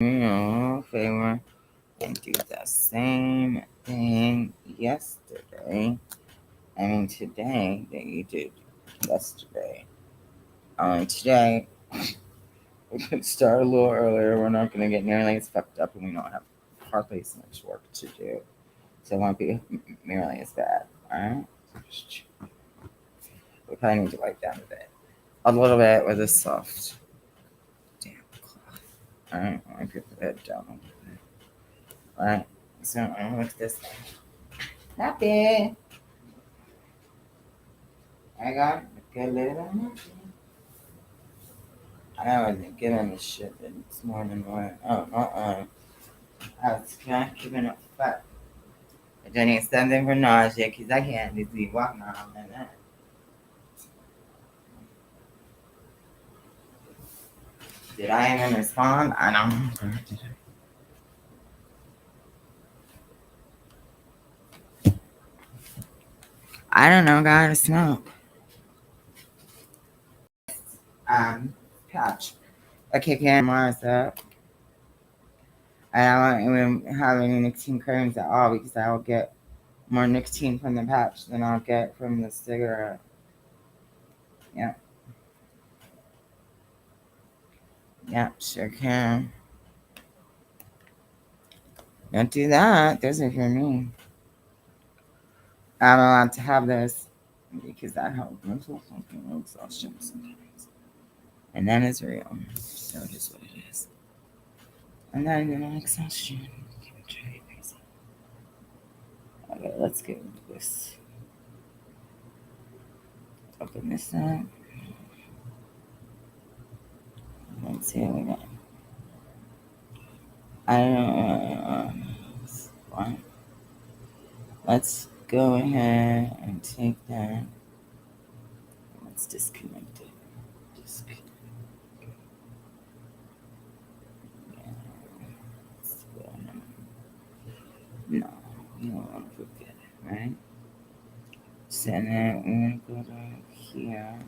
Favor and do the same thing yesterday. I mean, today that you did yesterday. Today, we could start a little earlier. We're not going to get nearly as fucked up, and we don't have hardly as much work to do. So it won't be nearly as bad. Alright? We probably need to wipe down a little bit with a soft damp cloth. Alright? Wipe your bed down a little bit. Alright? So, look at this. Happy! I got a good little nappy. I wasn't giving a shit this morning. I was kind of keeping it fat. I don't need something for nausea because I can't just be walking around like that. Did I even respond? I don't know. I don't know, gotta smoke. Patch. I kick in Mars up. And I won't even have any nicotine cravings at all because I will get more nicotine from the patch than I'll get from the cigarette. Yeah. Yeah, sure can. Don't do that. Those are for me. I'm allowed to have those because that helps mental fucking exhaustion sometimes. And that is real. So it is what it is. And then exhaustion can drive you crazy. Okay, let's get into this. Open this up. Let's see what we got. I don't know. What? Let's go ahead and take that. Let's disconnect it. No, you don't want to forget it, right? So now we're going to go to here.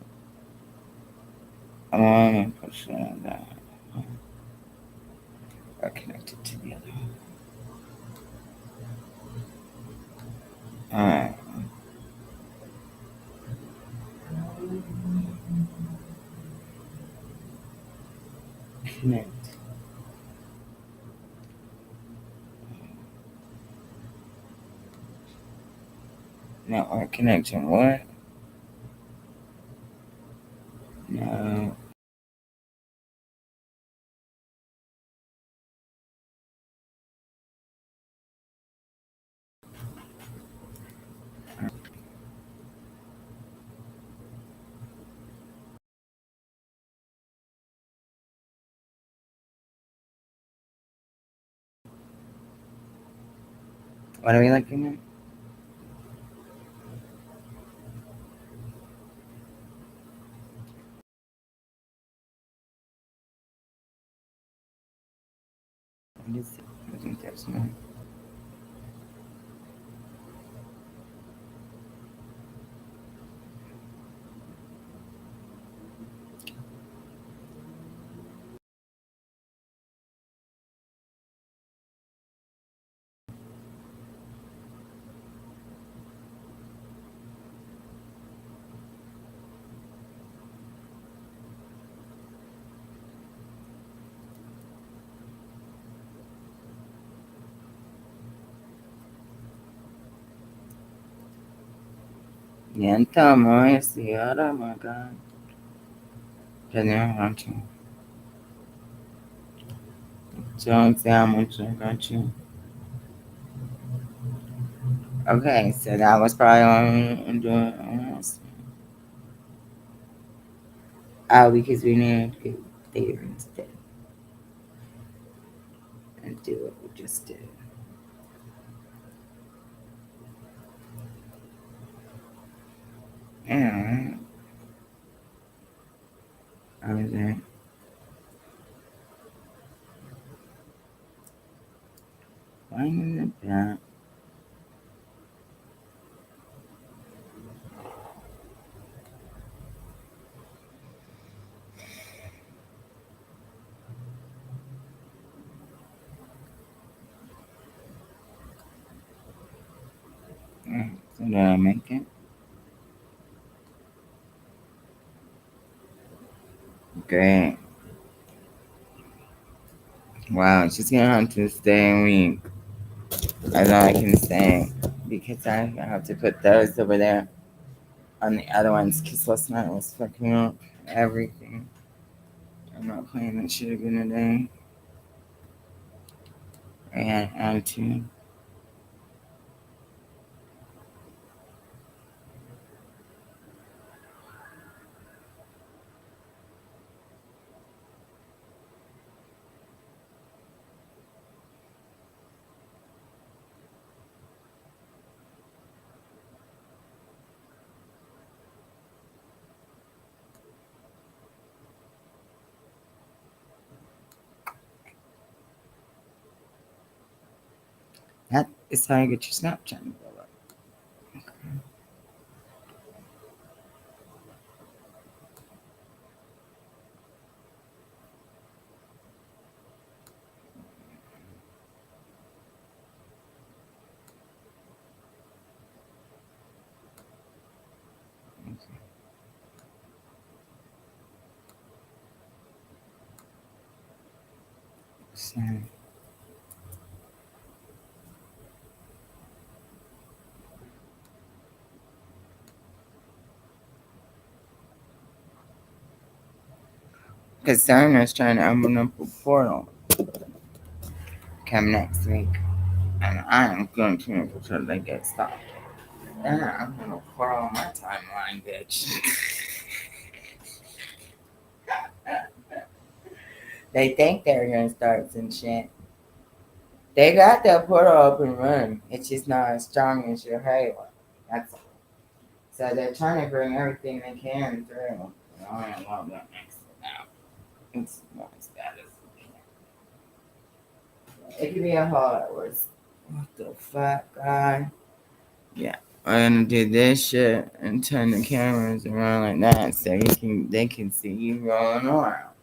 I want to push that. Are connected to the other one. Alright. Connect. Network connection. What? No. What are we looking at? What is it? I think that's not. Yannah, Sahkeyah, my God. Don't say how much I got you. Okay, so that was probably what I'm doing. Oh, because we need to go there instead and do what we just did. Yeah. How was that? Why in the back? So did I make it? Great. Wow, she's gonna have to stay a week. That's all I can say. Because I have to put those over there on the other ones. Because last night was fucking up everything. I'm not playing that shit again today. I had attitude. That is how you get your Snapchat. So, because Sarah's trying to open up a portal come next week. And I'm going to make sure they get stopped. Yeah, I'm going to portal on my timeline, bitch. They think they're going to start some shit. They got the portal up and running. It's just not as strong as your halo. That's all. So they're trying to bring everything they can through. I don't want that next now. It's not as bad as it can. It could be a whole lot worse. What the fuck, God? Yeah. I'm gonna do this shit and turn the cameras around like that so they can see you rolling around.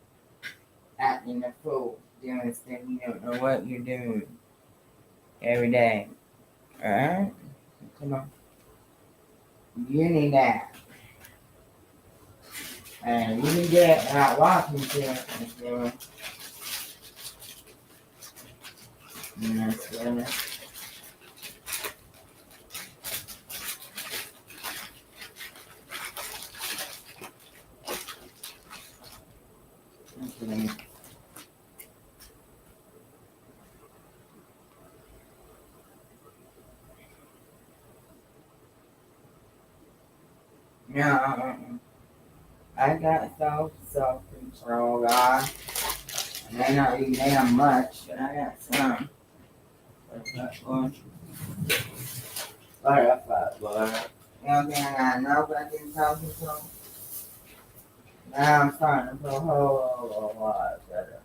Acting a fool, doing stuff you don't know what you're doing every day. Alright? Come on. You need that. And you can get out walking shit if you want. Okay. Yeah, I got self-control, God. I may not be damn much, but I got some. What the fuck, boy? You don't think I got no fucking self-control? Now I'm starting to put a whole lot better.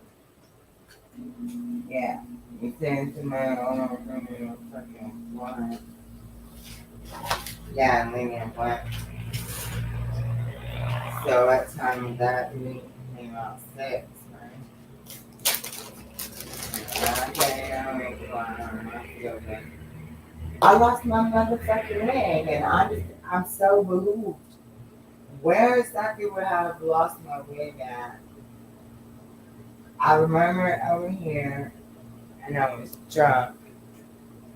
Yeah. You saying to my own fucking blind. Yeah, I'm leaving it blank. So what time is that? Came out 6, right? Okay, I'll make it on. I feel good. I lost my motherfucking leg, and I'm so behooved. Where exactly would I have lost my wig at? I remember it over here, and I was drunk,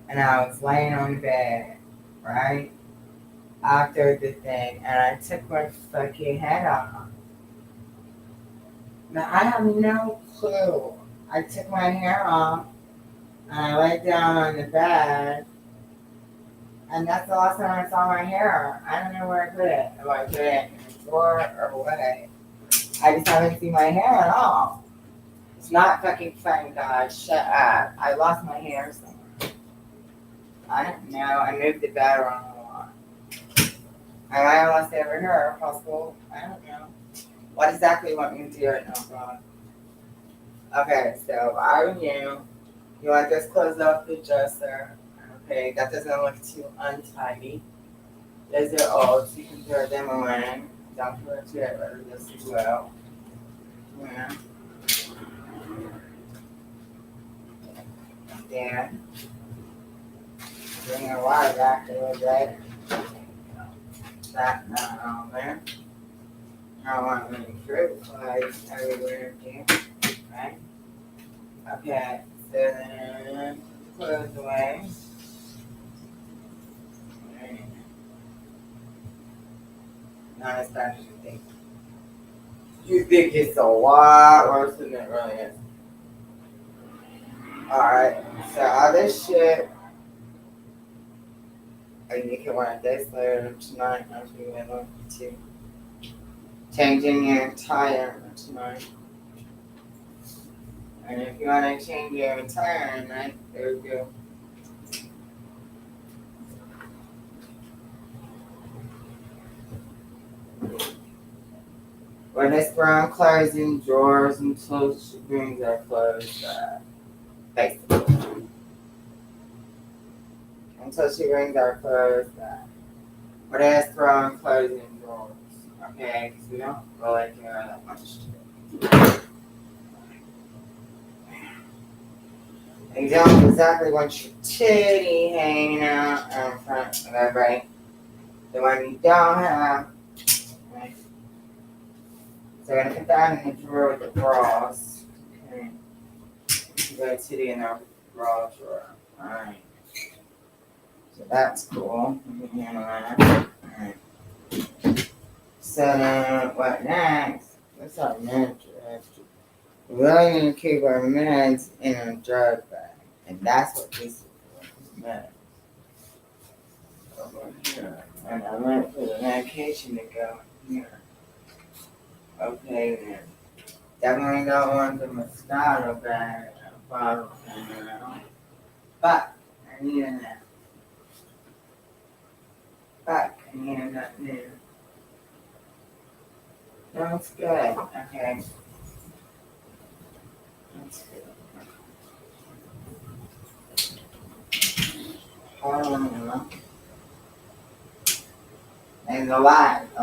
and I was laying on the bed, right? After the thing, and I took my fucking head off. Now, I have no clue. I took my hair off, and I laid down on the bed, and that's the last time I saw my hair. I don't know where I put it. If I put it in the drawer or what. I just haven't seen my hair at all. It's not fucking fun, guys. Shut up. I lost my hair somewhere. I don't know. I moved the bed around a lot. I might have lost it over here, possible. I don't know. What exactly you want me to do right now, God? Okay, so if I were you want this close off the dresser. Okay, that doesn't look too untidy. Those are old, so you can throw them away. Don't forget to get rid of this as well. Yeah. There. Bring your water back a little bit. that now there. I don't want any fruit flies everywhere here. Right? Okay, so then close away. Right. Not as bad as you think. You think it's a lot worse than it really is. Alright, so all this shit, and you can want this later tonight as we went on to changing your entire tonight. And if you want to change your entire night, there we go. When this brown closing drawers until she brings our clothes basically. Until she brings our clothes back. But it's brown closing drawers. Okay? Because we don't really care that much today. You don't exactly want your titty hanging out in front of everybody. The one you don't have. Right? So we're going to put that in the drawer with the bras. Okay. You got a titty in our bra drawer. Alright. So that's cool. Let me handle that. Alright. So then what next? What's our meds? We really need to keep our meds in a drug bag. And that's what this is for. Meds. Over here. And I went for the medication to go here. Okay then. Definitely don't want the Moscato bag bottle hanging around. But I need a nap. But I need a nap new. That's good. Okay. That's good. Hold on a minute. There's a lot. I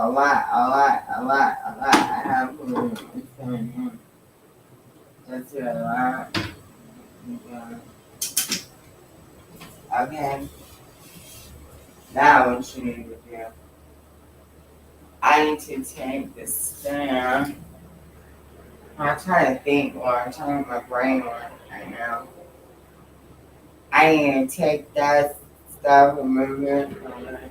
have that's a lot. Okay. Now what you need to do. I need to take this down. I'm trying to think more. I'm trying to make my brain work right now. I need to take that stuff and move it from there.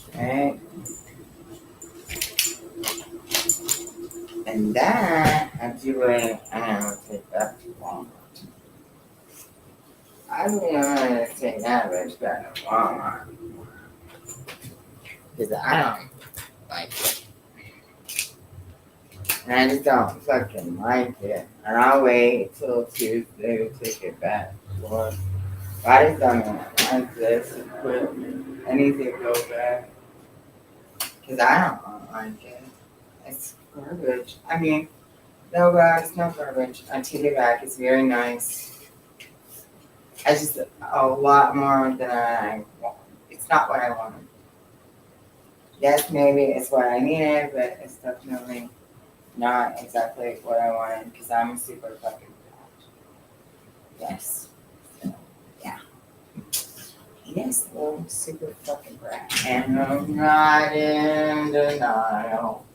Okay. And then I do it, I'm going to take that to Walmart. I really want to take that bitch back to Walmart. Because I don't like it. And I just don't fucking like it. And I'll wait till Tuesday to take it back. Lord. I just don't like this equipment. I need to go back. Because I don't like it. It's garbage. I mean, no, it's not garbage. I take it back. It's very nice. It's just a lot more than I want. It's not what I wanted. Yes, maybe it's what I needed, but it's definitely not exactly what I wanted because I'm super fucking bad. Yes. So, yeah. Yes, well, super fucking bad. And I'm not in denial.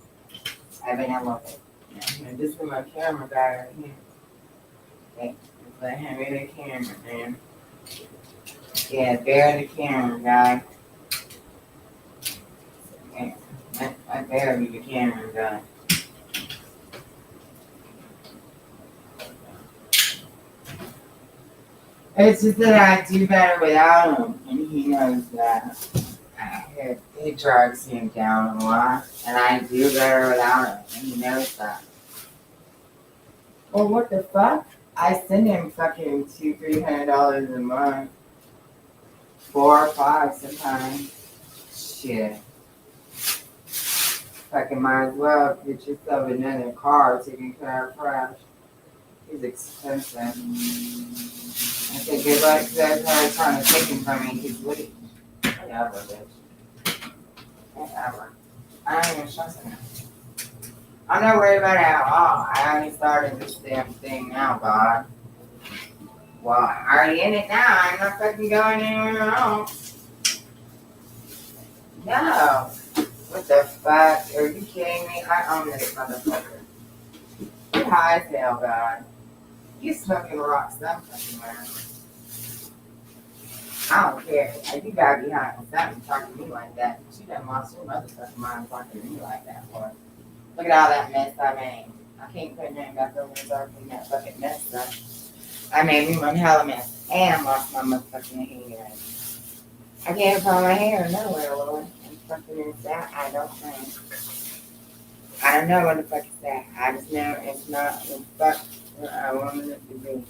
I mean, I love it. Yeah, this is my camera guy right here. Okay, let him in the camera, man. Yeah, bear the camera guy. Okay, I bear the camera guy. It's just that I do better without him, and he knows that. It drags him down a lot, and I do better without him, and he knows that. Well, what the fuck? I send him fucking $200-300 a month, 4 or 5 sometimes. Shit. Fucking might as well get yourself another car taking care of trash. He's expensive. I said good luck to that guy trying to take him from me. He's witty. Whatever, bitch. Whatever. I ain't even stressing it. I'm not worried about it at all. I already started this damn thing now, God. Well, I'm already in it now. I'm not fucking going anywhere else. No. What the fuck? Are you kidding me? I own this motherfucker. You're high as hell, God. You smoking rocks some fucking way. I don't care. You gotta be high on something talking to me like that. You done lost your motherfucking mind talking to me like that, boy. Look at all that mess I made. I can't put nothing back over and start cleaning that fucking mess up. I made me one hell of a mess. And lost my motherfucking hair. I can't find my hair nowhere, Lord. And fucking is that? I don't know. I don't know what the fuck is that. I just know it's not the fuck what I wanted it to be.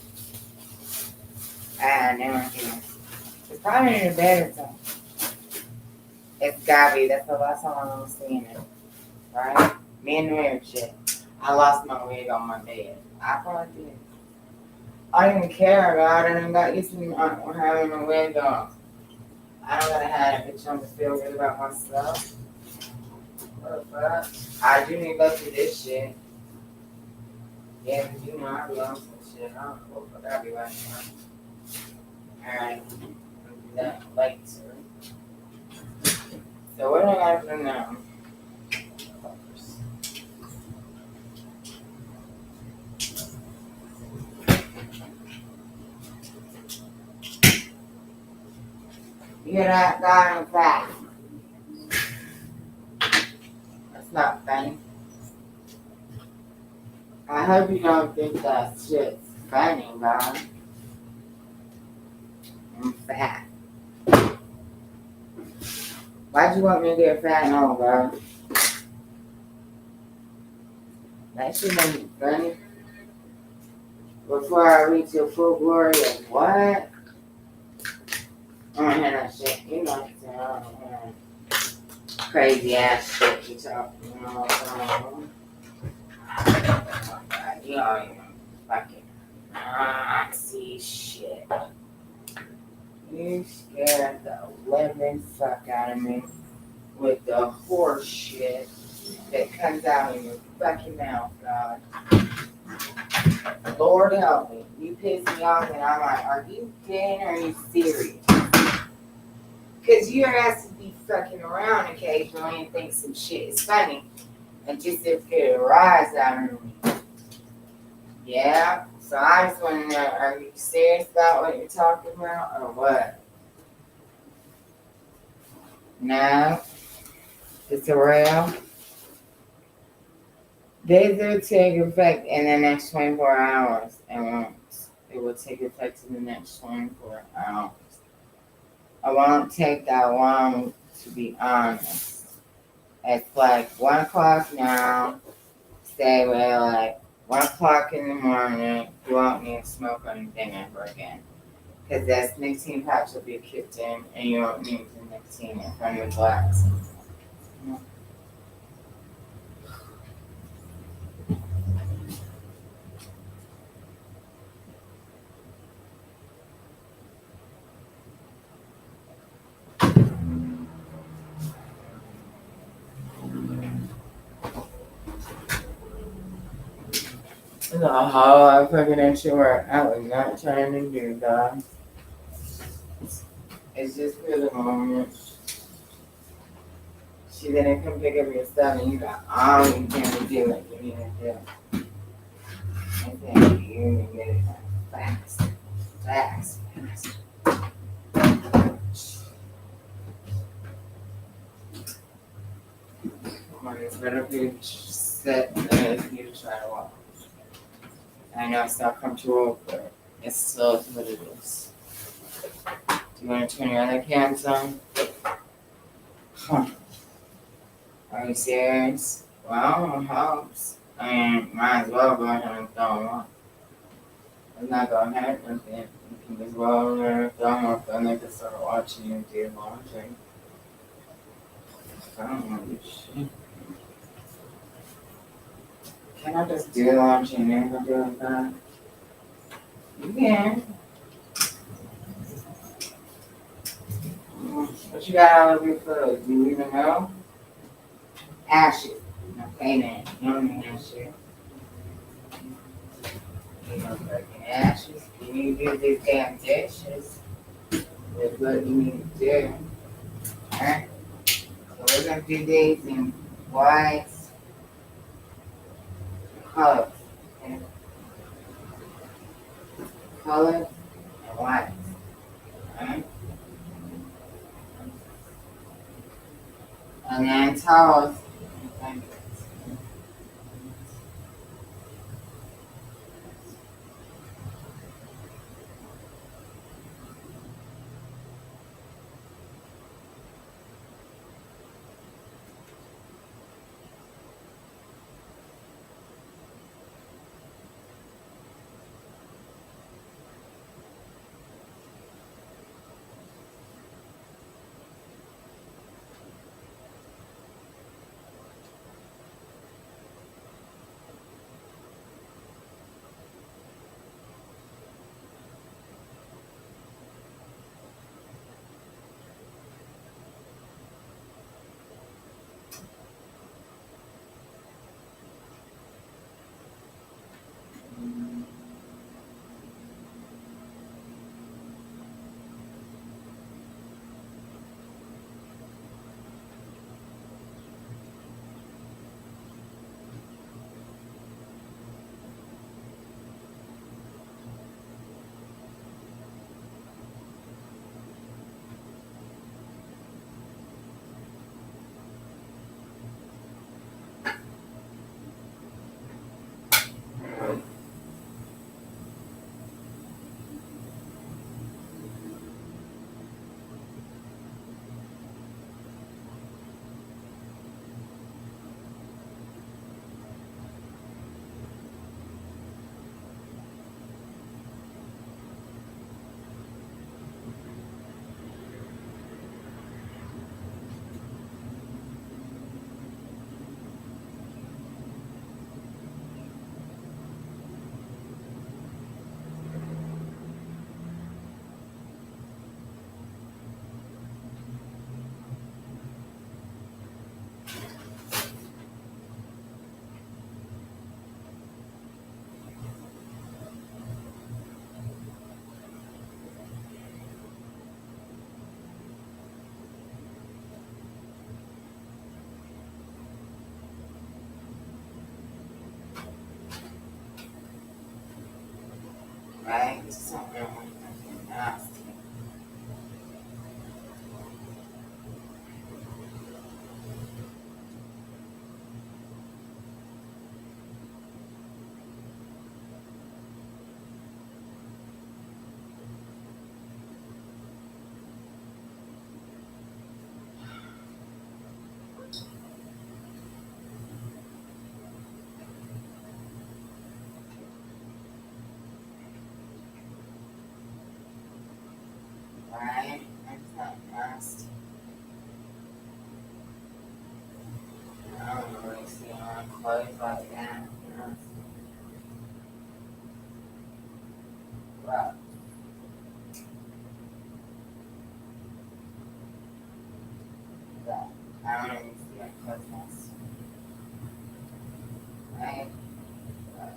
I know I can't. It's probably in the bed or something. It's gotta be. That's the last time I'm seeing it. Right? Me and the weird shit. I lost my wig on my bed. I probably did. I don't even care about it. I got used to having my wig on. I don't gotta have that bitch on to feel good about myself. What the fuck? I do need to go through this shit. Yeah, because you know I love some shit. I don't know what the fuck I be like. Alright. I'll do that later. So what do I have to do now? You hear that guy in fact? That's not funny. I hope you don't think that shit's funny, bro. I'm fat. Why'd you want me to get fat now, bro? That shit made me funny. Before I reach your full glory of what? I don't hear that shit. You know what I'm saying? Crazy ass shit you talking about. You don't even fucking see shit. You scared the living fuck out of me with the horse shit that comes out of your fucking mouth, God. Lord help me. You piss me off and I'm like, are you kidding or are you serious? Because your ass to be fucking around occasionally and think some shit is funny and just if it rise out of me. Yeah? So I just want to know, are you serious about what you're talking about or what? No? It's a real? This will take effect in the next 24 hours. It will take effect in the next 24 hours. I won't take that long, to be honest. It's like 1 o'clock now. Stay away like 1 o'clock in the morning. You won't need to smoke anything ever again. Because that nicotine patch will be kicked in and you won't need the nicotine in front of your glasses. It's a whole lot of fucking extra work I was not trying to do, dog. It's just for the moment. She didn't come pick up your stuff and you got all you can do what you need to do. And then you get it fast. Fast. Come on, it's better if you sit than if you try to walk. I know it's not comfortable, but it's still what it is. Do you want to turn your other cams on? Huh. Are you serious? Well, it helps. I mean, might as well go ahead and throw them up. It's not going to hurt nothing. You can just roll over and throw them up, and they can start watching you do laundry. I don't know this shit. Can I just do laundry and never do it back? You can. What you got all of your clothes? Do you even know? ashes. Okay, then. You know what I mean? Ashes. You know, breaking ashes. You need to do these damn dishes. That's what you need to do. Alright? So we're going to do these in whites, colors. Okay? Colors and whites. Alright? And then towels. Okay? Right? Something nasty. Right? That's not nasty. I don't really see on clothes like that. You know? But I don't really see on clothes nasty. Right? But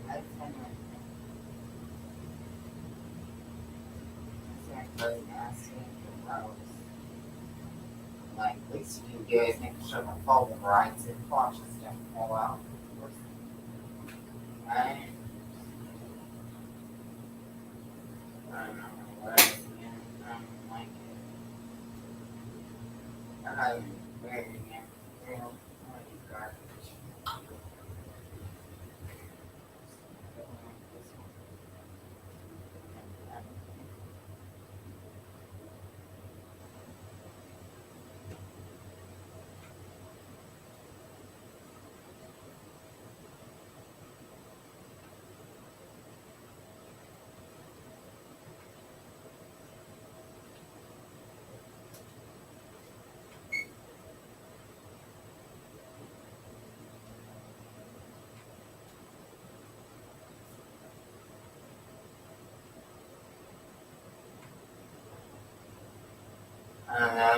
that's kind of clothes nasty and gross. Like, at least you can do is make sure the folding right so the cloth just don't fall out. Right? I don't know what else again. I don't like it. I'm not even wearing it. Real. I use garbage.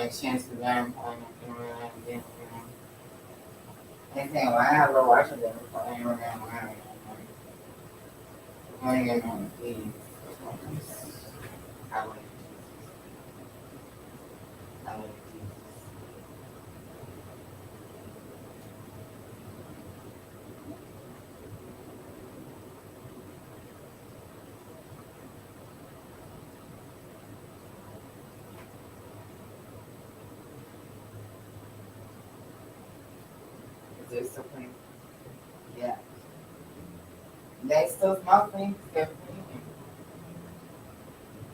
chance to learn I think I have a watch of them playing around running on the I would I would is there something? Yeah. They still smoke things, they're cleaning.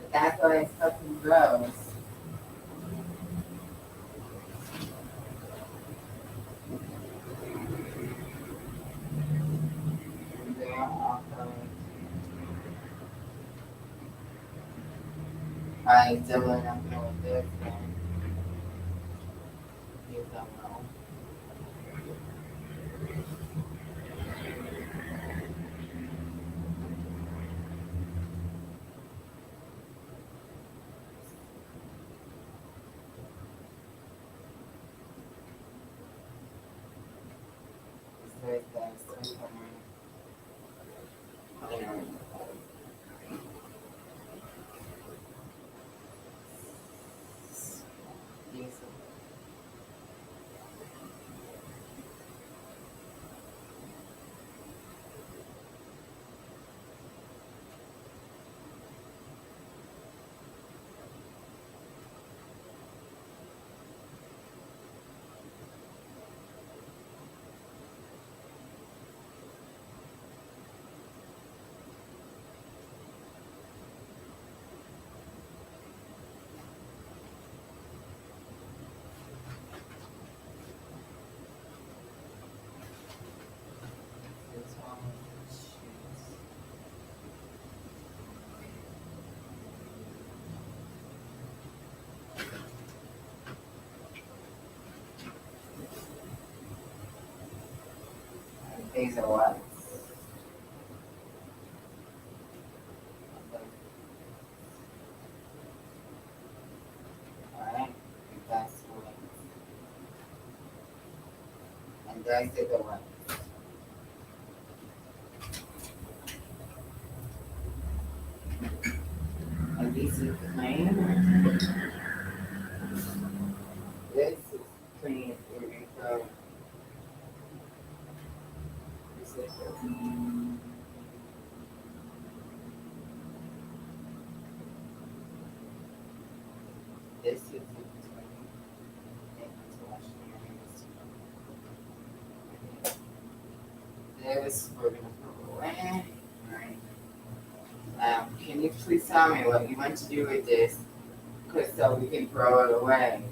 But that's why it's fucking gross. And they're also probably doubling up here with this and you don't know. It's like these are what? Alright, that's what. And that's the one. And this is clean. This is clean for me, so this is this is this we're gonna throw away. Alright. Can you please tell me what you want to do with this? Because so we can throw it away.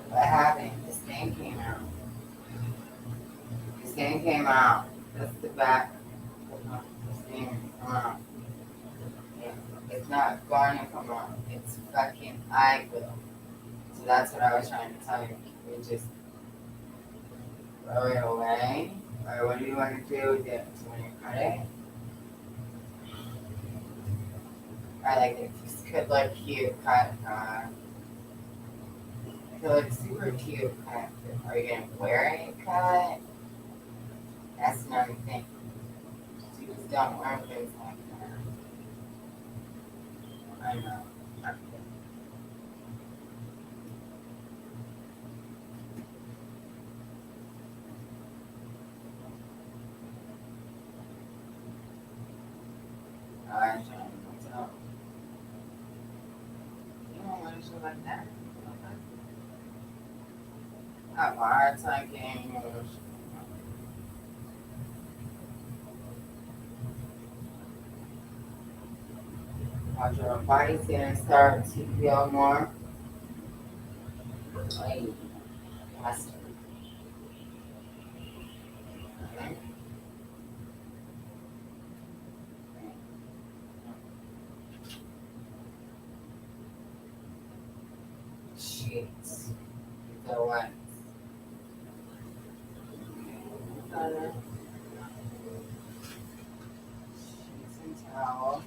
What happened? This thing came out. This thing came out. That's the back. This thing come out. Yeah. It's not going to come out. It's fucking I will. So that's what I was trying to tell you. We just throw it away. Or what do you want to do with it? Do you want to cut it? I like it. This could look cute cut. It could look super cute cut. Are you going to wear it cut? That's another thing. Students don't wear things like that. I know. I'm trying to tell. You don't want to show like that. I have a hard time getting English. Watch your body's gonna start to feel more like plastic. Okay. Sheets. The what? Sheets and towels.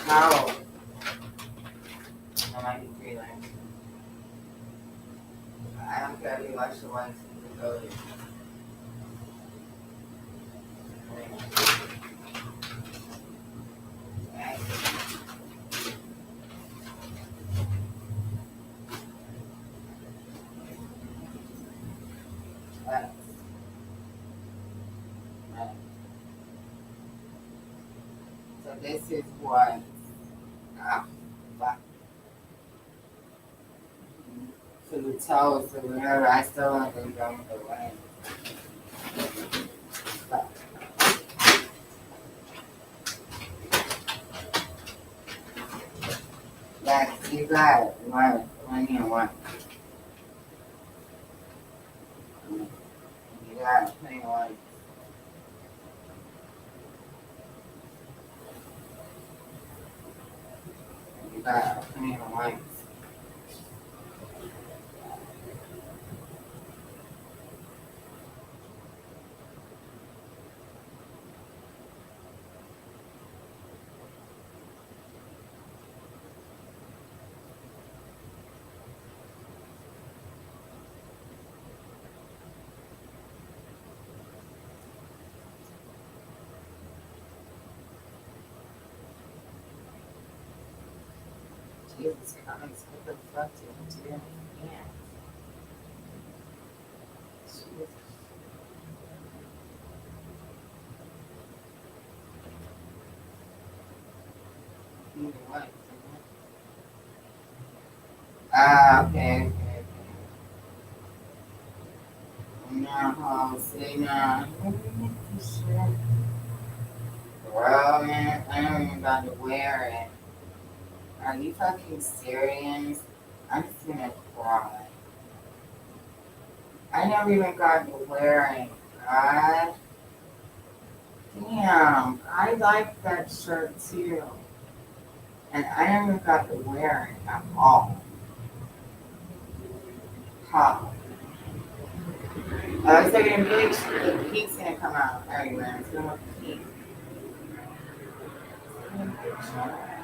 how I might be freelance. I don't care if you watch the ones that go there. So this is what to the toes or whatever. I still want them going away. Yeah, you got it. One here, one. You got it. Hang on. You got it. Hang on. Jesus Christ, what the fuck did you do? Yeah. Jesus. What? Okay. No, see, no. Bro, man, I don't even about to wear it. Are you fucking serious? I'm just gonna cry. I never even got to wear it, God. Damn, I like that shirt too. And I never got to wear it at all. How? I was thinking the peak's gonna come out everywhere. It's gonna look peak.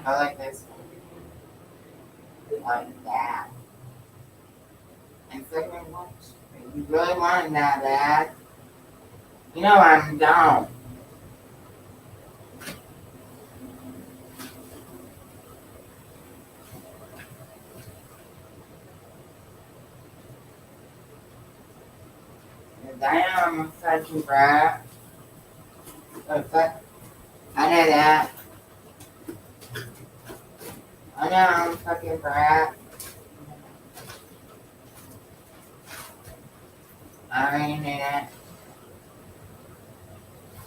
I like this one. Like that. And second, what? You really wanted that bad? You know I'm down. Damn, I'm a fucking brat. I know that. I know I'm a fucking brat. I already knew that.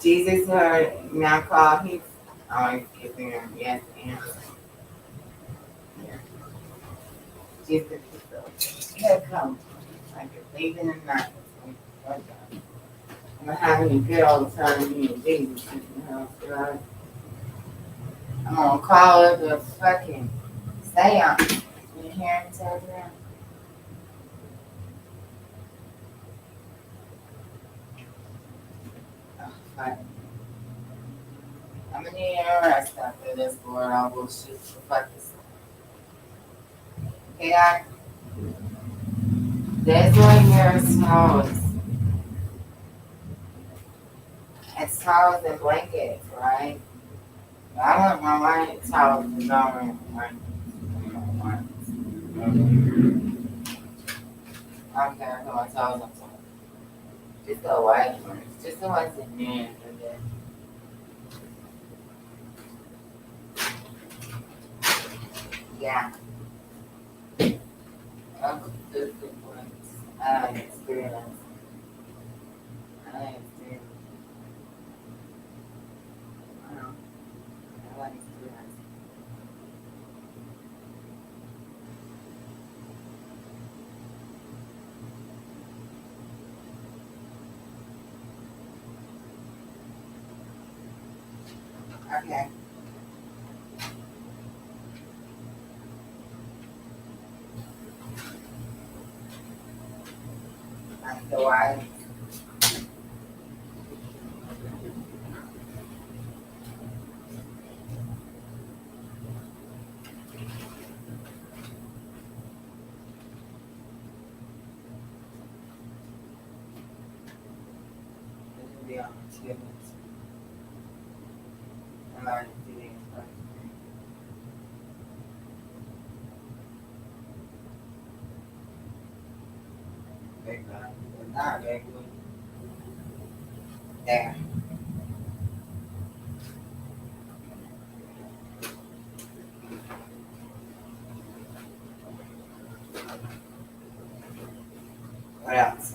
Jesus heard now call. He's always giving him yes and. Yeah. Jesus is he'll come. Like a thief in the night. I'm not having you good all the time. Me and Jesus in the house, God. I'm gonna call it a fucking seance. You hear him tell them? Oh, fuck. I'm gonna need a rest after this, Lord. I will shoot the fuck this. Okay, God? This one here smells. It smells in blankets, right? I want my white towels to go in my I don't care who my towels I'm talking. Just the white ones. Just the ones in there. Yeah. Oh, the good ones. I like experience. I like experience. I like experience. Okay. Like the white. on too. I'm already doing it. Big one. Not big one. There. What else?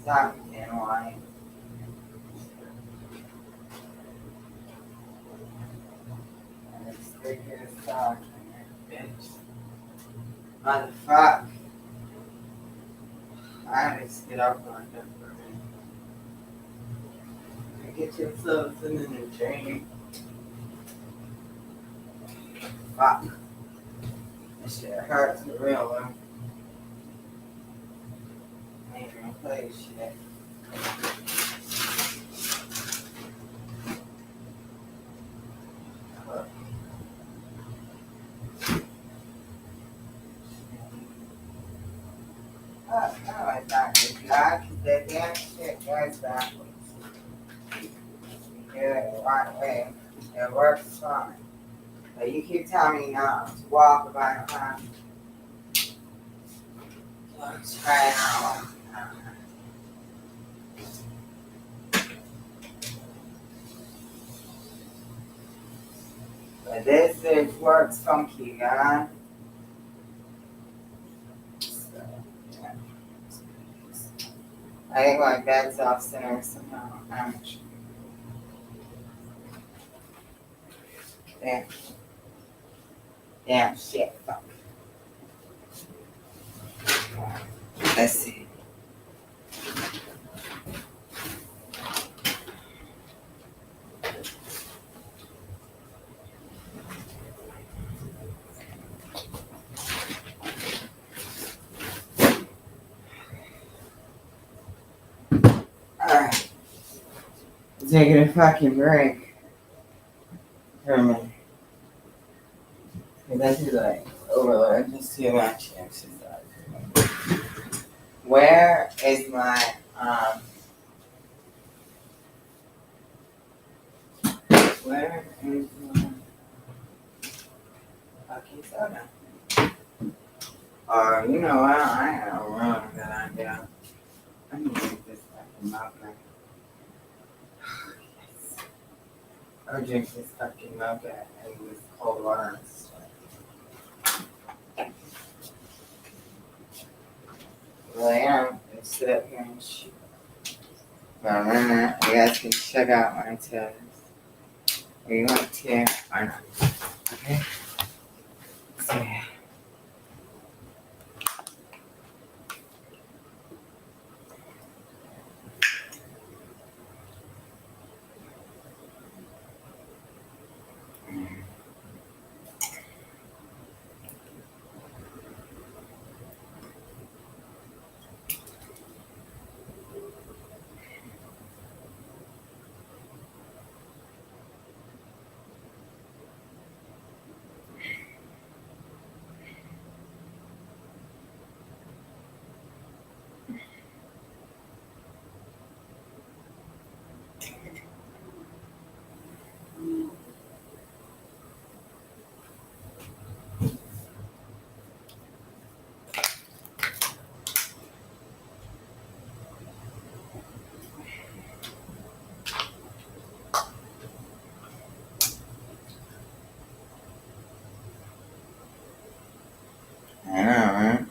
Stop and wine. And it's thick as dog. Bitch. Motherfuck. I just get up on that for a minute. Get yourself in the dream. Fuck. This shit hurts for real, though. I ain't gonna play shit. I like backwards, God, because that damn shit goes backwards. You do it the right way, it works fine. But you keep telling me not to walk about it, huh? Let's try it out. But this is works funky, God. So, yeah. I think my bed's off center somehow. Ouch. There. Damn shit, fuck. Let's see. Alright. Taking a fucking break for a minute. Because I do like overload, just too much exercise. Where is my, where is my fucking soda? Or, you know what, I have a wrong that I do. I need to drink this fucking mocha. Yes. I would drink this fucking mocha and this cold water and stuff. Well, I am. I sit up here and shoot. But a minute, you guys can check out my toes. Or you want to, or not. Okay? So, yeah. I know, right?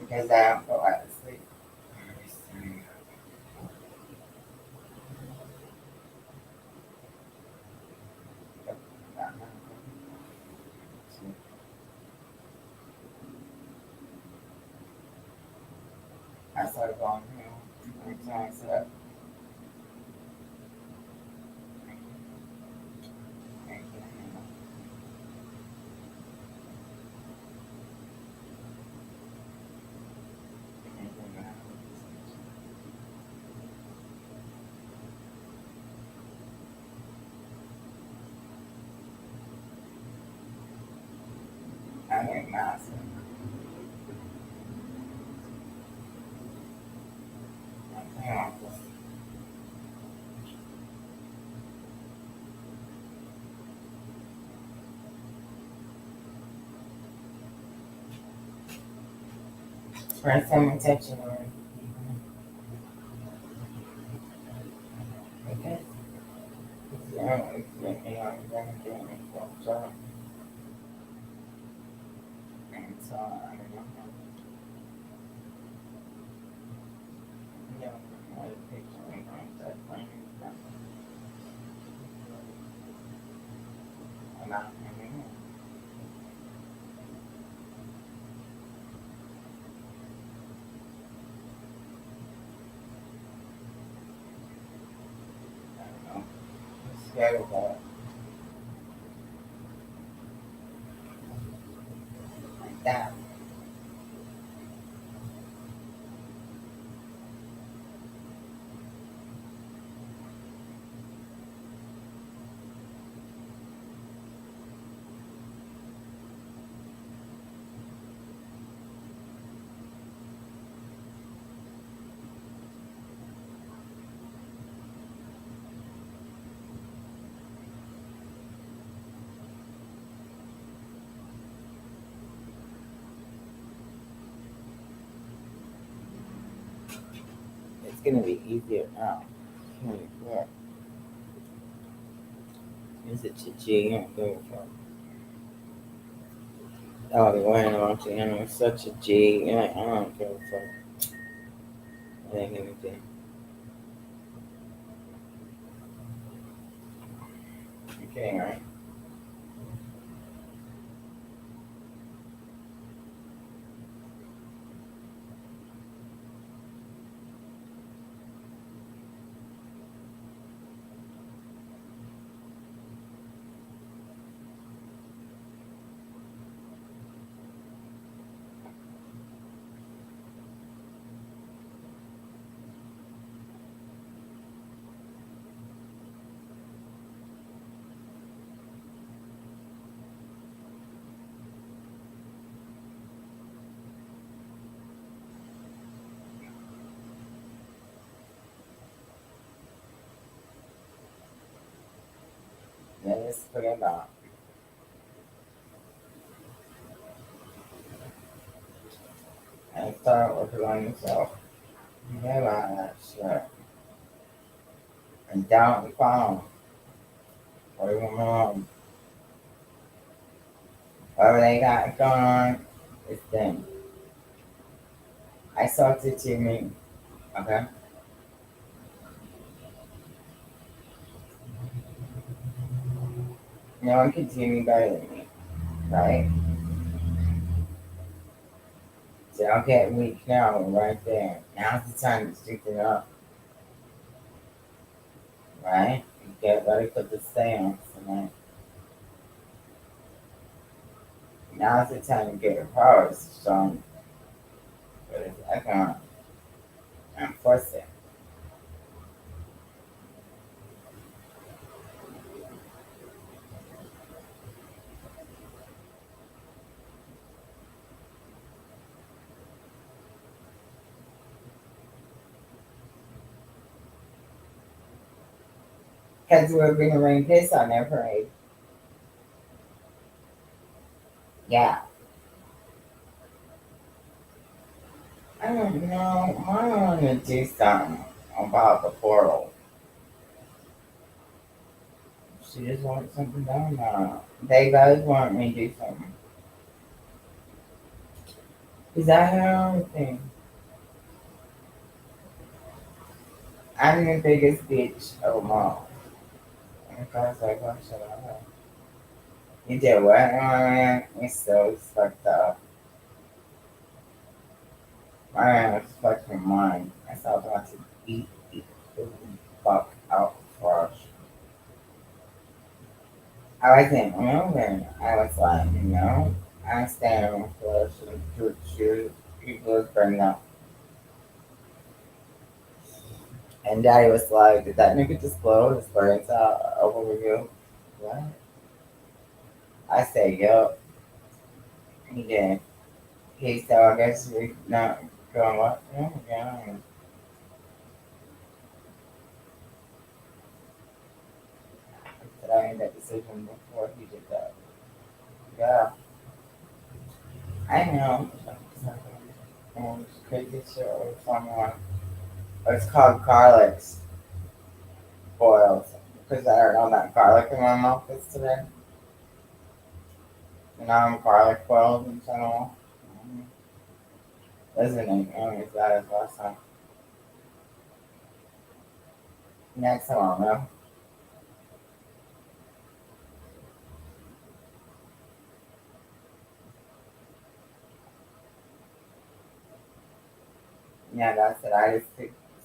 Because I don't go out to sleep. started going here. I'm trying to I think massive. Spend some attention on it. Okay. Yeah, it's making I'm gonna do it. So, and so I don't know. Yeah, I picture me on that plane. And I mean, I don't know. I'm scared of that. Like that. It's gonna be easier now. Yeah. Is it G? I'm going for. Oh, the way I'm watching him was such a G. And I don't give a fuck. I think anything. You're kidding, right? Let's put it out. And start working on yourself. Realize that shit. And down the phone. Or your mom. Whatever they got going on, it's them. I talked it to me. Okay? No one can see me better than me. Right? So don't get weak now, right there. Now's the time to stick it up. Right? You get ready for the seance tonight. Now's the time to get your powers strong. But it's economic. And force it. Because we're bringing rain piss on their parade. Yeah. I don't know. I want to do something about the portal. She just wants something done now. They both want me to do something. Is that her own thing? I'm the biggest bitch of them all. And I was like, what should I do? You did what, man? You're so fucked up. My man was fucking mine. I saw about to eat the fuck out fresh. I wasn't moving. I was like, no, I'm standing close to shoot. People was burning up. And Daddy was like, did that nigga just blow his brains out over you? What? I said, yup. He did. He said, I guess we not going what? Oh, yeah. Did I made that decision before he did that? Yeah. I know. And crazy shit was on. It's called garlic boils. Because I heard all that garlic in my mouth this today. And now I'm garlic boiled in general. Isn't it? As bad as last time. Next time I'll know. Yeah, that's it. I just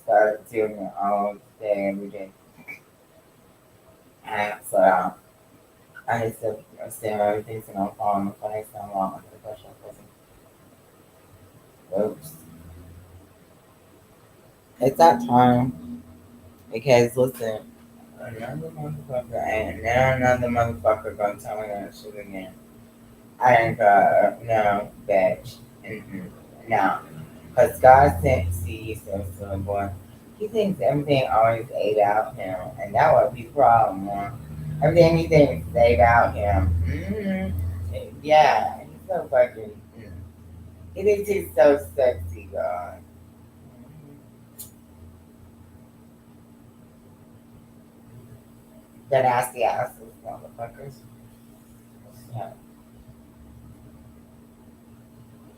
started doing it all day, every day. And so I just assume everything's gonna fall in place and I'm on the special person. Oops. It's that time. Because listen, another motherfucker and now another motherfucker gonna tell me that shit again. I ain't got no bitch. Mm-mm. No. Because God sent sees so silly boy. He thinks everything always ain't about him. And that would be the problem, man. Everything he thinks is about him. Mm-hmm. Yeah, he's so fucking. He thinks he's so sexy, God. The nasty asses, motherfuckers. Yeah.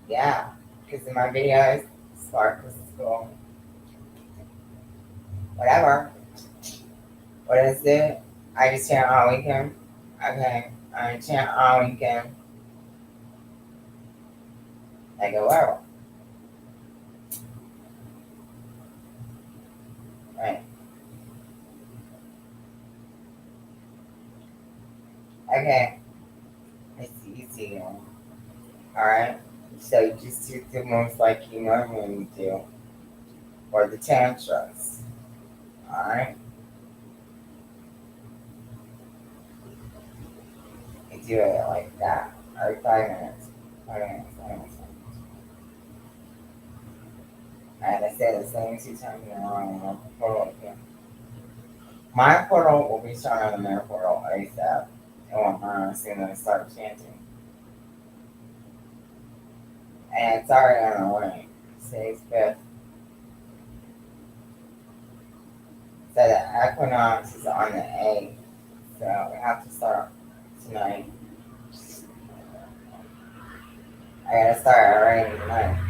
Yeah. Because in my videos, Spark was cool. Whatever. What is it? I just chant all weekend. Okay. I chant all weekend. Like a werewolf. Right. Okay. It's easy. Alright? So you just do the moves like you normally do. Or the tantras. Alright? You do it like that. Every 5 minutes. 5 minutes. 5 minutes. And I say the same 2 times in a row in the portal again. My portal will be starting on the mirror portal ASAP. It won't run as soon as I start chanting. And it's already on the way. Today's 5th. So the equinox is on the 8th. So we have to start tonight. I gotta start already tonight.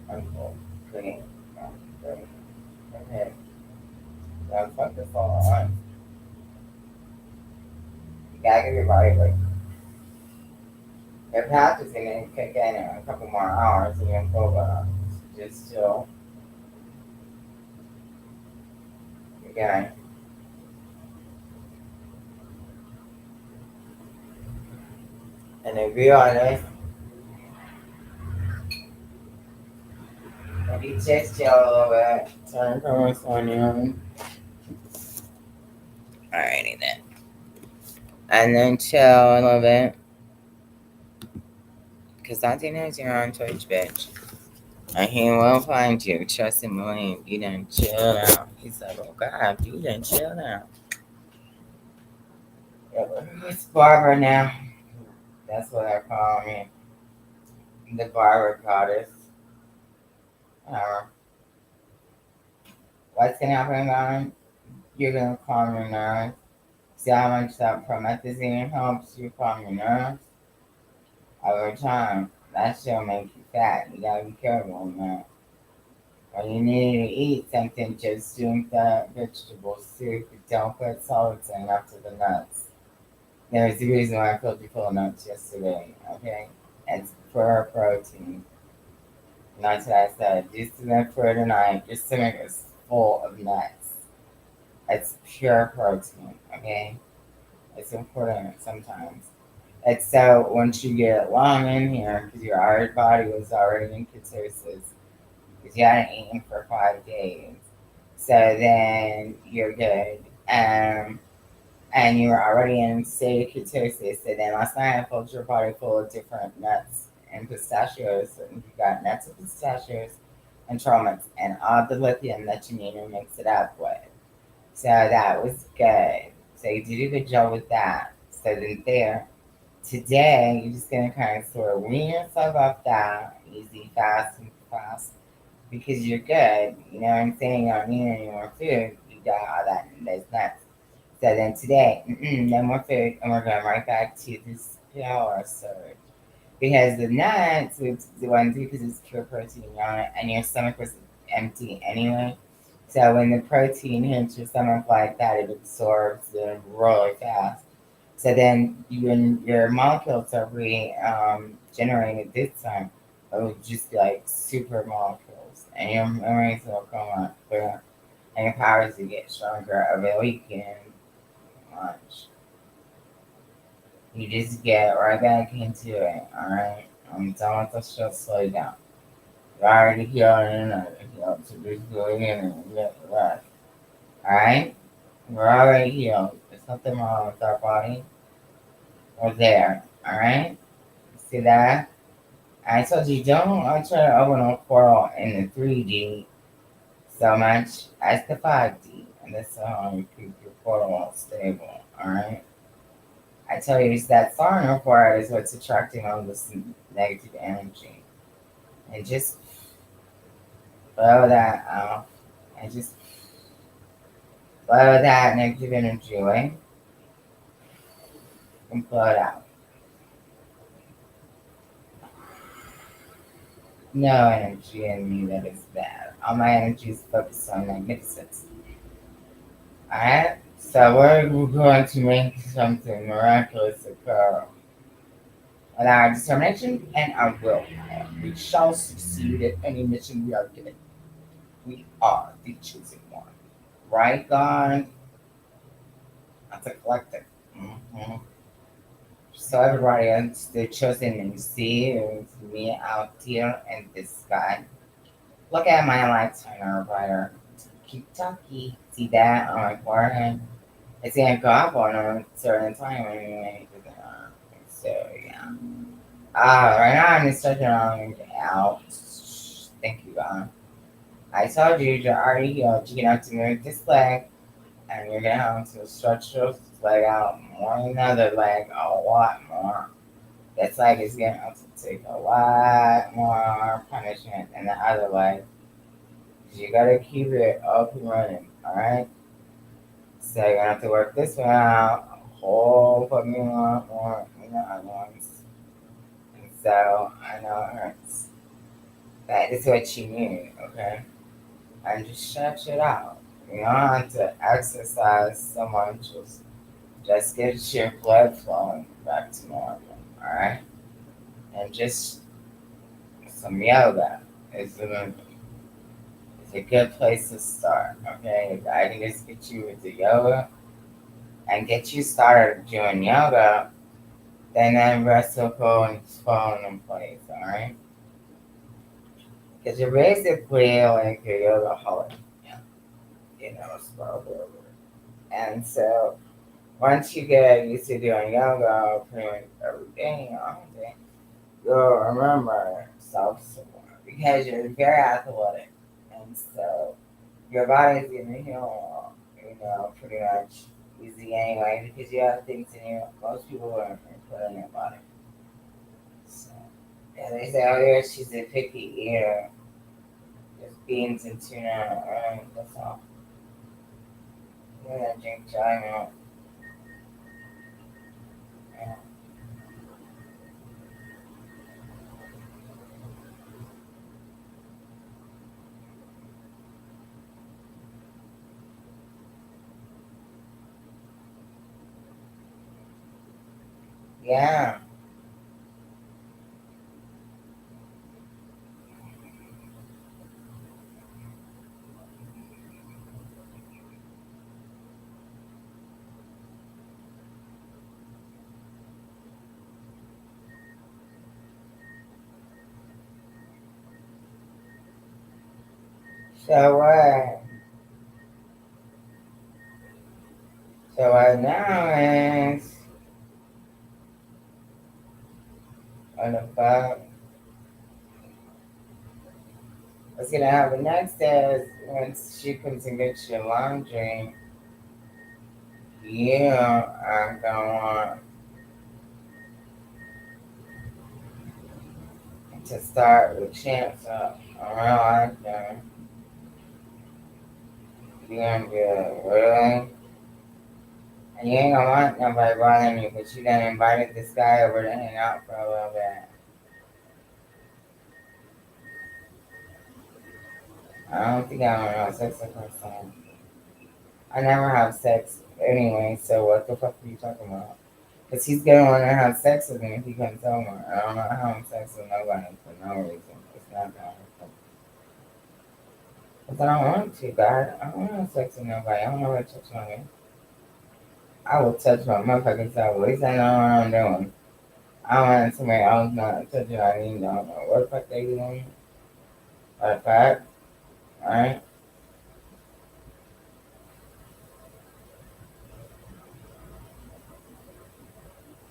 Unquote. Okay. Okay. So fuck this all on. You gotta give your body a break. Your path is gonna kick in a couple more hours and you'll feel better. Just chill. Again. And to be honest, if you just chill a little bit, turn cameras on you. Alrighty then. And then chill a little bit. Because Auntie knows you're on Twitch, bitch. And he will find you. Trust and believe. You done chill out. He's like, oh God, you done chill out. Yeah, it's Barbara now. That's what I call me. The Barbara goddess. What's gonna happen, guys? You're gonna calm your nerves. See how much that promethazine helps you calm your nerves? Over time, that shit'll make you fat. You gotta be careful on that. When you need to eat something, just drink that vegetable soup. Don't put salt in after the nuts. There's a reason why I filled you full of nuts yesterday, okay? It's for protein. And that's what I said. Do some for tonight. Your stomach is full of nuts. It's pure protein, okay? It's important sometimes. And so once you get long in here, because your body was already in ketosis, because you hadn't eaten for 5 days, so then you're good. And you were already in state of ketosis. So then last night I filled your body full of different nuts and pistachios. And you got nuts and pistachios and trail and all the lithium that you need to mix it up with. So that was good. So you did a good job with that. So then today you're just gonna kind of sort of wean yourself off that easy, fast and fast because you're good. You know what I'm saying? You don't need any more food. You got all that and those nuts. So then today, no more food, and we're going right back to this power surge. Because the nuts, the ones because it's pure protein on it, and your stomach was empty anyway. So when the protein hits your stomach like that, it absorbs it really fast. So then when your molecules are generated this time, it will just be like super molecules, and your memories will come up clear, and your powers will get stronger over the weekend. Much. You just get right back into it, alright? Don't let the stress slow you down. You're already healing and healed, so just go in and get rest. Alright? We're already healed. There's nothing wrong with our body. We're there, alright? See that? I told you don't try to open a portal in the 3D so much as the 5D. And that's how you keep your portal stable, alright? I tell you, it's that song for it is what's attracting all this negative energy. And just blow that out. And just blow that negative energy away. And blow it out. No energy in me that is bad. All my energy is focused on magnificence. Alright? So we're going to make something miraculous occur. With our determination and our will, we shall succeed at any mission we are given. We are the chosen one. Right, God? That's a collective. Mm-hmm. So everybody else, the chosen and you see it's me out here in the sky. Look at my lifetime writer. Kentucky. See that on my forehead? It's gonna go up on a certain time anyway. So yeah. Right now I'm just stretching on out. Thank you, God. I told you you're already healed. You're gonna have to move this leg, and you're gonna have to stretch this leg out more than the other leg, a lot more. This leg is gonna have to take a lot more punishment than the other leg. You gotta keep it up and running, alright? So you're gonna have to work this one out a whole fucking lot more than the other ones. And so I know it hurts. That is what you need, okay? And just stretch it out. You don't have to exercise so much. Just get your blood flowing back to normal, alright? And just some yoga is a good place to start, okay? I can just get you with the yoga and get you started doing yoga, then the rest will go and fall in place, alright? Because you're basically like a yoga holic, you know, scroll. And so once you get used to doing yoga pretty much every day, all day, you'll remember self-support because you're very athletic. And so your body's gonna heal, you know, pretty much easy anyway because you have things in you most people aren't put in their body. So, yeah, they say, oh yeah, she's a picky eater. Just beans and tuna, right? That's all. I'm gonna drink chai milk. Yeah. Yeah. So what? So what now is what the fuck? What's gonna happen next is once she comes and gets your laundry, you are going to start with chance up around there. You're gonna be like, really? And you ain't gonna want nobody bothering you, but you done invited this guy over to hang out for a little bit. I don't think I want to have sex the first time. I never have sex anyway, so what the fuck are you talking about? Because he's gonna want to have sex with me if he comes over. I don't know having sex with nobody for no reason. It's not gonna happen. Because I don't want to, God. I don't want to have sex with nobody. I don't know what to touch on me. I will touch my motherfucking self. At least I know what I'm doing. I don't want somebody else not touching on me. Don't know what the fuck they doing. What the fuck? Alright?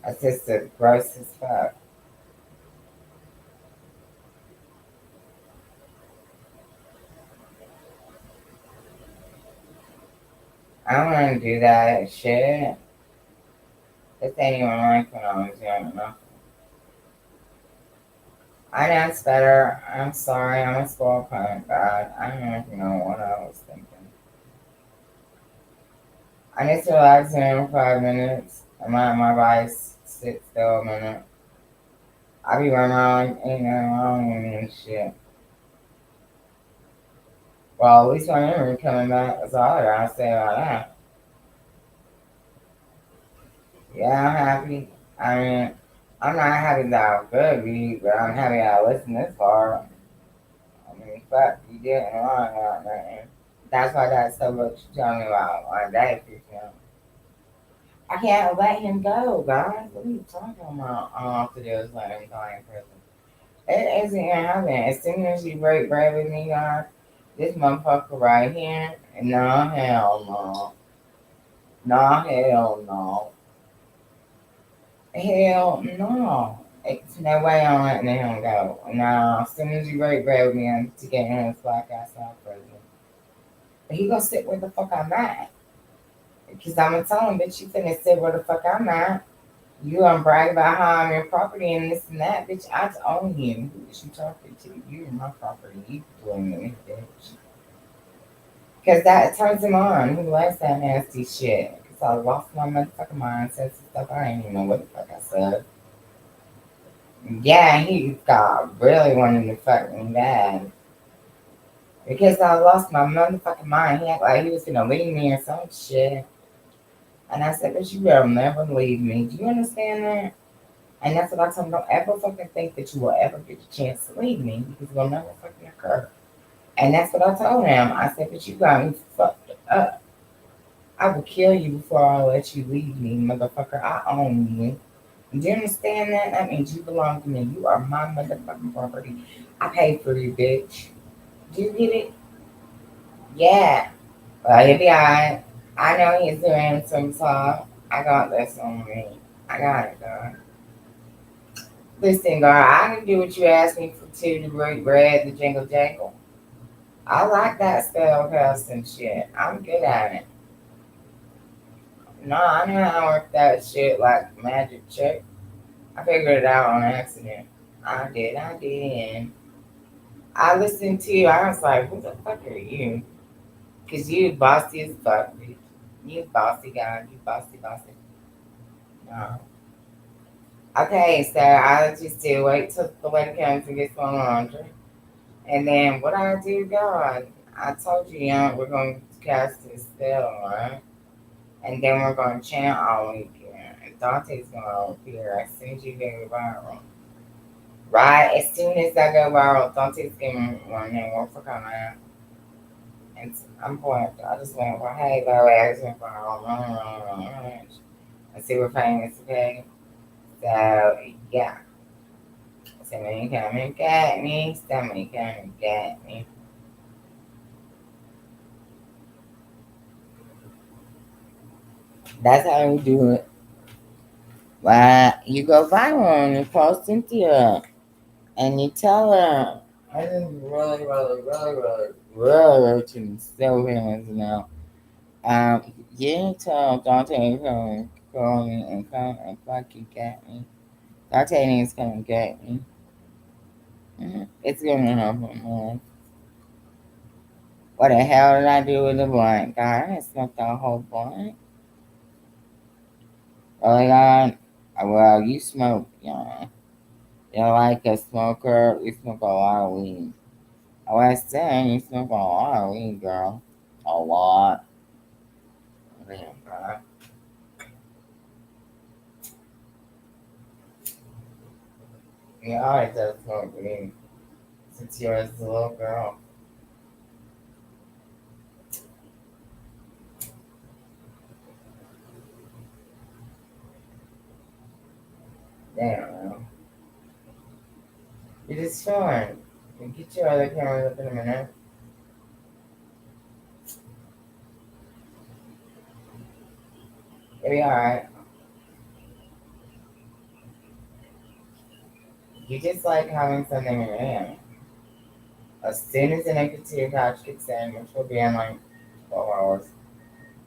That's just the gross as fuck. I don't want to do that shit. This ain't even like when I was young enough. I know it's better. I'm sorry. I'm a spoiled punk, God. I don't even know what I was thinking. I need to relax in for 5 minutes. I'm at my body sit still a minute. I be running around, ain't nothing wrong with me and shit. Well, at least my memory coming back. That's all I gotta say about that. Yeah, I'm happy. I mean, I'm not happy that I could be, but I'm happy I listened this far. I mean, fuck, you didn't wrong about nothing. That's why that's so what you tell me about my dad freaking. I can't let him go, guys. What are you talking about? All I have to do is let him go in prison. It isn't gonna happen. As soon as you break bread with me, guys, this motherfucker right here, no, hell no. No, hell no. Hell no. It's no way I'm letting him go. No, as soon as you break bread with me, I'm to get him his black ass out of prison. But he gonna sit where the fuck I'm at. Because I'm gonna tell him, bitch, you finna sit where the fuck I'm at. You gonna brag about how I'm your property and this and that, bitch. I own you. Who is you talking to? You're my property. You doing me, bitch. Because that turns him on. He likes that nasty shit. Because I lost my motherfucking mind, said some stuff I didn't even know what the fuck I said. Yeah, he got really wanting to fuck me bad. Because I lost my motherfucking mind. He acted like he was gonna leave me or some shit. And I said, but you will never leave me. Do you understand that? And that's what I told him. Don't ever fucking think that you will ever get the chance to leave me because it will never fucking occur. And that's what I told him. I said, but you got me fucked up. I will kill you before I let you leave me, motherfucker. I own you. Do you understand that? That means you belong to me. You are my motherfucking property. I paid for you, bitch. Do you get it? Yeah. Well, he'll be alright. I know he's doing some talk. I got this on me. I got it, dog. Listen, girl, I can do what you asked me for to the break bread, the jingle jangle. I like that spell cast and shit. I'm good at it. No, I know how to work that shit like magic trick. I figured it out on accident. I did. I listened to you. I was like, who the fuck are you? Because you bossy as fuck, bitch. You bossy guy. You bossy. No. Okay, so I just do wait till the lady comes and gets my laundry. And then what I do, God, I told you, we're going to cast this spell, right? And then we're going to chant all weekend. And Dante's going to appear as soon as you go viral. Right? As soon as I go viral, Dante's going to run and work for coming out. And I'm going, I just went, well, hey, Larry, I just went viral. And see, we're famous, okay? So, yeah. Somebody come and get me. Somebody come and get me. That's how we do it. Well, you go viral and you call Cynthia and you tell her, I just really to still feelings now. You didn't tell Dante to call me and come and fucking get me. Dante needs to come and get me. It's gonna help him more. What the hell did I do with the blunt? God, I smoked that whole blunt. Oh my god. Well, you smoke, yeah. You're like a smoker. You smoke a lot of weed. I was saying you smoke a lot of weed, girl. A lot. Damn, God. You always have smoke weed since you was a little girl. Damn, man. You're just chilling. You get your other cameras up in a minute. It'll be alright. You just like having something in your hand. As soon as the nicotine patch kicks in, which will be in like 12 hours,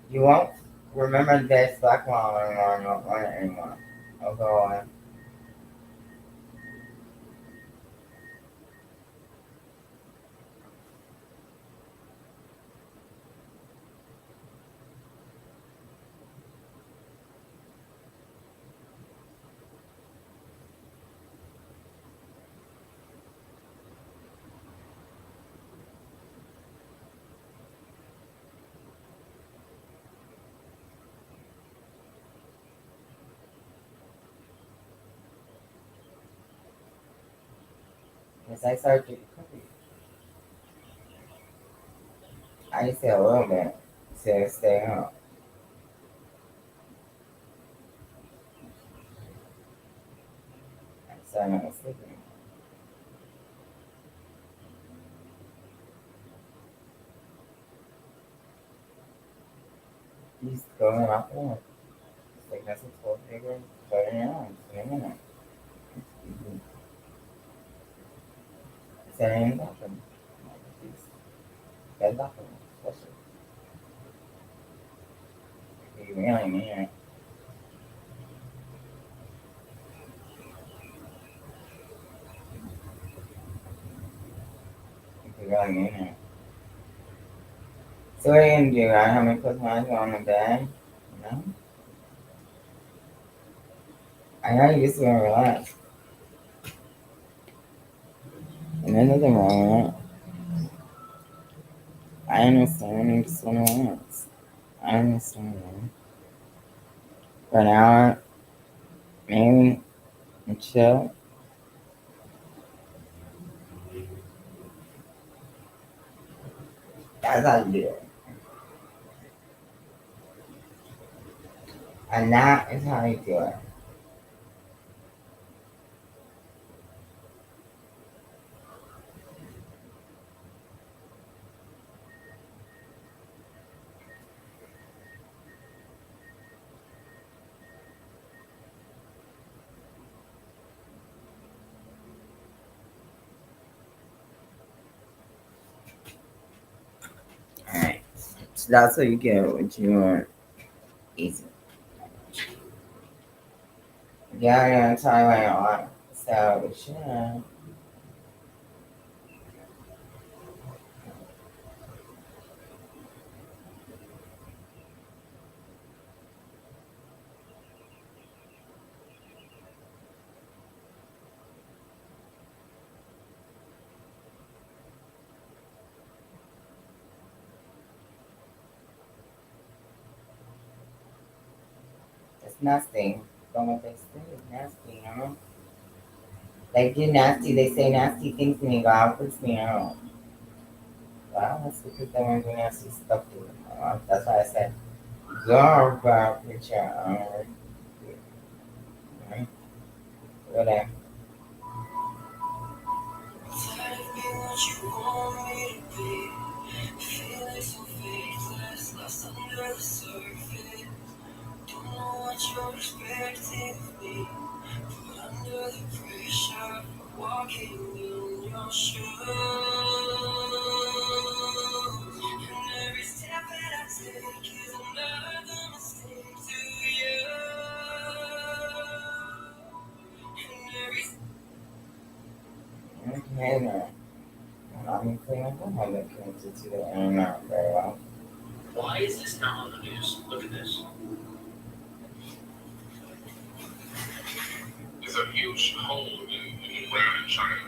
you won't remember this black wall anymore and won't want it anymore. It'll go away. Once I start getting cookies, I just say a little bit to stay home. So I'm not sleeping. You just go in off the wall. Just like that's a 12 figure, put it in your arms in a minute. Set it in the bathroom. Bed bathroom, especially. If you really mean it. If you really mean it. So what are you gonna do? I have my close my eyes on the bed? No? I know you just wanna relax. And there's nothing wrong with it. I understand you just wanna relax. I understand that. For an hour, maybe, and chill. That's how you do it. And that is how you do it. Alright. So that's what you get what you want. Easy. Yeah, I'm gonna tell you what I want. So we should. It's nasty. Don't what they say is nasty, you know? They do nasty, they say nasty things to me, God, puts me out. Well, that's because they want to do nasty stuff to them. That's why I said, go about picture, right? Whatever. Okay, now. Obviously, I don't have that connected to the internet very well. Why is this not on the news? Look at this. There's a huge hole in the ground in China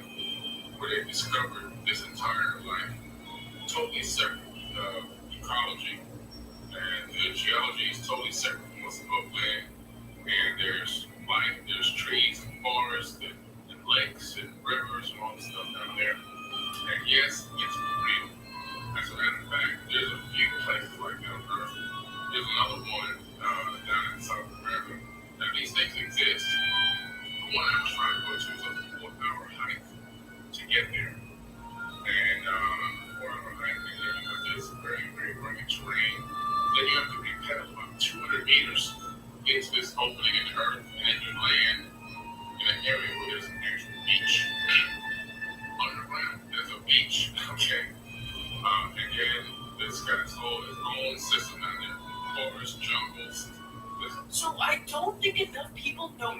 where they discovered this entire, totally separate ecology. And the geology is totally separate from what's above land. And there's trees and forests and lakes and rivers and all this stuff down there. And yes, it's real. As a matter of fact, there's a few places like that on Earth. There's another one down in South America. Now, these things exist. The one I was trying to go to was a 4-hour hike to get there. And 4-hour hike, with this very, very rugged terrain. Then you have to repel about 200 meters into this opening in the earth, and then you land in an area where there's an actual beach. Underground, there's a beach, okay? And then this got its own system down there. Forests, jungles. So I don't think enough people know.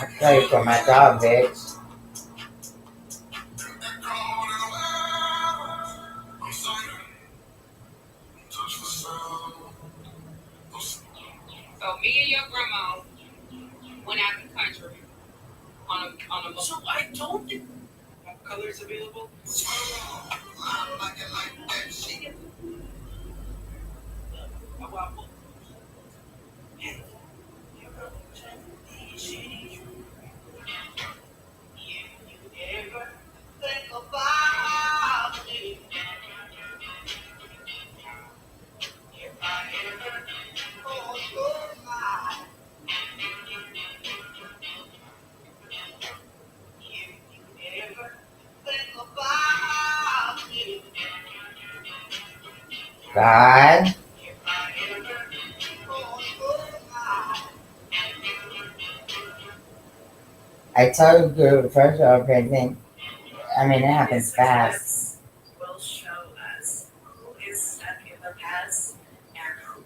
I pray for my dog, bitch. So me and your grandma went out the country on a. So I don't think colors available. God. I told you the first of pregnant. I mean, it happens fast. Will show us who is stuck in the past and who.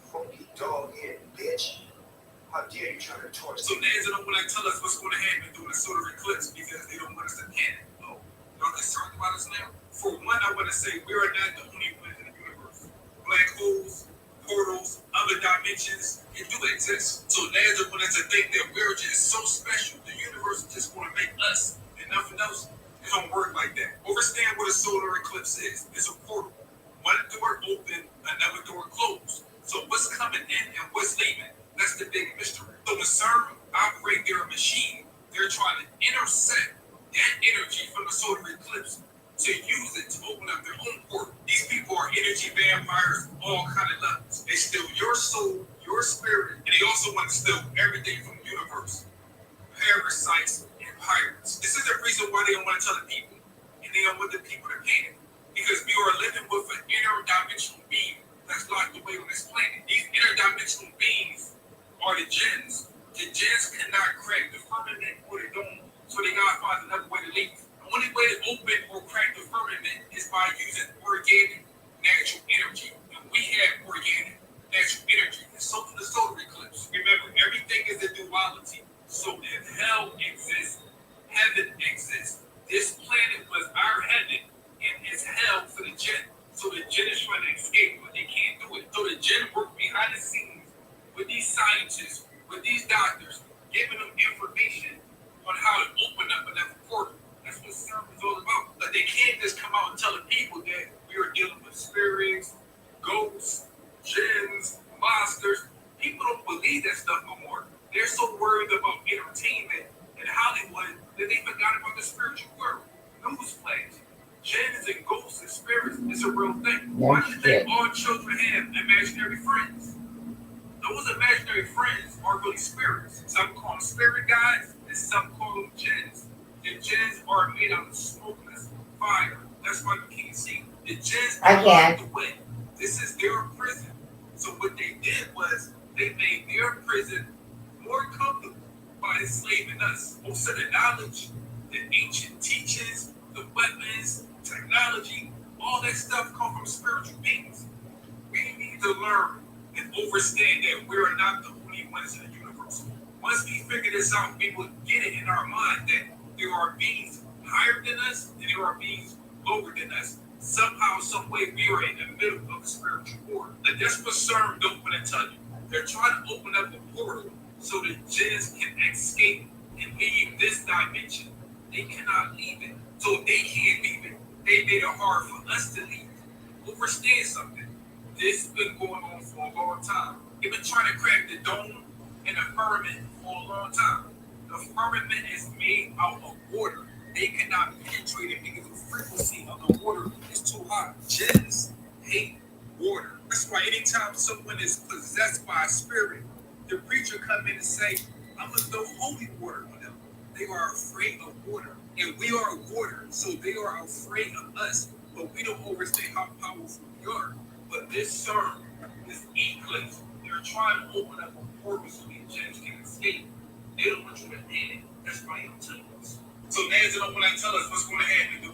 Funky dog head, bitch. How dare you try to torture So NASA don't want to tell us what's going to happen during the solar eclipse because they don't want us to panic. Oh, y'all concerned about us now? For one, I want to say we are not the only ones in the universe. Black holes, portals, other dimensions, it do exist. So NASA wanted to think that we're just so special. The universe is just going to make us and nothing else. It don't work like that. Understand what a solar eclipse is. It's a portal. One door open, another door closed. So what's coming in and what's leaving? That's the big mystery. So when CERN operate their machine, they're trying to intercept that energy from the solar eclipse to use it to open up their own portal. These people are energy vampires, all kind of levels. They steal your soul, your spirit, and they also want to steal everything from the universe. Parasites and pirates. This is the reason why they don't want to tell the people, and they don't want the people to panic. Because we are living with an interdimensional being that's locked away on this planet. These interdimensional beings are the jinns. The jinns cannot crack the firmament or the dome, so they gotta find another way to leave. The only way to open or crack the firmament is by using organic, natural energy. And we have organic, natural energy. And so do the solar eclipse. Remember, everything is a duality. So if hell exists, so worried about entertainment and Hollywood that they forgot about the spiritual world. Newsflash. Jinns and ghosts and spirits is a real thing. Why do you think all children have imaginary friends? Those imaginary friends are really spirits. Some call them spirit guides and some call them jinns. The jinns are made out of smokeless fire. That's why you can't see them. The jinns are locked away. This is their prison. So what they did was they made their prison more comfortable by enslaving us. Most of the knowledge, the ancient teachings, the weapons, technology, all that stuff come from spiritual beings. We need to learn and understand that we are not the only ones in the universe. Once we figure this out, we will get it in our mind that there are beings higher than us and there are beings lower than us. Somehow, some way, we are in the middle of the spiritual war. And that's what CERN don't want to tell you. They're trying to open up a portal so the jinns can escape and leave this dimension. They cannot leave it. So if they can't leave it, they made it hard for us to leave. Understand something. This has been going on for a long time. They've been trying to crack the dome and the firmament for a long time. The firmament is made out of water. They cannot penetrate it because the frequency of the water is too high. Jinns hate water. That's why anytime someone is possessed by a spirit, the preacher come in and say, I'm going to throw holy water on them. They are afraid of water. And we are water, so they are afraid of us. But we don't understand how powerful we are. But this CERN, this eclipse, they're trying to open up a portal so these jinns can escape. They don't want you to panic. That's why they don't tell us. So now they don't want to tell us what's going to happen.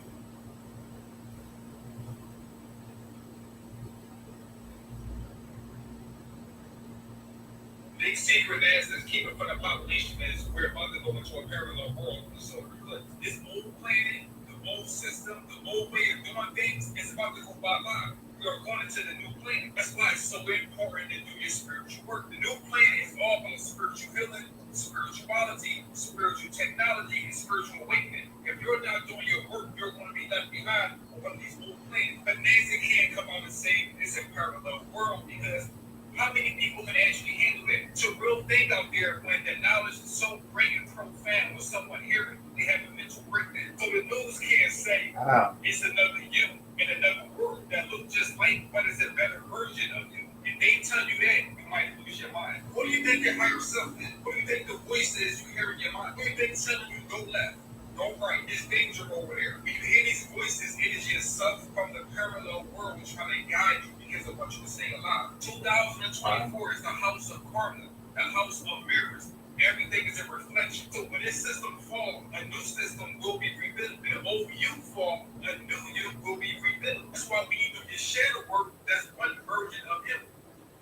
Big secret that's keeping from the population is we're about to go into a parallel world with the solar eclipse. This old planet, the old system, the old way of doing things is about to go bye-bye. We are going into the new planet. That's why it's so important to do your spiritual work. The new planet is all about spiritual healing, spirituality, spiritual technology, and spiritual awakening. If you're not doing your work, you're going to be left behind on one of these old planets. But Nancy can't come out and say it's a parallel world because how many people can actually handle it? It's a real thing out there when the knowledge is so great and profound when someone hears it, they have a mental breakdown. So the news can't say it's another you in another world that looks just like but is a better version of you. If they tell you that, you might lose your mind. What do you think your higher self is? What do you think the voice is you hear in your mind? What do you think telling you go left? Go right. It's danger over there. When you hear these voices, it is yourself from the parallel world trying to guide you because of what you say alive. 2024 is the house of karma, the house of mirrors. Everything is a reflection. So when this system falls, a new system will be rebuilt. When the old you fall, a new you will be rebuilt. That's why when you do your shadow work, that's one version of you.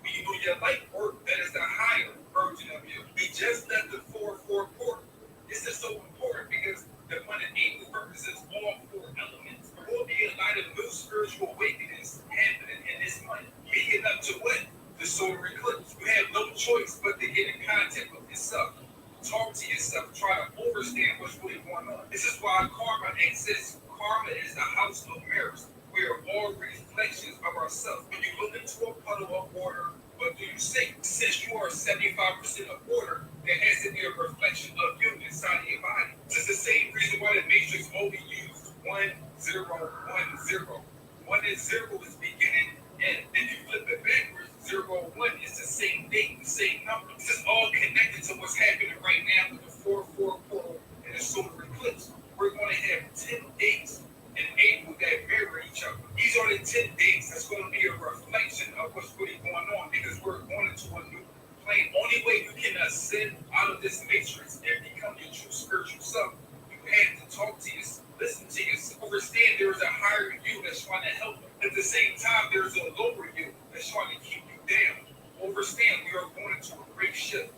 When you do your light work, that is the higher version of you. We just left the 4-4 portal. This is so important because the one and eight represents all four elements. There will be a lot of new spiritual awakenings happening in this month. Leading up to what? The solar eclipse. You have no choice but to get in contact with yourself. Talk to yourself. Try to understand what's really going on. This is why karma exists. Karma is the house of mirrors. We are all reflections of ourselves. When you look into a puddle of water, what do you say? Since you are 75% of water, there has to be a reflection of you inside of your body. This is the same reason why the Matrix only used 1, 0, 1, 0. 1 and 0 is beginning, and then you flip it backwards. 0, 1 is the same date, the same number. This is all connected to what's happening right now with the 4-4 portal and the solar eclipse. We're going to have 10 dates in April that mirror each other. These are the 10 dates that's going to be a reflection of what's really going on because we're going into a new plane. Only way you can ascend out of this matrix and become your true spiritual self, you have to talk to yourself, listen to yourself, understand there is a higher you that's trying to help you. At the same time, there's a lower you that's trying to keep you down. Understand we are going into a great shift.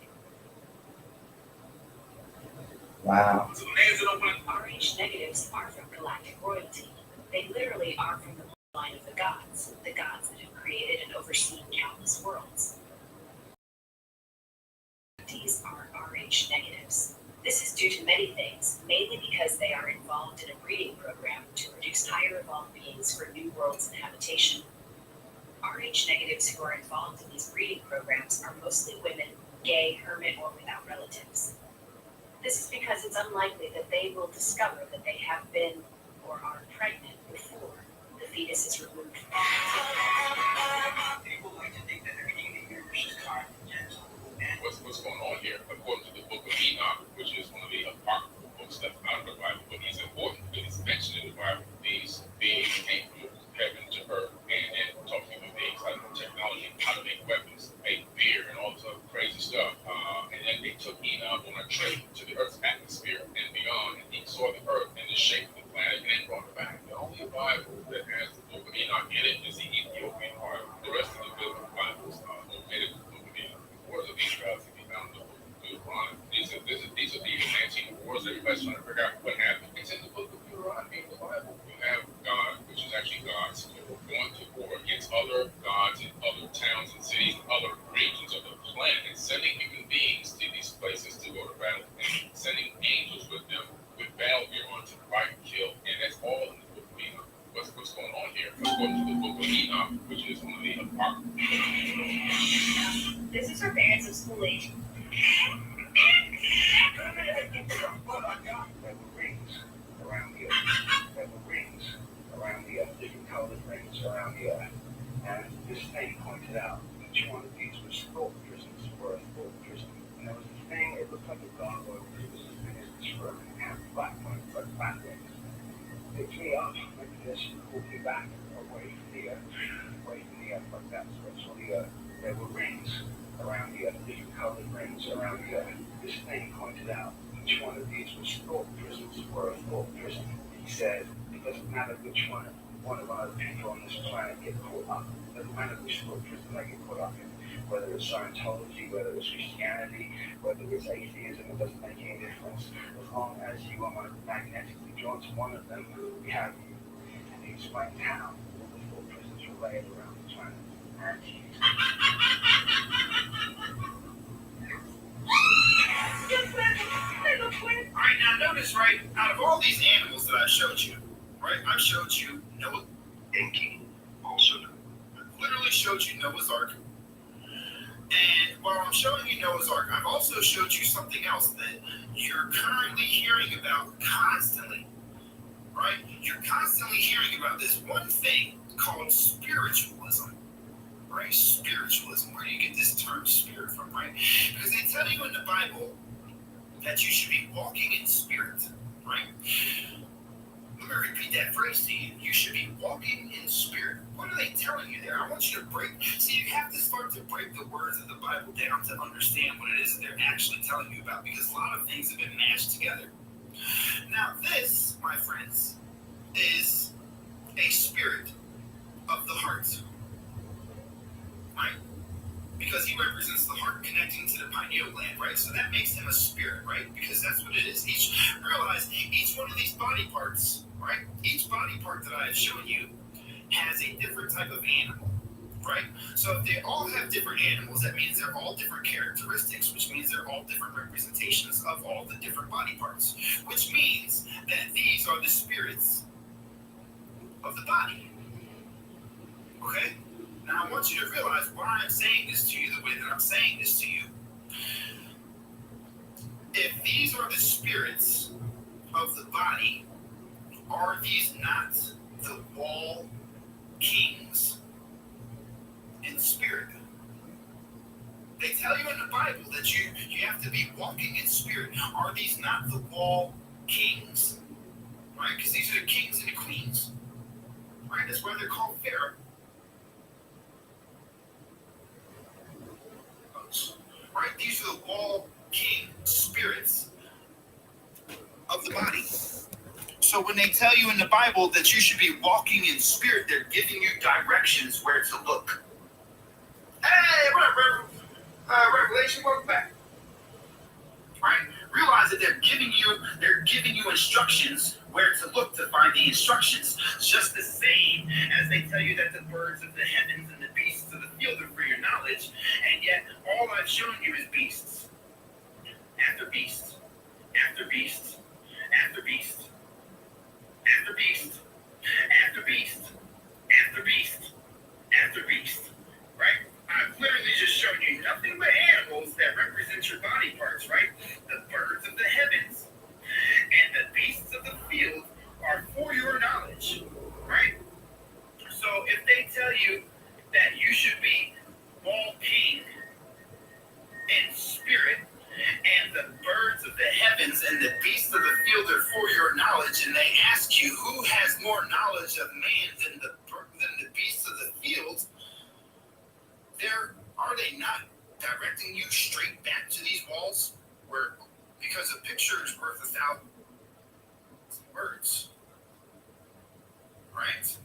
Wow. So RH negatives are from galactic royalty. They literally are from the bloodline of the gods that have created and overseen countless worlds. These are RH negatives. This is due to many things, mainly because they are involved in a breeding program to produce higher evolved beings for new worlds and habitation. RH negatives who are involved in these breeding programs are mostly women, gay, hermit, or without relatives. This is because it's unlikely that they will discover that they have been or are pregnant before the fetus is removed from the People like to think that everything they hear is just kind and gentle. What's going on here? According to the book of Enoch, which is one of the apocryphal books that's out of the Bible, but it's important because it's mentioned in the Bible. These beings came from heaven to earth and talking human beings, how to do technology, how to make weapons, make beer, and all this other crazy stuff. And then they took Enoch on a trip to the Earth's atmosphere and beyond, and he saw the Earth and the shape of the planet, and then brought it back. The only Bible that has the book of Enoch in it is the Ethiopian Bible. The rest of the biblical Bibles are omitted from the book of Enoch. The wars of Israel can be found in the book of Deuteronomy. These are the antique wars. Everybody's trying to figure out what happened. It's in the book of Deuteronomy in the Bible. You have God, which is actually God's, going to war against other gods in other towns and cities, other regions of the planet, and sending human beings to these places to go to battle, and sending angels with them with battle gear on to fight and kill. And that's all in the book of Enoch. What's going on here? According to the book of Enoch, which is one of the apocryphal. This is her parents of school age. There were rings around the earth. There were rings around the earth, different colored rings around the earth. And this thing pointed out each one of these was thought prisons for a thought prison. And there was a thing, it looked like a gargoyle, because it was as big as this room, and it had black points, like black rings. Picked me up like this and pulled me back away from the earth, like that. So I saw the earth. There were rings around the earth, different colored rings around the earth. This thing pointed out each one of these was thought prisons for a thought prison. He said, it doesn't matter which one of our people on this planet get caught up. It doesn't matter which thought prison they get caught up in. Whether it's Scientology, whether it's Christianity, whether it's atheism, it doesn't make any difference. As long as you are magnetically drawn to one of them, we have you. And he explained how all the thought prisons were laid around the planet. And Alright, now notice, right, out of all these animals that I showed you, right, I showed you Noah and King. Also, I literally showed you Noah's Ark. And while I'm showing you Noah's Ark, I've also showed you something else that you're currently hearing about constantly, right? You're constantly hearing about this one thing called spiritualism, right? Spiritualism. Where do you get this term spirit from, right? Because they tell you in the Bible that you should be walking in spirit, right? Let me repeat that phrase to you. You should be walking in spirit. What are they telling you there? I want you to break. See, you have to start to break the words of the Bible down to understand what it is that they're actually telling you about, because a lot of things have been mashed together. Now, this, my friends, is a spirit of the heart, right? Because he represents the heart connecting to the pineal gland, right? So that makes him a spirit, right? Because that's what it is. Realize each one of these body parts, right? Each body part that I have shown you has a different type of animal, right? So if they all have different animals, that means they're all different characteristics, which means they're all different representations of all the different body parts, which means that these are the spirits of the body, okay? Now, I want you to realize why I'm saying this to you the way that I'm saying this to you. If these are the spirits of the body, are these not the wall kings in spirit? They tell you in the Bible that you have to be walking in spirit. Are these not the wall kings? Right? Because these are the kings and the queens. Right? That's why they're called Pharaoh. Right? These are the wall king spirits of the body. So when they tell you in the Bible that you should be walking in spirit, they're giving you directions where to look. Hey, what up, Revelation? Welcome back. Right? Realize that they're giving you instructions where to look to find the instructions. Just the same as they tell you that the birds of the heavens and the beasts of the field are for your knowledge, and yet all I've shown you is beasts. After beasts. After beasts. After beasts. After beast, after beast, after beast, after beast, right? I've literally just shown you nothing but animals that represent of the heavens and the beasts of the field are for your knowledge, and they ask you who has more knowledge of man than the beasts of the field, are they not directing you straight back to these walls? Because a picture is worth 1,000 words, right?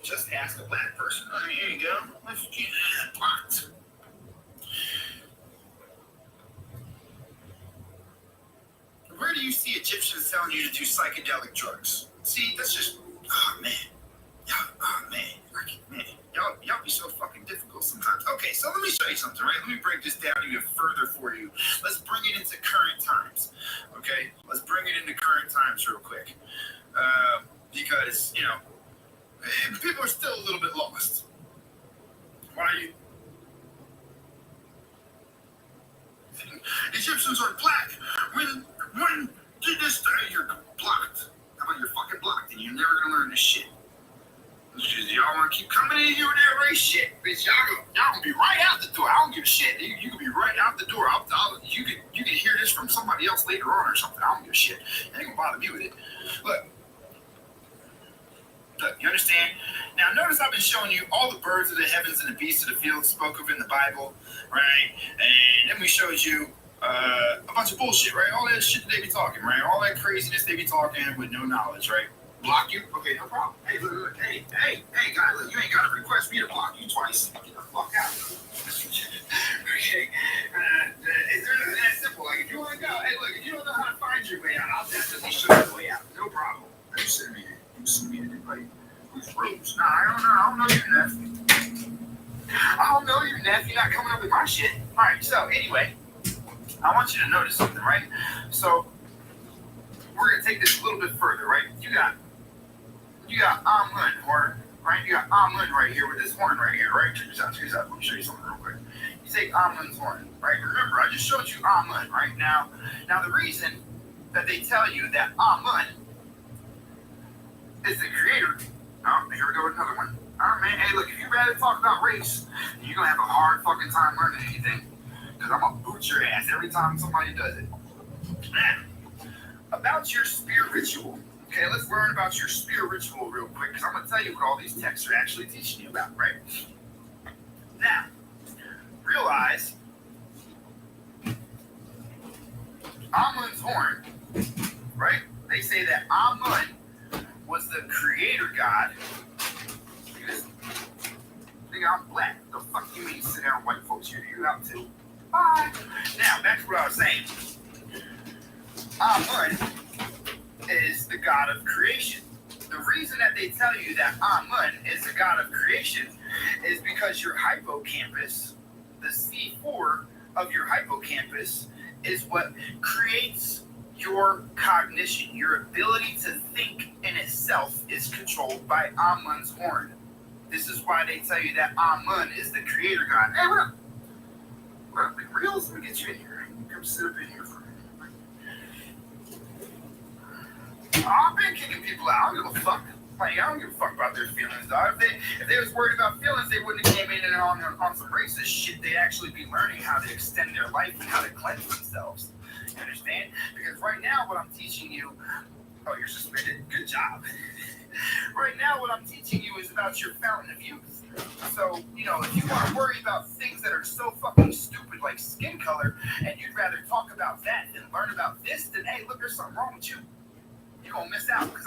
Just ask a black person. Oh, here you go. Let's get that pot. Where do you see Egyptians telling you to do psychedelic drugs? See, that's just, oh man, y'all be so fucking difficult sometimes. Okay, so let me show you something, right? Let me break this down even further for you. Let's bring it into current times, okay? Let's bring it into current times real quick, because people are still a little bit lost. Why are you? Egyptians are black. When did this day? You're blocked. How about you're fucking blocked and you're never gonna learn this shit? Because y'all wanna keep coming in here with that race shit, bitch. Y'all gonna be right out the door. I don't give a shit. You can be right out the door. You can hear this from somebody else later on or something. I don't give a shit. It ain't gonna bother me with it. Look, you understand? Now, notice I've been showing you all the birds of the heavens and the beasts of the field spoke of in the Bible, right? And then we showed you a bunch of bullshit, right? All that shit that they be talking, right? All that craziness they be talking with no knowledge, right? Block you? Okay, no problem. Hey, look, hey, guy, look, you ain't got to request me to block you twice. Get the fuck out. Okay? It's that simple. Like, if you want to go, hey, look, if you don't know how to find your way out, I'll definitely show you the way out. No problem. You send me anybody who's rules. Nah, I don't know you, Neff. I don't know you, Neff. You're not coming up with my shit. All right, so anyway, I want you to notice something, right? So we're gonna take this a little bit further, right? You got Amun horn, right? You got Amun right here with this horn right here, right? Check this out. Let me show you something real quick. You take Amun's horn, right? Remember, I just showed you Amun, right? Now the reason that they tell you that Amun is the creator. Oh, here we go with another one. All right, man. Hey, look, if you'd rather talk about race, you're gonna have a hard fucking time learning anything. Because I'm gonna boot your ass every time somebody does it. Now, about your spirit ritual. Okay, let's learn about your spirit ritual real quick, because I'm gonna tell you what all these texts are actually teaching you about, right? Now, realize Amun's horn, right? They say that Amun was the creator god. Look at this. Think I'm black. The fuck you mean sit down white folks here? You out too? Bye. Now, back to what I was saying. Amun is the god of creation. The reason that they tell you that Amun is the god of creation is because your hippocampus, the C4 of your hippocampus, is what creates your cognition. Your ability to think in itself is controlled by Amun's horn. This is why they tell you that Amun is the creator god. Hey, what up? What up, big reels? Let me get you in here. Come sit up in here for a minute. I've been kicking people out. I don't give a fuck. Like, I don't give a fuck about their feelings, dog. If they was worried about feelings, they wouldn't have came in and on some racist shit. They'd actually be learning how to extend their life and how to cleanse themselves. You understand? Because right now, what I'm teaching you... Oh, you're suspended. Good job. Right now, what I'm teaching you is about your fountain of youth. So, if you want to worry about things that are so fucking stupid like skin color, and you'd rather talk about that than learn about this, then hey, look, there's something wrong with you. You're gonna miss out, because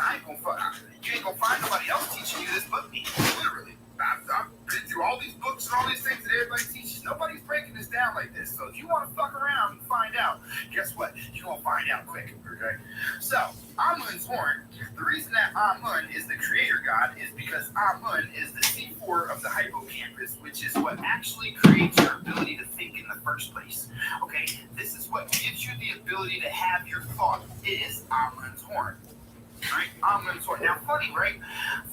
you ain't gonna find nobody else teaching you this but me. Literally. I've been through all these books and all these things that everybody teaches. Nobody's breaking this down like this. So if you want to fuck around and find out, guess what? You're going to find out quick, okay? So, Amun's horn, the reason that Amun is the creator god is because Amun is the C4 of the hippocampus, which is what actually creates your ability to think in the first place, okay? This is what gives you the ability to have your thought, is Amun's horn, right? Amun's horn. Now, funny, right?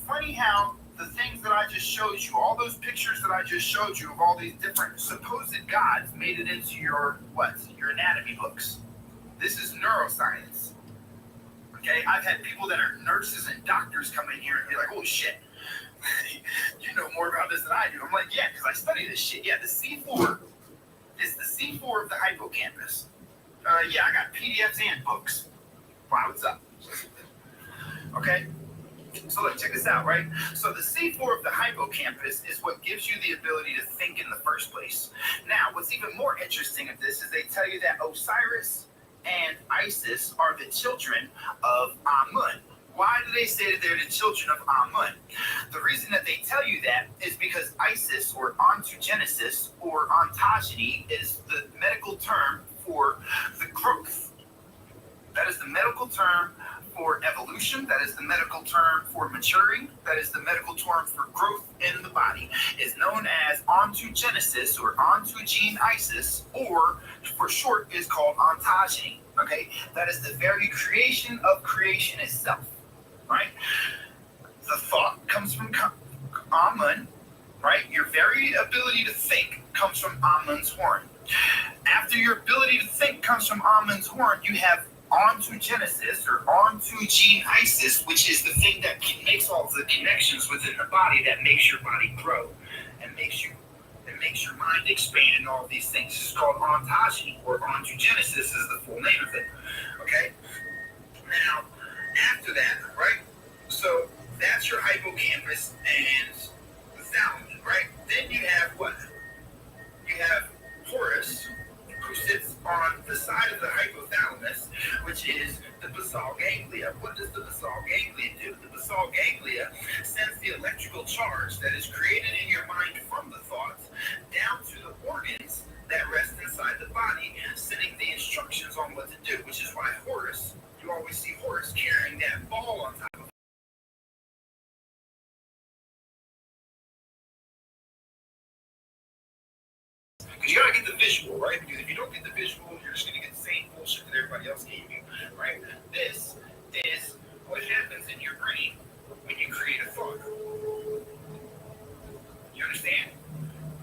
Funny how the things that I just showed you, all those pictures that I just showed you of all these different supposed gods made it into your anatomy books. This is neuroscience. Okay, I've had people that are nurses and doctors come in here and be like, oh shit, you know more about this than I do. I'm like, yeah, because I study this shit. Yeah, the C4 is the C4 of the hippocampus. Yeah, I got PDFs and books. Wow, what's up? Okay, so look, check this out, right? So the C4 of the hippocampus is what gives you the ability to think in the first place. Now, what's even more interesting of this is they tell you that Osiris and Isis are the children of Amun. Why do they say that they're the children of Amun? The reason that they tell you that is because Isis, or ontogenesis, or ontogeny, is the medical term for the growth. That is the medical term for evolution. That is the medical term for maturing. That is the medical term for growth in the body. It's known as ontogenesis or ontogene Isis, or for short is called ontogeny. Okay, that is the very creation of creation itself. Right? The thought comes from Amun, right? Your very ability to think comes from Amun's horn. After your ability to think comes from Amun's horn, you have ontogenesis or ontogene Isis, which is the thing that makes all the connections within the body that makes your body grow and makes your mind expand and all these things. It's called ontogeny, or ontogenesis is the full name of it. Okay? Now, after that, right? So that's your hippocampus and the thalamus, right? Then you have what? You have Horus, who sits on the side of the hypothalamus, which is the basal ganglia. What does the basal ganglia do? The basal ganglia sends the electrical charge that is created in your mind from the thoughts down to the organs that rest inside the body, sending the instructions on what to do, which is why Horus, you always see Horus carrying that ball on top of him. Because you gotta get the visual, right? Because if you don't get the visual, you're just gonna get the same bullshit that everybody else gave you, right? This is what happens in your brain when you create a thought. You understand?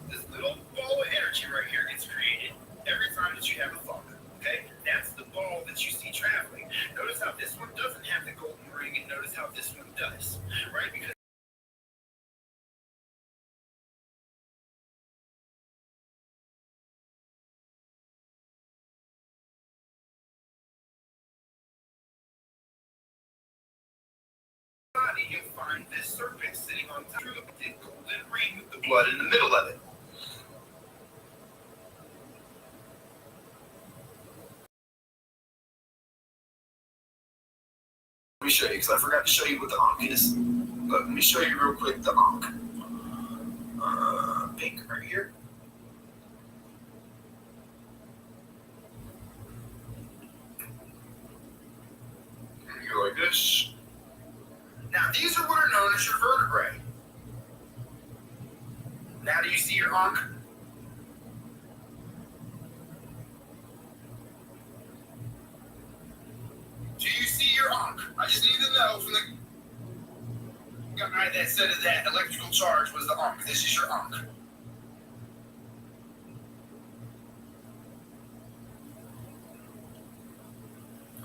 This little ball of energy right here gets created every time that you have a thought. Okay? That's the ball that you see traveling. Notice how this one doesn't have the golden ring, and notice how this one does, right? Because body, you'll find this serpent sitting on top of the golden ring with the blood in the middle of it. Let me show you, because I forgot to show you what the Ankh is. Look, let me show you real quick the Ankh. Pink right here. And you go like this. Now, these are what are known as your vertebrae. Now, do you see your Ankh? Do you see your Ankh? I just need to know from the guy that said that electrical charge was the Ankh. This is your Ankh.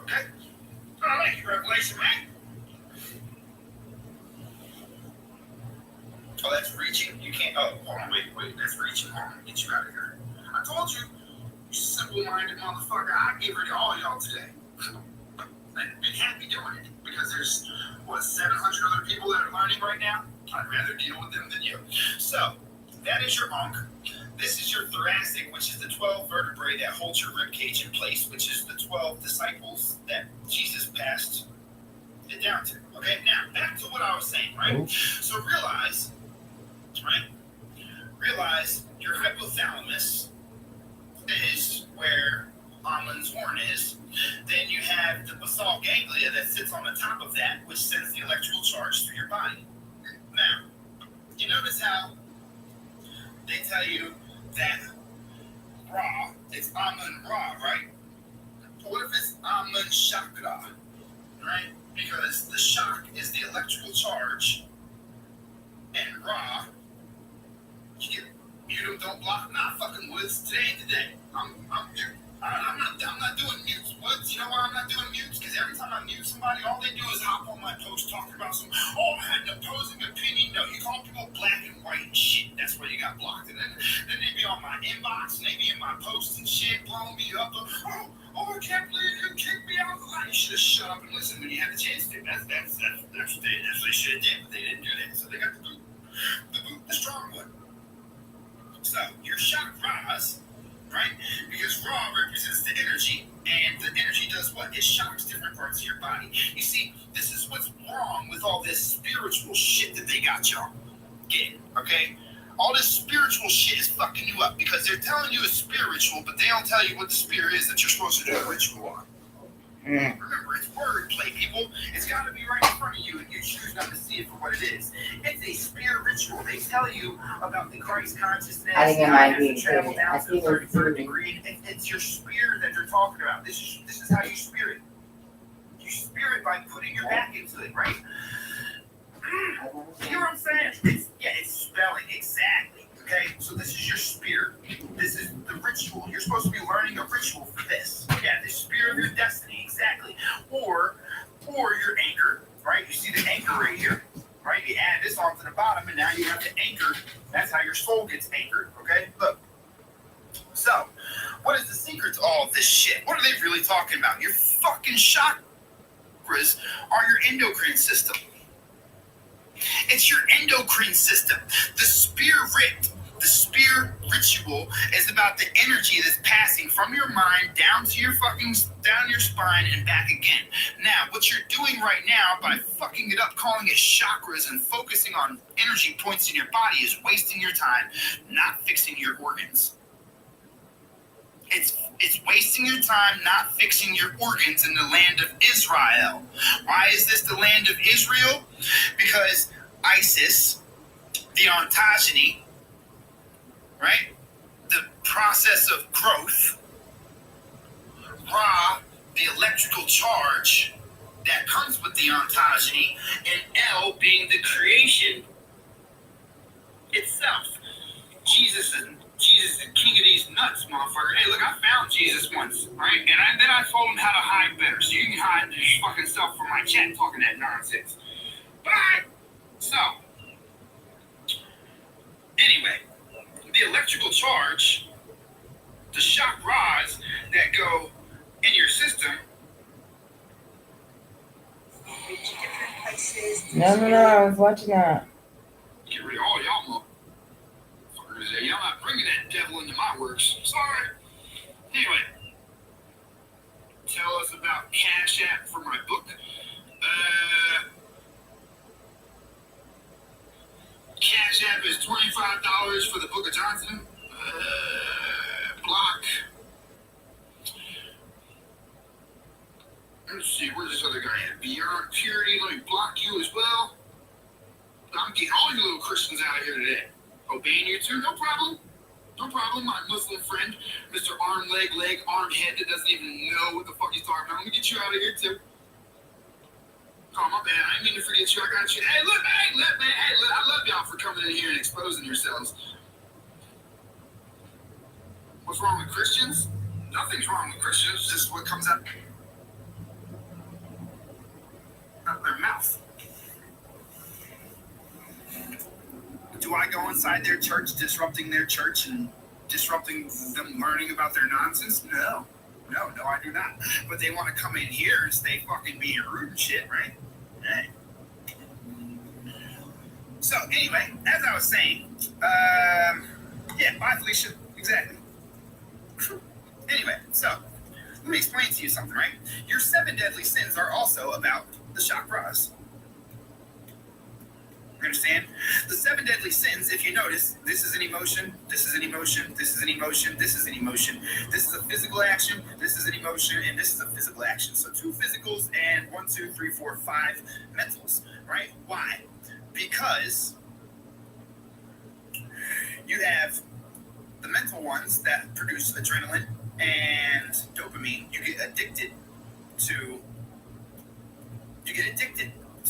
Okay? I like your revelation, man. Oh, that's reaching. You can't. Oh, hold on, wait. That's reaching. Hold on, get you out of here. I told you, you simple-minded motherfucker. I give it to all y'all today. And be happy doing it, because there's, 700 other people that are learning right now? I'd rather deal with them than you. So, that is your Ankh. This is your thoracic, which is the 12 vertebrae that holds your rib cage in place, which is the 12 disciples that Jesus passed it down to. Okay, now, back to what I was saying, right? So realize your hypothalamus is where Amun's horn is. Then you have the basal ganglia that sits on the top of that, which sends the electrical charge through your body. Now, you notice how they tell you that Ra, it's Amun Ra, right? What if it's Amun Chakra, right? Because the shock is the electrical charge, and Ra, you don't block, nah, fucking Woods, today. I'm not doing mutes, Woods. You know why I'm not doing mutes? Because every time I mute somebody, all they do is hop on my post talking about some, oh, I had an opposing opinion. No, you call people black and white and shit. That's why you got blocked. And then they be on my inbox and they be in my posts and shit, blowing me up. Oh, I can't believe you kicked me out of the line. You should have shut up and listened when you had the chance to. That's what they should have did, but they didn't do that. So they got the boot, the strong one. So your chakras, right? Because Ra represents the energy, and the energy does what? It shocks different parts of your body. You see, this is what's wrong with all this spiritual shit that they got y'all getting, okay? All this spiritual shit is fucking you up because they're telling you it's spiritual, but they don't tell you what the spirit is that you're supposed to do a ritual on. Remember, it's wordplay, people. It's got to be right in front of you, and you choose not to see it for what it is. It's a spirit ritual. They tell you about the Christ consciousness. I think it might be travel down I to the think 33rd degree. It's your spirit that they're talking about. This is how you spirit. You spirit by putting your back into it, right? You know what I'm saying? It's spelling exactly. Okay, so this is your spirit. This is the ritual. You're supposed to be learning a ritual for this. Yeah, the spirit of your destiny, exactly. Or your anchor, right? You see the anchor right here, right? You add this onto the bottom, and now you have the anchor. That's how your soul gets anchored. Okay, look. So, what is the secret to all of this shit? What are they really talking about? Your fucking chakras are your endocrine system. It's your endocrine system. The spirit ritual is about the energy that's passing from your mind down your spine and back again. Now, what you're doing right now by fucking it up, calling it chakras and focusing on energy points in your body is wasting your time, not fixing your organs. It's wasting your time not fixing your organs in the land of Israel. Why is this the land of Israel? Because Isis, the ontogeny, right? The process of growth, Ra, the electrical charge that comes with the ontogeny, and El being the creation itself. Jesus is the king of these nuts, motherfucker. Hey, look, I found Jesus once, right? And then I told him how to hide better, so you can hide your fucking self from my chat talking that nonsense. But, so, anyway, the electrical charge, the chakras that go in your system. No, I was watching that. Get rid of all y'all motherfuckers there. Y'all not bringing that devil into my works. Sorry. Anyway, tell us about Cash App for my book. Cash App is $25 for the Book of Johnson. Block. Let's see, where's this other guy at? Beyond Purity, let me block you as well. I'm getting all you little Christians out of here today. Obeying you too, no problem. No problem, my Muslim friend, Mr. Arm, leg, arm, head that doesn't even know what the fuck he's talking about. Let me get you out of here too. Oh, my bad. I didn't mean to forget you. I got you. Hey, look, man. I love y'all for coming in here and exposing yourselves. What's wrong with Christians? Nothing's wrong with Christians. Just what comes out of their mouth. Do I go inside their church, disrupting their church and disrupting them learning about their nonsense? No, I do not. But they want to come in here and stay fucking being rude and shit, right? Right. So, anyway, as I was saying, yeah, bye, Felicia. Exactly. Anyway, so, let me explain to you something, right? Your 7 deadly sins are also about the chakras. You understand? The 7 deadly sins, if you notice, this is an emotion, this is an emotion, this is an emotion, this is an emotion. This is a physical action, this is an emotion, and this is a physical action. So 2 physicals and 1, 2, 3, 4, 5 mentals, right? Why? Because you have the mental ones that produce adrenaline and dopamine. You get addicted to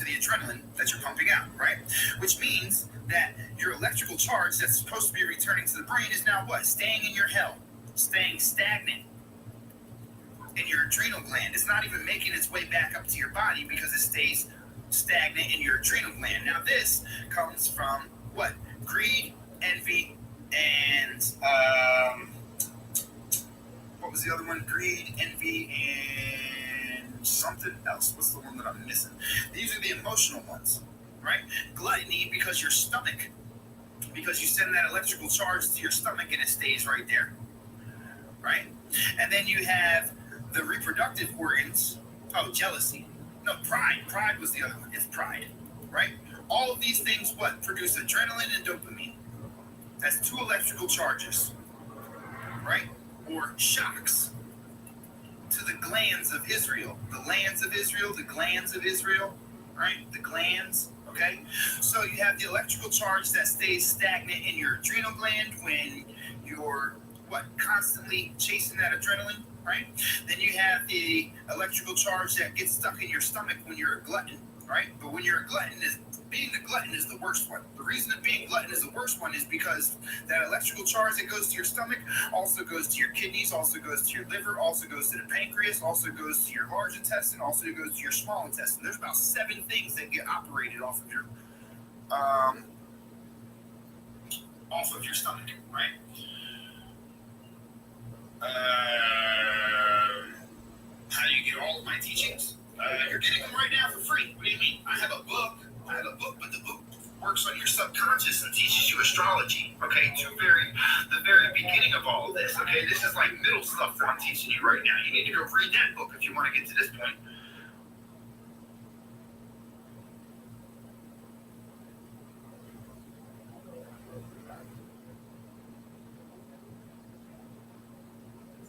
the adrenaline that you're pumping out, right? Which means that your electrical charge that's supposed to be returning to the brain is now what? Staying in your hell, staying stagnant in your adrenal adrenal gland. It's not even making its way back up to your body because it stays stagnant in your adrenal gland. Now this comes from what? Greed, envy, and what was the other one? Greed, envy, and something else. What's the one that I'm missing? These are the emotional ones, right? Gluttony, because your stomach, because you send that electrical charge to your stomach and it stays right there, right? And then you have the reproductive organs. Oh, jealousy. No, pride. Pride was the other one. It's pride, right? All of these things, what? Produce adrenaline and dopamine. That's two electrical charges, right? Or shocks to the glands of Israel. The lands of Israel, the glands of Israel, right? The glands, okay? So you have the electrical charge that stays stagnant in your adrenal gland when you're, what, constantly chasing that adrenaline, right? Then you have the electrical charge that gets stuck in your stomach when you're a glutton, right? But when you're a glutton, being a glutton is the worst one. The reason that being glutton is the worst one is because that electrical charge that goes to your stomach also goes to your kidneys, also goes to your liver, also goes to the pancreas, also goes to your large intestine, also goes to your small intestine. There's about 7 things that get operated off of your stomach, right? How do you get all of my teachings? You're getting them right now for free. What do you mean? I have a book, but the book works on your subconscious and teaches you astrology. Okay, the very beginning of all of this. Okay, this is like middle stuff that I'm teaching you right now. You need to go read that book if you want to get to this point.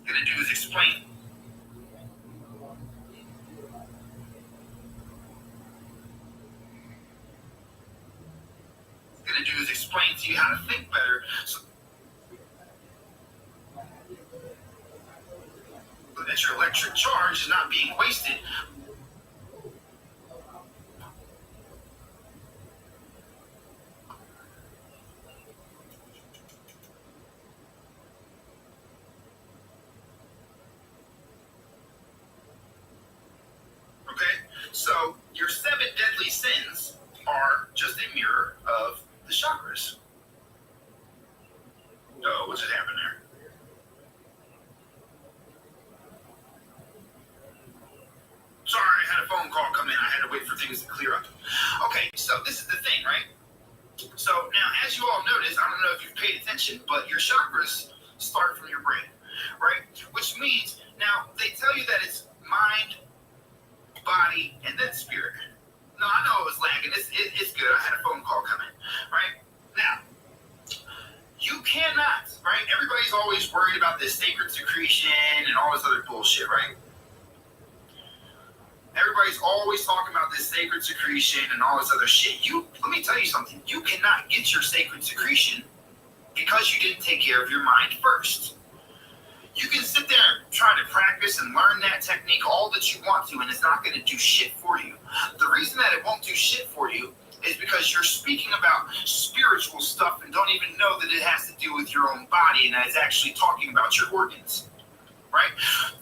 What I'm going to do is explain. Explain to you how to think better so that your electric charge is not being wasted. Okay, so your 7 deadly sins are just a mirror of the chakras. Oh, what just happened there? Sorry, I had a phone call come in. I had to wait for things to clear up. Okay, so this is the thing, right? So now, as you all notice, I don't know if you've paid attention, but your chakras start from your brain, right? Which means, now, they tell you that it's mind, body, and then spirit. No, I know it was lagging. It's good. I had a phone call come in, right? Now, you cannot, right? Everybody's always worried about this sacred secretion and all this other bullshit, right? Everybody's always talking about this sacred secretion and all this other shit. Let me tell you something. You cannot get your sacred secretion because you didn't take care of your mind first. You can sit there trying to practice and learn that technique all that you want to, and it's not going to do shit for you. The reason that it won't do shit for you is because you're speaking about spiritual stuff and don't even know that it has to do with your own body, and that it's actually talking about your organs, right?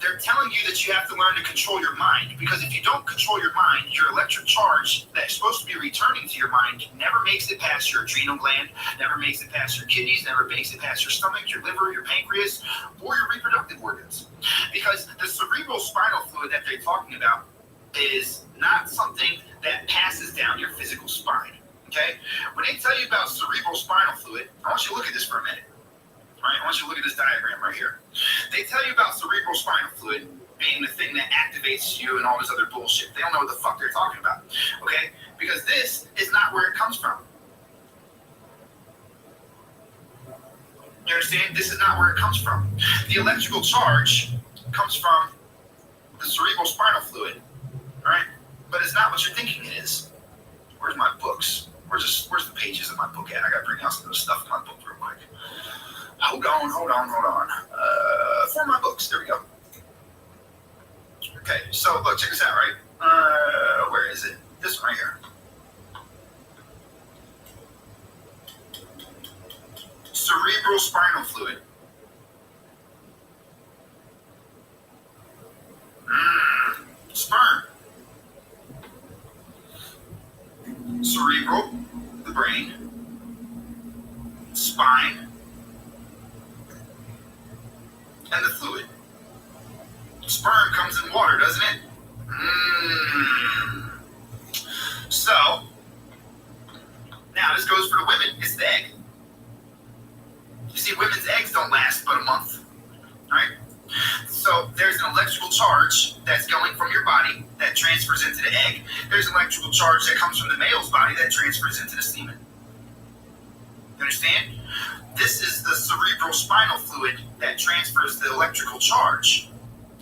They're telling you that you have to learn to control your mind, because if you don't control your mind, your electric charge that's supposed to be returning to your mind never makes it past your adrenal gland, never makes it past your kidneys, never makes it past your stomach, your liver, your pancreas, or your reproductive organs. Because the cerebral spinal fluid that they're talking about is not something that passes down your physical spine, okay? When they tell you about cerebral spinal fluid, I want you to look at this for a minute. Right, I want you to look at this diagram right here. They tell you about cerebral spinal fluid being the thing that activates you and all this other bullshit. They don't know what the fuck they're talking about, okay? Because this is not where it comes from. You understand? This is not where it comes from. The electrical charge comes from the cerebral spinal fluid, right? But it's not what you're thinking it is. Where's my books? Where's the pages of my book at? I gotta bring out some of the stuff in my book real quick. Hold on. For my books, there we go. Okay, so look, check this out, right? Where is it? This one right here. Cerebral spinal fluid. Sperm. Cerebral, the brain. Spine. And the fluid. Sperm comes in water, doesn't it? So, now this goes for the women. It's the egg. You see, women's eggs don't last but a month, right? So there's an electrical charge that's going from your body that transfers into the egg. There's an electrical charge that comes from the male's body that transfers into the semen. You understand? This is the cerebral spinal fluid that transfers the electrical charge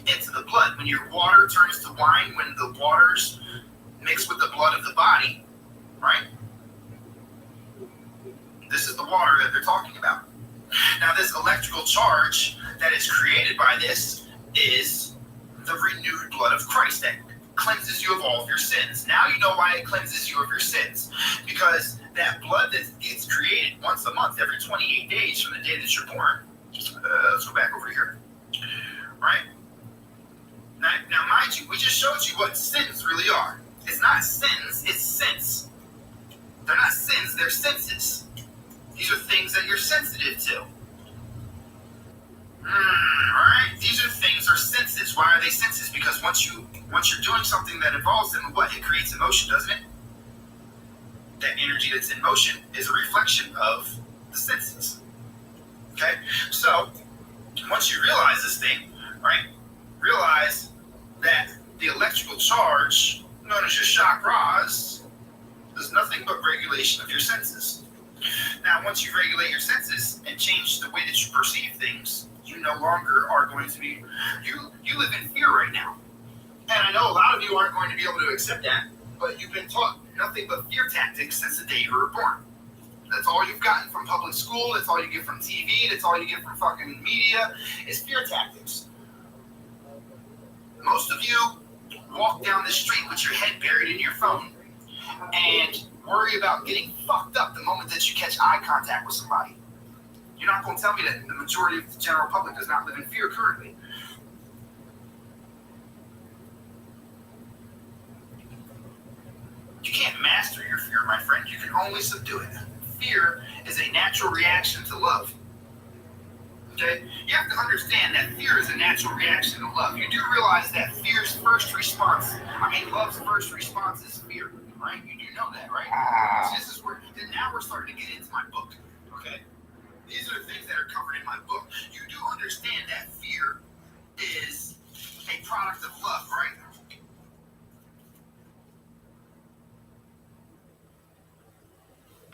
into the blood. When your water turns to wine, when the waters mix with the blood of the body, right? This is the water that they're talking about. Now, this electrical charge that is created by this is the renewed blood of Christ that cleanses you of all of your sins. Now you know why it cleanses you of your sins. Because that blood that gets created once a month, every 28 days from the day that you're born. Let's go back over here. Right? Now, mind you, we just showed you what sins really are. It's not sins, it's sense. They're not sins, they're senses. These are things that you're sensitive to. Alright? These are things, or senses. Why are they senses? Because once you're doing something that involves them, what? It creates emotion, doesn't it? That energy that's in motion is a reflection of the senses. Okay? So, once you realize this thing, right? Realize that the electrical charge, known as your chakras, is nothing but regulation of your senses. Now, once you regulate your senses and change the way that you perceive things, you no longer are going to be, you live in fear right now. And I know a lot of you aren't going to be able to accept that, but you've been taught nothing but fear tactics since the day you were born. That's all you've gotten from public school, that's all you get from TV, that's all you get from fucking media, is fear tactics. Most of you walk down the street with your head buried in your phone and worry about getting fucked up the moment that you catch eye contact with somebody. You're not going to tell me that the majority of the general public does not live in fear currently. You can't master your fear, my friend. You can only subdue it. Fear is a natural reaction to love. Okay? You have to understand that fear is a natural reaction to love. You do realize that fear's first response, love's first response is fear, right? You do know that, right? This is where, now we're starting to get into my book, okay? These are the things that are covered in my book. You do understand that fear is a product of love, right?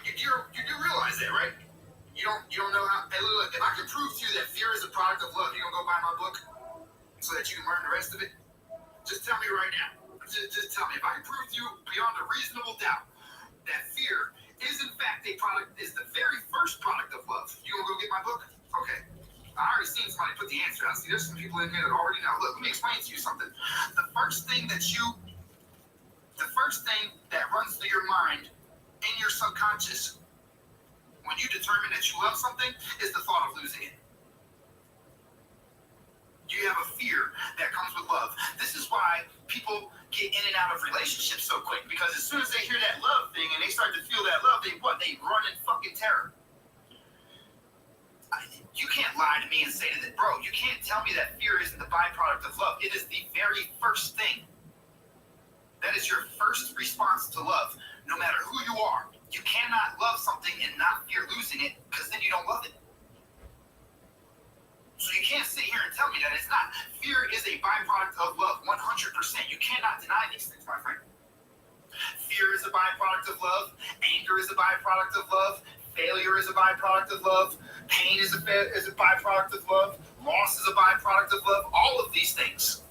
You do realize that, right? You don't know how. Hey, look, if I can prove to you that fear is a product of love, you gonna go buy my book so that you can learn the rest of it? Just tell me right now. Just tell me if I can prove to you beyond a reasonable doubt that fear is in fact is the very first product of love. You gonna go get my book? Okay. I already seen somebody put the answer out. See, there's some people in here that already know. Look, let me explain to you something. The first thing that runs through your mind in your subconscious when you determine that you love something is the thought of losing it. You have a fear that comes with love. This is why people get in and out of relationships so quick, because as soon as they hear that love thing and they start to feel that love, they run in fucking terror. You can't lie to me and say that, bro, you can't tell me that fear isn't the byproduct of love. It is the very first thing. That is your first response to love, no matter who you are. You cannot love something and not fear losing it, because then you don't love it. So you can't sit here and tell me that it's not. Fear is a byproduct of love, 100%. You cannot deny these things, my friend. Fear is a byproduct of love. Anger is a byproduct of love. Failure is a byproduct of love. Pain is a byproduct of love. Loss is a byproduct of love. All of these things.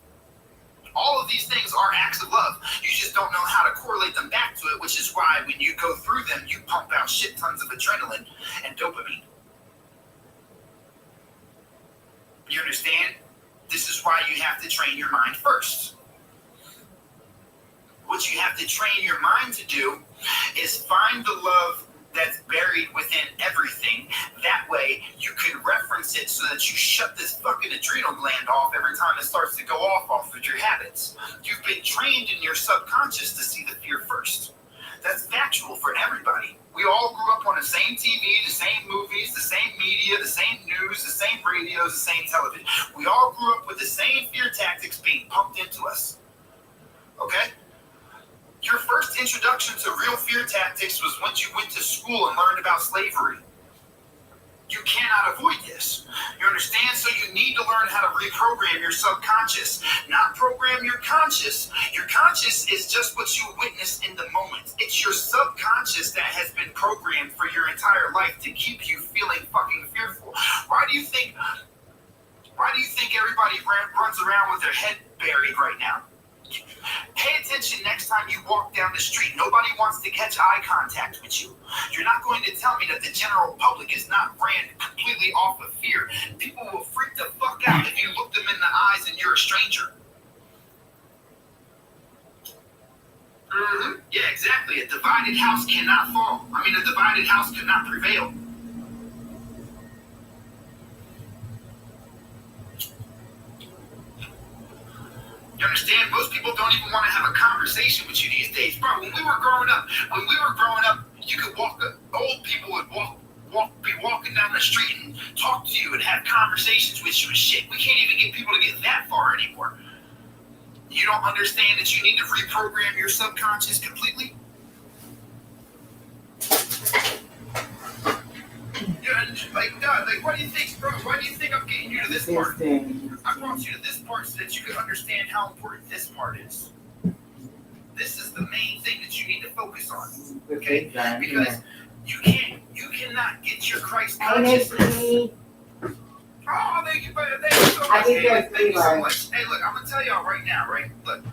All of these things are acts of love. You just don't know how to correlate them back to it, which is why when you go through them, you pump out shit tons of adrenaline and dopamine. You understand? This is why you have to train your mind first. What you have to train your mind to do is find the love that's buried within everything. That way, you can reference it so that you shut this fucking adrenal gland off every time it starts to go off of your habits. You've been trained in your subconscious to see the fear first. That's factual for everybody. We all grew up on the same TV, the same movies, the same media, the same news, the same radios, the same television. We all grew up with the same fear tactics being pumped into us. Okay? Your first introduction to real fear tactics was when you went to school and learned about slavery. You cannot avoid this. You understand? So you need to learn how to reprogram your subconscious, not program your conscious. Your conscious is just what you witness in the moment. It's your subconscious that has been programmed for your entire life to keep you feeling fucking fearful. Why do you think everybody runs around with their head buried right now? Pay attention next time you walk down the street. Nobody wants to catch eye contact with you. You're not going to tell me that the general public is not ran completely off of fear. People will freak the fuck out if you look them in the eyes and you're a stranger. Yeah, exactly. A divided house cannot fall. A divided house cannot prevail. You understand? Most people don't even want to have a conversation with you these days. Bro, when we were growing up, you could old people would be walking down the street and talk to you and have conversations with you and shit. We can't even get people to get that far anymore. You don't understand that you need to reprogram your subconscious completely? What do you think, bro? Why do you think I'm getting you to this part? I brought you to this part so that you could understand how important this part is. This is the main thing that you need to focus on, okay? Because you cannot get your Christ consciousness. Oh, thank you so much. Thank you so much. Hey, look, I'm gonna tell y'all right now, right? Look,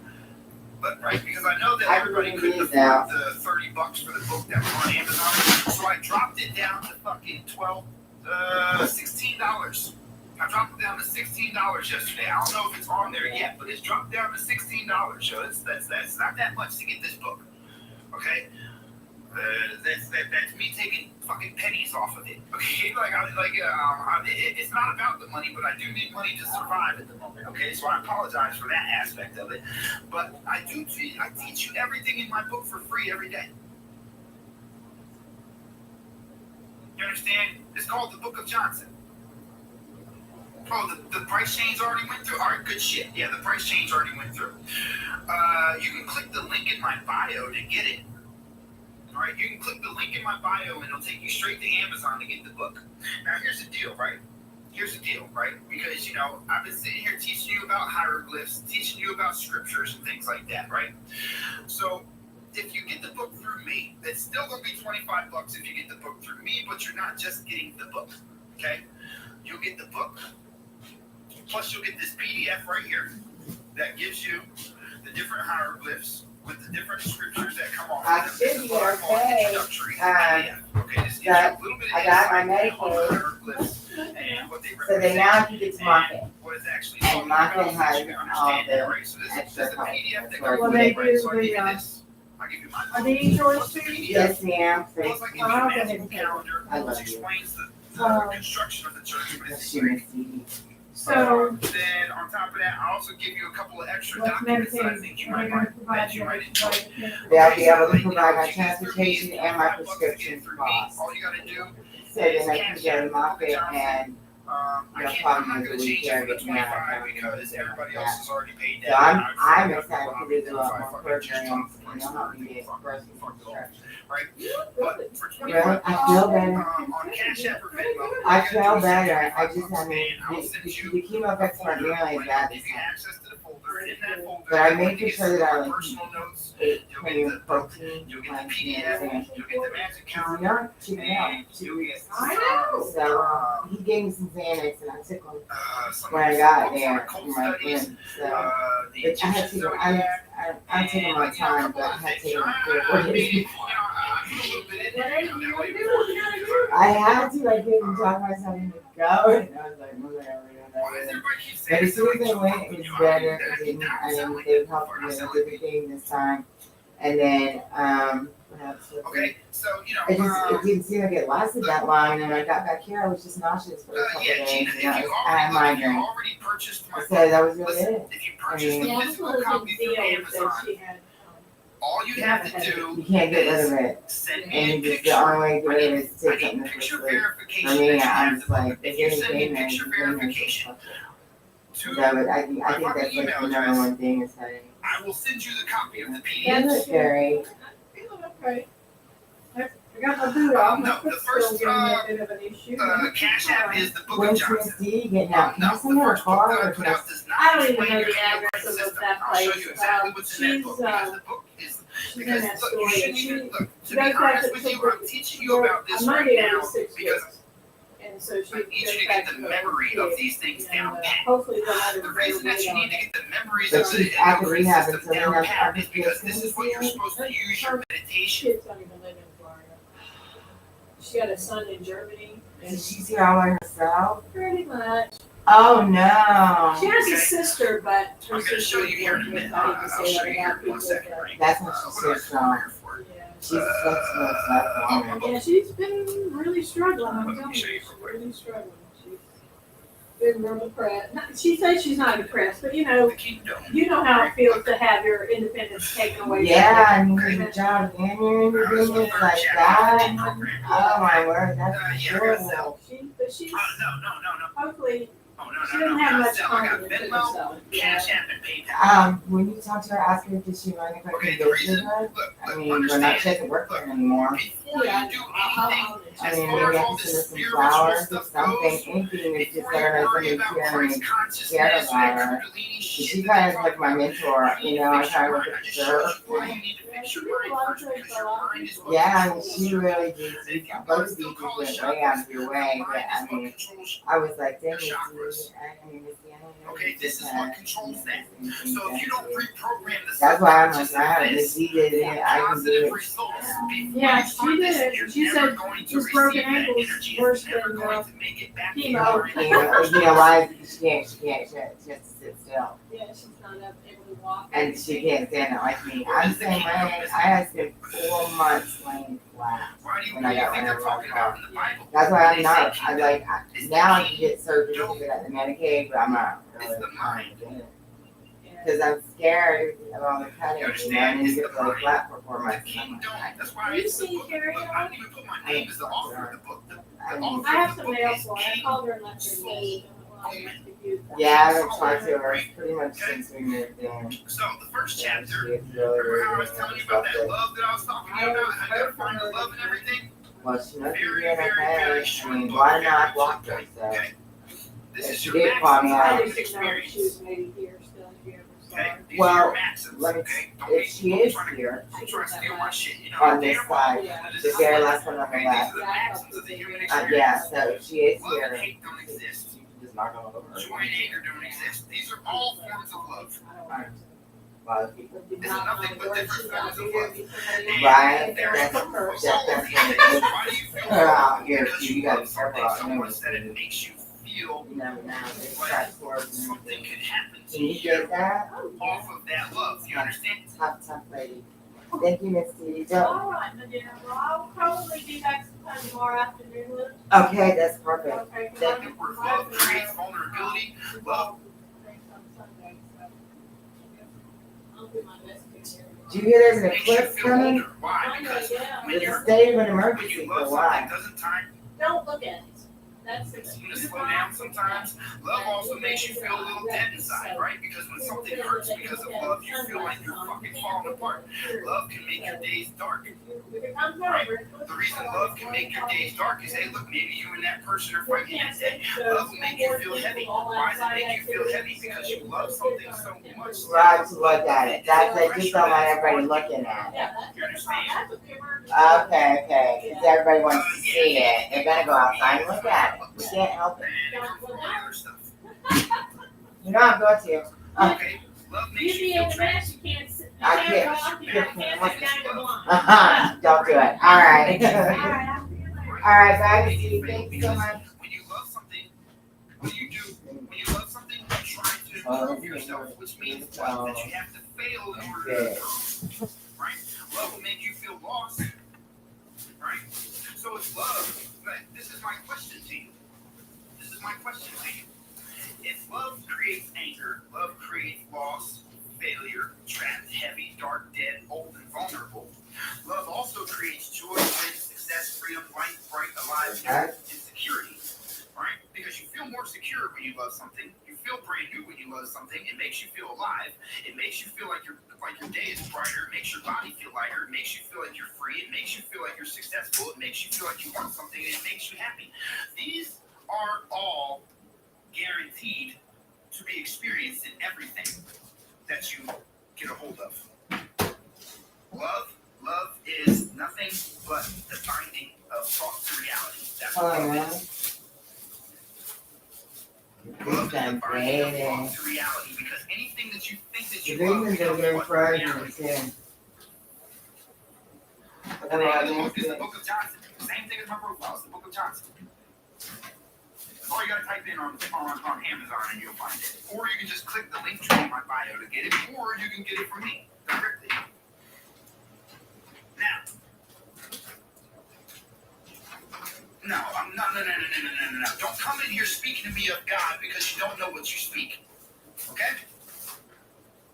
right, because I know that everybody couldn't afford the $30 for the book that was on Amazon, so I dropped it down to fucking $16. I dropped it down to $16 yesterday. I don't know if it's on there yet, but it's dropped down to $16. So that's not that much to get this book. Okay? That's me taking fucking pennies off of it. Okay? It's not about the money, but I do need money to survive at the moment. Okay? So I apologize for that aspect of it. But I teach you everything in my book for free every day. You understand? It's called the Book of Johnson. Oh, the price change already went through? All right, good shit. Yeah, the price change already went through. You can click the link in my bio to get it. All right, you can click the link in my bio and it'll take you straight to Amazon to get the book. Now, here's the deal, right? Because, I've been sitting here teaching you about hieroglyphs, teaching you about scriptures and things like that, right? So, if you get the book through me, it's still going to be $25 if you get the book through me, but you're not just getting the book, okay? You'll get the book, plus you'll get this PDF right here that gives you the different hieroglyphs with the different scriptures that come off. I should be okay. I got my Medicaid. So they now you get to market. And market has all the extra help. Well, they do are these yours too? Yes, ma'am. I'll go ahead and take them. I love you. Construction of the church, but it's So, then on top of that, I also give you a couple of extra what's documents that I Medicaid? think you Are might they going to enjoy. provide They'll be able to provide my transportation and my prescription costs. All you gotta do. So then I can go to market and I'm not gonna change it for the 25 because everybody else has already paid so that. I'm excited to do a lot more programs and I'm not gonna get first construction. Right? But for Really? 25 I feel better. on Cash App or Venmo, I feel better. I just haven't, I'll send you the chemo effects weren't nearly as bad this give you time. access to the folder, and in that folder, But I you'll made get sure that I some was personal notes, ate you'll plenty get of the book, protein, you'll get the like, PDF, and you'll get the magic you calendar, know, check it out. and you'll get I know. So he gave me some Xanax and I took them some when I of got these there books on from occult my studies, friend. So the but I had Egyptian to go. zodiac, I'm taking my time, but I had to take them 3 or 4 days. I had to. I couldn't talk myself into go, and I was like, whatever. But as soon as I went, it was better. It didn't. I didn't. They helped me with everything this time. And then perhaps. Okay, so It didn't seem like it lasted that long, and I got back here, I was just nauseous for a couple yeah, days, Gina, and I had migraine. already purchased my So that was really listen, it. if you purchase the Yeah, that's physical one of the copy through things that Amazon, she had. all you have to You do can't get rid of it, send me and a you just, picture. the only way to get rid of it is to I take need something that's picture asleep. verification. For me, that you have I'm the just book. like, If if you there's send me anything there, picture just bring it. verification to That would, I think that's like the email number address, one thing is saying. I will send you the copy of the That's PDF. it, Gary. I'm feeling okay. I got my boot off. No, My the foot's first, still giving me a bit of an issue. Cash App is the Book of When's Johnson. Miss D getting out? Can No, I the send her a first book car that I or put can I? out does not I don't even explain know your the enneagram address of system. that I'll show place. you exactly what's in that She's, book because the book is She's in because that look, you story. shouldn't She even look. To goes be back honest to with you, I'm teaching you about this on right Monday now every 6 because weeks. And so she I need you goes to back get the to memory her of kid. these things And, down pat. hopefully they'll let her The go reason that you on need to it. get the memories But of the she's after enneagram rehab, system and so then down I'm pat is after because this is what you're this. supposed to use your meditation. Kids don't even live in Florida. She got a son in Germany. So she's here all by herself? Pretty much. Oh no. She has Okay. a sister, but her I'm going to sister show you here in a minute. I hate to I'll say show that you here about in 1 people, second. but Right? That's when she's What so do I come strong. here for? yeah. She's such a woman. Yeah, she's been really struggling. I'm Let me telling show you, you she's real quick. really struggling. She's been real depressed. She says she's not depressed, but you know how it feels to have your independence taken away. Yeah, and you need a job and you're independent like that. Oh my word, that's horrible. But she's No. hopefully Oh, she no. doesn't have much I got confidence in Venmo, herself. Cash App, and PayPal. When you talk to her, ask her, does she mind if I Okay, can the visit reason, her? look, I mean, we're not, she doesn't work there anymore. before Yeah, you do I'll- anything, I as mean, far maybe as I all can send her this some spiritual flowers or stuff something, goes, anything that's just before let you her know worry somebody's about here and Christ I'm consciousness scared or about that her. Kundalini She shit kind that of like my mentor, you know, I try to look I just at showed her. you why you need to fix your mind first because your mind is what Yeah, and controls she your really did. And if you Both want of to these still call it went way out of your way, your but mind I is what mean, controls I was like, dang, chakras. Miss Yannah, Okay, this is what controls that. So if you don't reprogram the that's why I'm like, subconscious wow, of Miss this, D did it, I can do positive it. results before Yeah, you start she this, did. you're She never said going to this receive broken that ankle's energy. worse It's never than, going to make it back to chemo. your mind. You know why? Because she has to sit still. Yeah, she's not able to walk. And she can't stand it like me. I'm the same way. I had spent 4 months laying flat. Why do you When I got think they're ran talking over. about in the Bible? That's why I'm They not, say I like, now I can get surgery because I got the Medicaid, but I'm not really trying to get it. Because I'm scared of all the cutting, you know, and you get really flat for 4 The months. king I'm don't. like, That's why You it's the see book. Carrie Look, I didn't even put my name as the author of the book. The author I have of the some book mail is for her. I King called her and left her a Soul. message. yeah, I've been talking to her pretty much since we moved in. So the first Yeah, chapter, she is really, remember how I was really telling you about that stuff love that I was talking to you about? How you gotta find the love and everything? Well, she must be Very, doing very, okay. very I short mean, book. why not Very block to her? the point, So, okay? This If is she your did call me maxims out. of I human just didn't know if she was experience. maybe here still, if you ever saw Okay? her. These Well, are your maxims, let me, okay? if she is here, Don't try to steal my shit, you know? on this Damn side, well, the very last one on the okay, left. these are the maxims of the human Yeah, experience. so if she is Love here, and hate don't exist. you can just knock on over. Joy and anger don't exist. These are all forms of love. A lot of people. It's nothing but different forms of love. And Right. there's That's- truth for that's- all of that's these what it things. is. Why do you feel Here, because you you gotta love be something careful. so much that it makes you feel You know, now they like track towards and something everything. could happen to Can you you get that? off of that love. You understand? Tough lady. Thank you, Miss D. Don't- All right, my dear. Well, I'll probably be back sometime tomorrow afternoon. Liz. Okay, that's perfect. Okay. Thank you. Where love creates vulnerability, love- I'll do my best to hear. Do you hear there's an Makes you eclipse feel coming? older. Why? Because when It's you're a state of an when emergency you for love why? something, doesn't time Don't look at it. That's the seem to slow down sometimes? Love also makes you feel a little dead inside, right? Because when something hurts because of love, you feel like you're fucking falling apart. Love can make your days dark. The reason love can make your days dark is, hey, look, maybe you and that person are fighting that day. Love will make you feel heavy. Why does it make you feel heavy? Because you love something so much. Right, to look at it. That's it. Just don't let everybody looking at it. You understand? Okay. Because everybody wants to see it. They're gonna go outside and look at it. We can't help it. And it comes from all the other stuff. You know I'm going to. Okay, love makes You you be in feel the trash. match, you can't sit. I can't. All Don't do it. All right. right, I'll see you later. All right, bye, Miss D. Thank you so much. When you love something, what do? When you love something, you try to improve yourself, which means what? That you have to fail in order to improve. right? Love will make you feel lost, right? So it's love. This is my question to you. This is my question to you. If love creates anger, love creates loss, failure, trapped, heavy, dark, dead, old, and vulnerable. Love also creates joy, win, success, freedom, light, bright, alive, and security. Right? Because you feel more secure when you love something. You feel brand new when you love something. It makes you feel alive. It makes you feel like your day is brighter. It makes your body feel lighter. It makes you feel like you're free. It makes you feel like you're successful. It makes you feel like you want something, and it makes you happy. These are all guaranteed to be experienced in everything that you get a hold of. Love is nothing but the binding of thought to reality. That's what love is. Love is the binding of thought to reality, because anything that you think that you love becomes what reality is. The book is the Book of Johnson. Same thing as my profile. It's the Book of Johnson. Or you gotta type in on Amazon and you'll find it. Or you can just click the link tree in my bio to get it, or you can get it from me directly. Now, no. Don't come in here speaking to me of God because you don't know what you speak. Okay?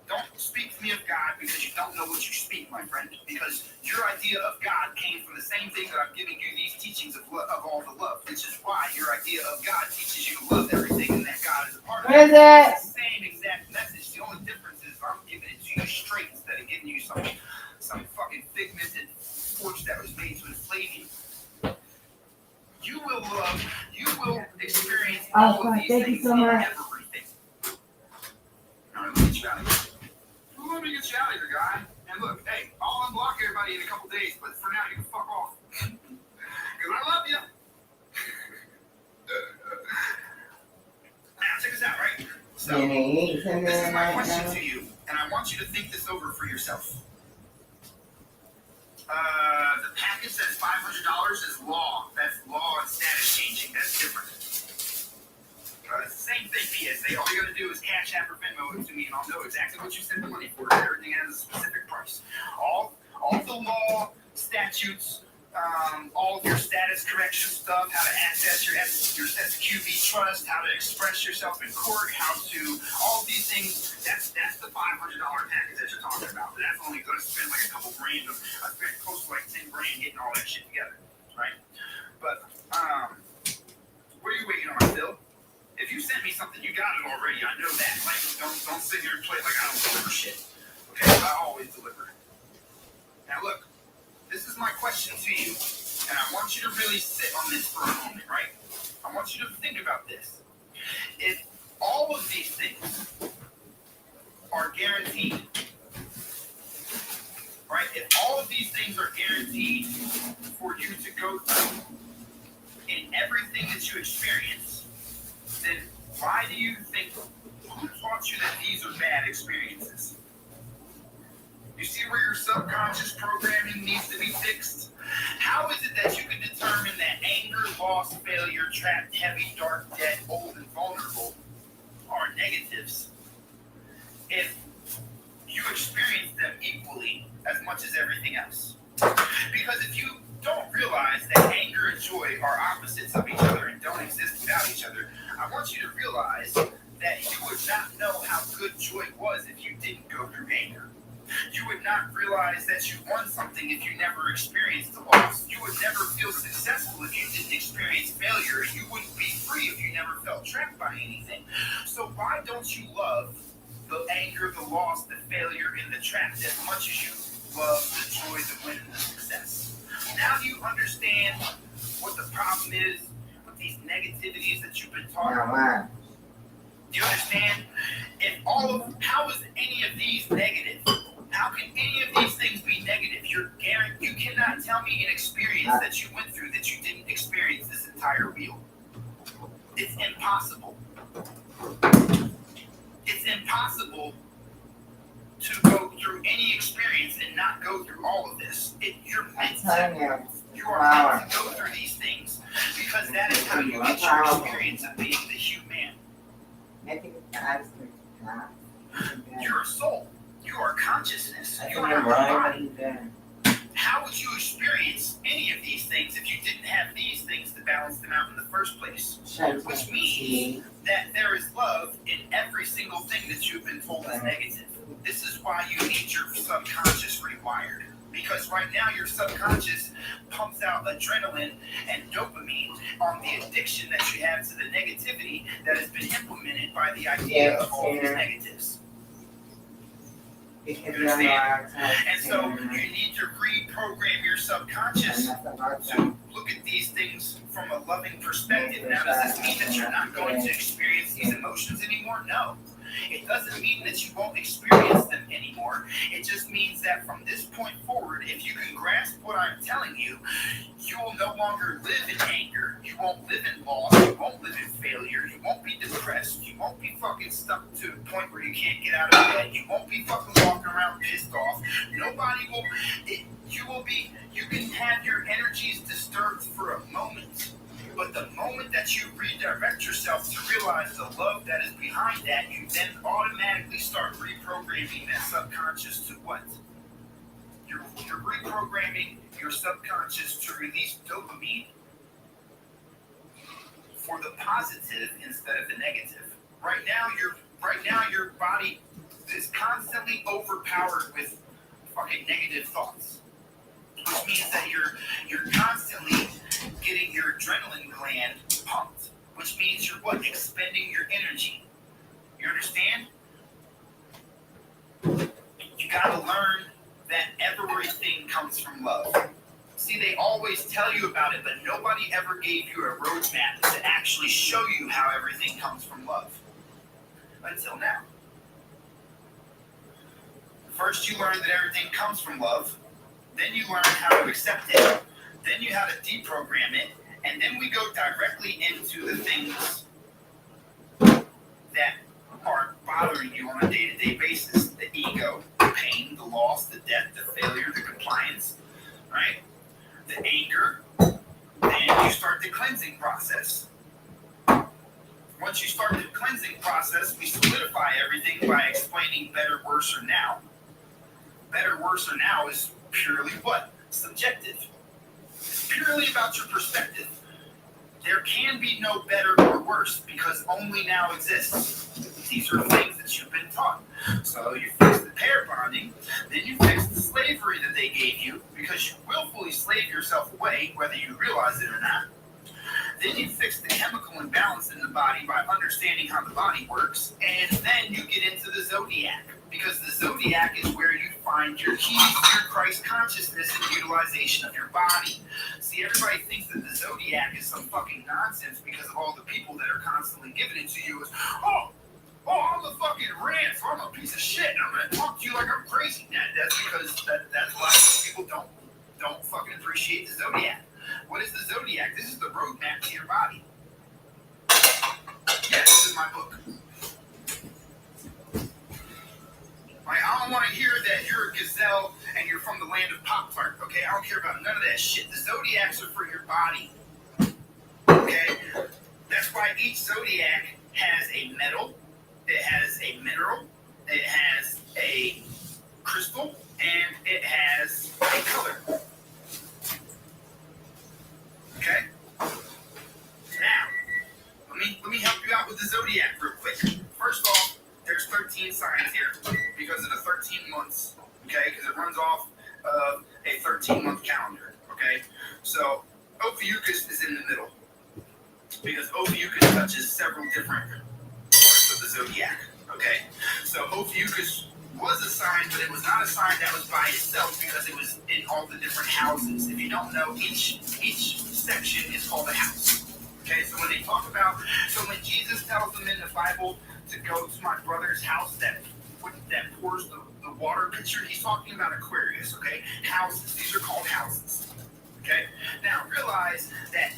Don't speak to me of God because you don't know what you speak, my friend. Because your idea of God came from the same thing that I'm giving you these teachings of all the love. Which is why your idea of God teaches you to love everything and that God is a part of it. It's the same exact message. The only difference is I'm giving it to you straight instead of giving you some fucking pigmented torch that was made to inflate you. You will experience all of these things in everything. Now, let me get you out of here. Let me get you out of here, guy. And look, hey, I'll unblock everybody in a couple days, but for now, you can fuck off. Because I love you. Now, check this out, right? So, this is my question to you, and I want you to think this over for yourself. The package that's $500 is law. That's law and status changing. That's different. It's the same thing, PSA. All you gotta do is Cash App or Venmo it to me, and I'll know exactly what you send the money for. Everything has a specific price. All the law, statutes, all of your status correction stuff, how to access your SQB trust, how to express yourself in court, how to all of these things. That's the $500 package that you're talking about. But that's only going to spend like a couple grand. I spent close to like 10 grand getting all that shit together, right? But what are you waiting on, Bill? If you sent me something, you got it already. I know that. Like, don't sit here and play like I don't deliver shit. Okay, I always deliver. Now look, this is my question to you, and I want you to really sit on this for a moment, right? I want you to think about this. If all of these things are guaranteed, right? If all of these things are guaranteed for you to go through in everything that you experience, then why do you think, who taught you that these are bad experiences? You see where your subconscious programming needs to be fixed? How is it that you can determine that anger, loss, failure, trapped, heavy, dark, dead, old, and vulnerable are negatives if you experience them equally as much as everything else? Because if you don't realize that anger and joy are opposites of each other and don't exist without each other, I want you to realize that you would not know how good joy was if you didn't go through anger. You would not realize that you won something if you never experienced the loss. You would never feel successful if you didn't experience failure. You wouldn't be free if you never felt trapped by anything. So why don't you love the anger, the loss, the failure, and the trap as much as you love the joy, the win, and the success? Now do you understand what the problem is with these negativities that you've been talking about? Do you understand? How is any of these negative? How can any of these things be negative? You cannot tell me an experience that you went through that you didn't experience this entire wheel. It's impossible. It's impossible to go through any experience and not go through all of this. You are meant to go through these things because that is how you get your experience of being the human. You're a soul. You are conscious. consciousness. I You think don't I'm have a right. body. How would you experience any of these things if you didn't have these things to balance them out in the first place? Which means that there is love in every single thing that you've been told is negative. This is why you need your subconscious rewired. Because right now your subconscious pumps out adrenaline and dopamine on the addiction that you have to the negativity that has been implemented by the idea of all these negatives. You understand? And so you need to reprogram your subconscious to look at these things from a loving perspective. Now, does this mean that you're not going to experience these emotions anymore? No. It doesn't mean that you won't experience them anymore. It just means that from this point forward, if you can grasp what I'm telling you, you will no longer live in anger. You won't live in loss. You won't live in failure. You won't be depressed. You won't be fucking stuck to a point where you can't get out of bed. You won't be fucking walking around pissed off. Nobody will. You can have your energies disturbed for a moment. But the moment that you redirect yourself to realize the love that is behind that, you then automatically start reprogramming that subconscious to what? You're reprogramming your subconscious to release dopamine for the positive instead of the negative. Right now your body is constantly overpowered with fucking negative thoughts. Which means that you're constantly getting your adrenaline gland pumped, which means you're what? Expending your energy. You understand? You gotta learn that everything comes from love. See, they always tell you about it, but nobody ever gave you a roadmap to actually show you how everything comes from love. Until now. First you learn that everything comes from love. Then you learn how to accept it. Then you how to deprogram it. And then we go directly into the things that are bothering you on a day-to-day basis. The ego, the pain, the loss, the death, the failure, the compliance, right? The anger. Then you start the cleansing process. Once you start the cleansing process, we solidify everything by explaining better, worse, or now. Better, worse, or now is purely what? Subjective. It's purely about your perspective. There can be no better or worse because only now exists. These are things that you've been taught. So you fix the pair bonding, then you fix the slavery that they gave you because you willfully slave yourself away, whether you realize it or not. Then you fix the chemical imbalance in the body by understanding how the body works, and then you get into the zodiac. Because the zodiac is where you find your keys to your Christ consciousness and utilization of your body. See, everybody thinks that the zodiac is some fucking nonsense because of all the people that are constantly giving it to you as, oh, I'm a fucking rant, so I'm a piece of shit, and I'm gonna talk to you like I'm crazy. That's because that's why people don't fucking appreciate the zodiac. What is the zodiac? This is the roadmap to your body. Yeah, this is my book. Like, I don't want to hear that you're a gazelle and you're from the land of Pop-Tart, okay? I don't care about none of that shit. The zodiacs are for your body, okay? That's why each zodiac has a metal, it has a mineral, it has a crystal, and it has a color. Okay? Now, let me help you out with the zodiac real quick. First off, there's 13 signs here because of the 13 months, okay? Because it runs off of a 13-month calendar, okay? So Ophiuchus is in the middle because Ophiuchus touches several different parts of the zodiac, okay? So Ophiuchus was a sign, but it was not a sign that was by itself because it was in all the different houses. If you don't know, each section is called a house. Okay, so when they talk about, so when Jesus tells them in the Bible to go to my brother's house that pours the water pitcher, he's talking about Aquarius, okay? Houses, these are called houses, okay? Now realize that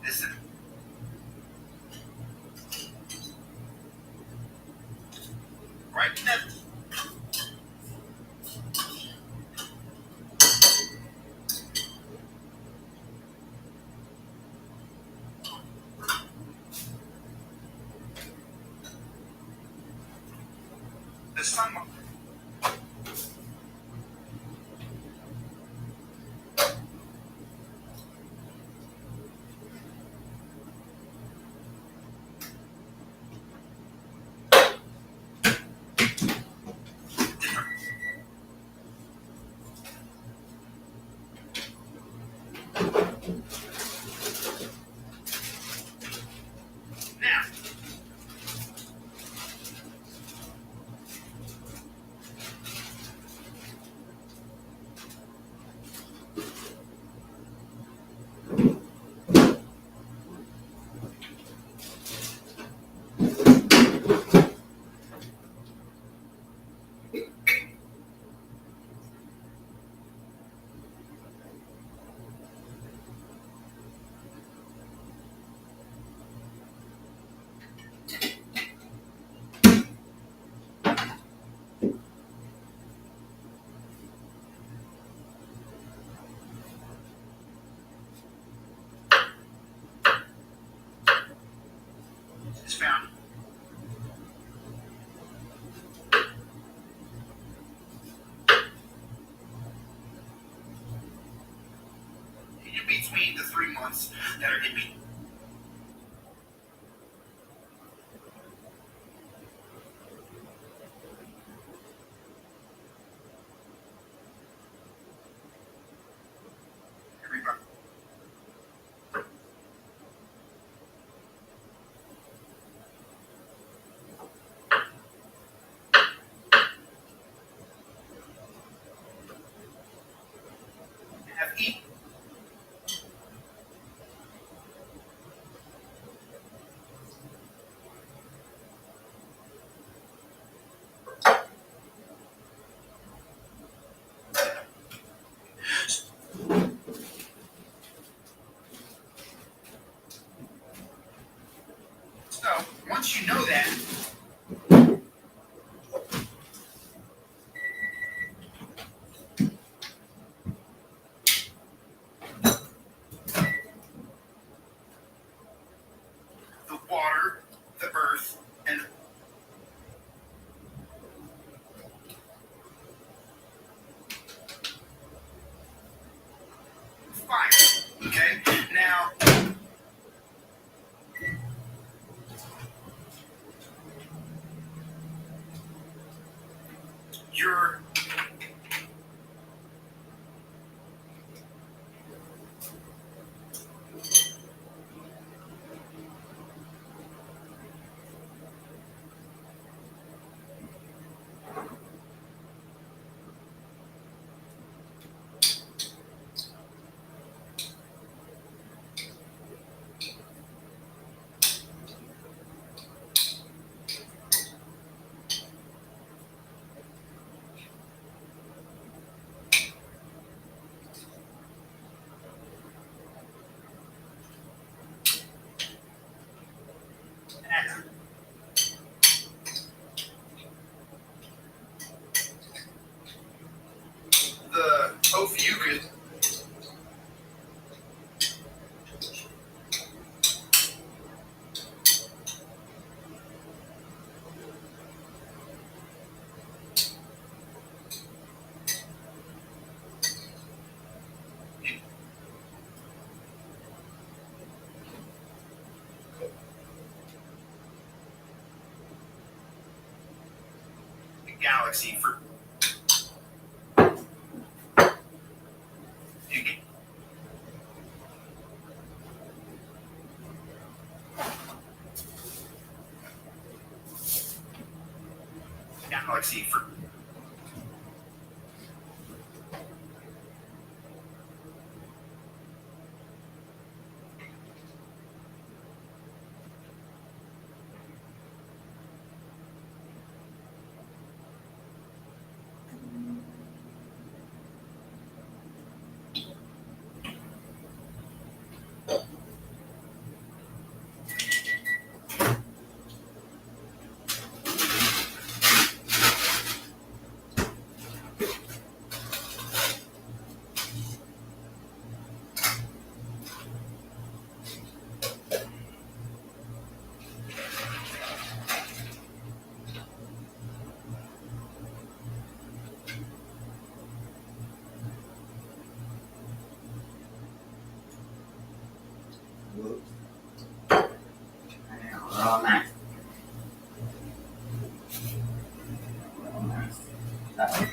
Listen. Right now. The sun. Now. It's found. In between the 3 months that are in between. Everybody. Have eaten. So, once you know that, the water, the earth, and fire. Okay? Now, you're the Ophiuchus. Galaxy for galaxy for Whoops. Real nice. Real nice. Uh-oh.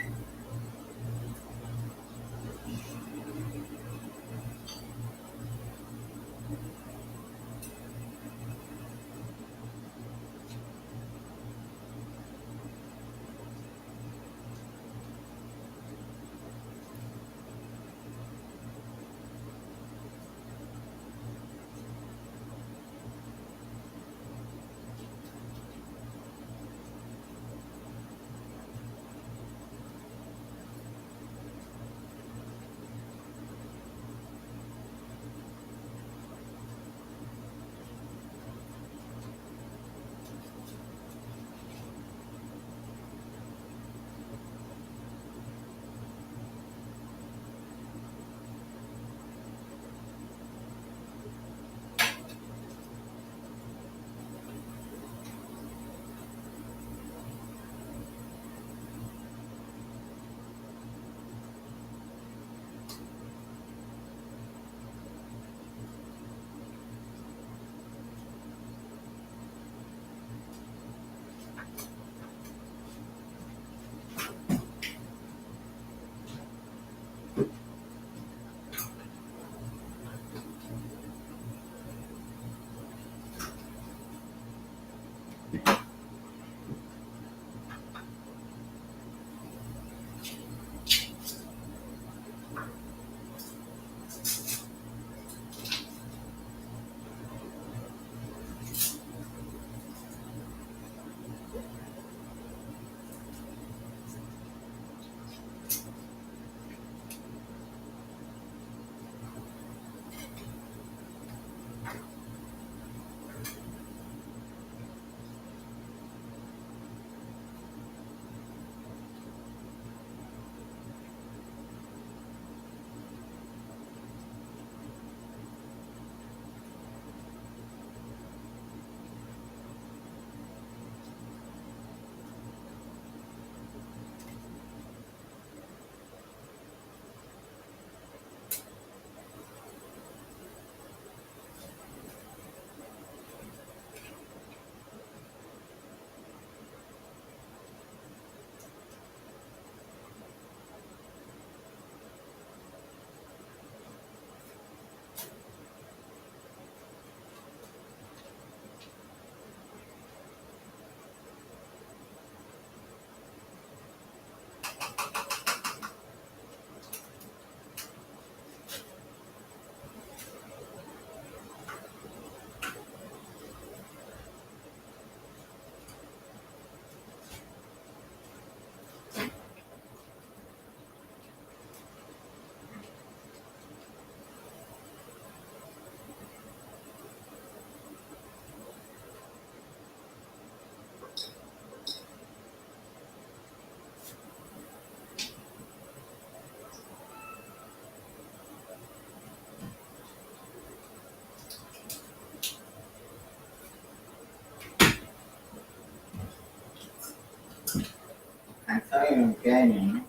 I tell you I'm getting.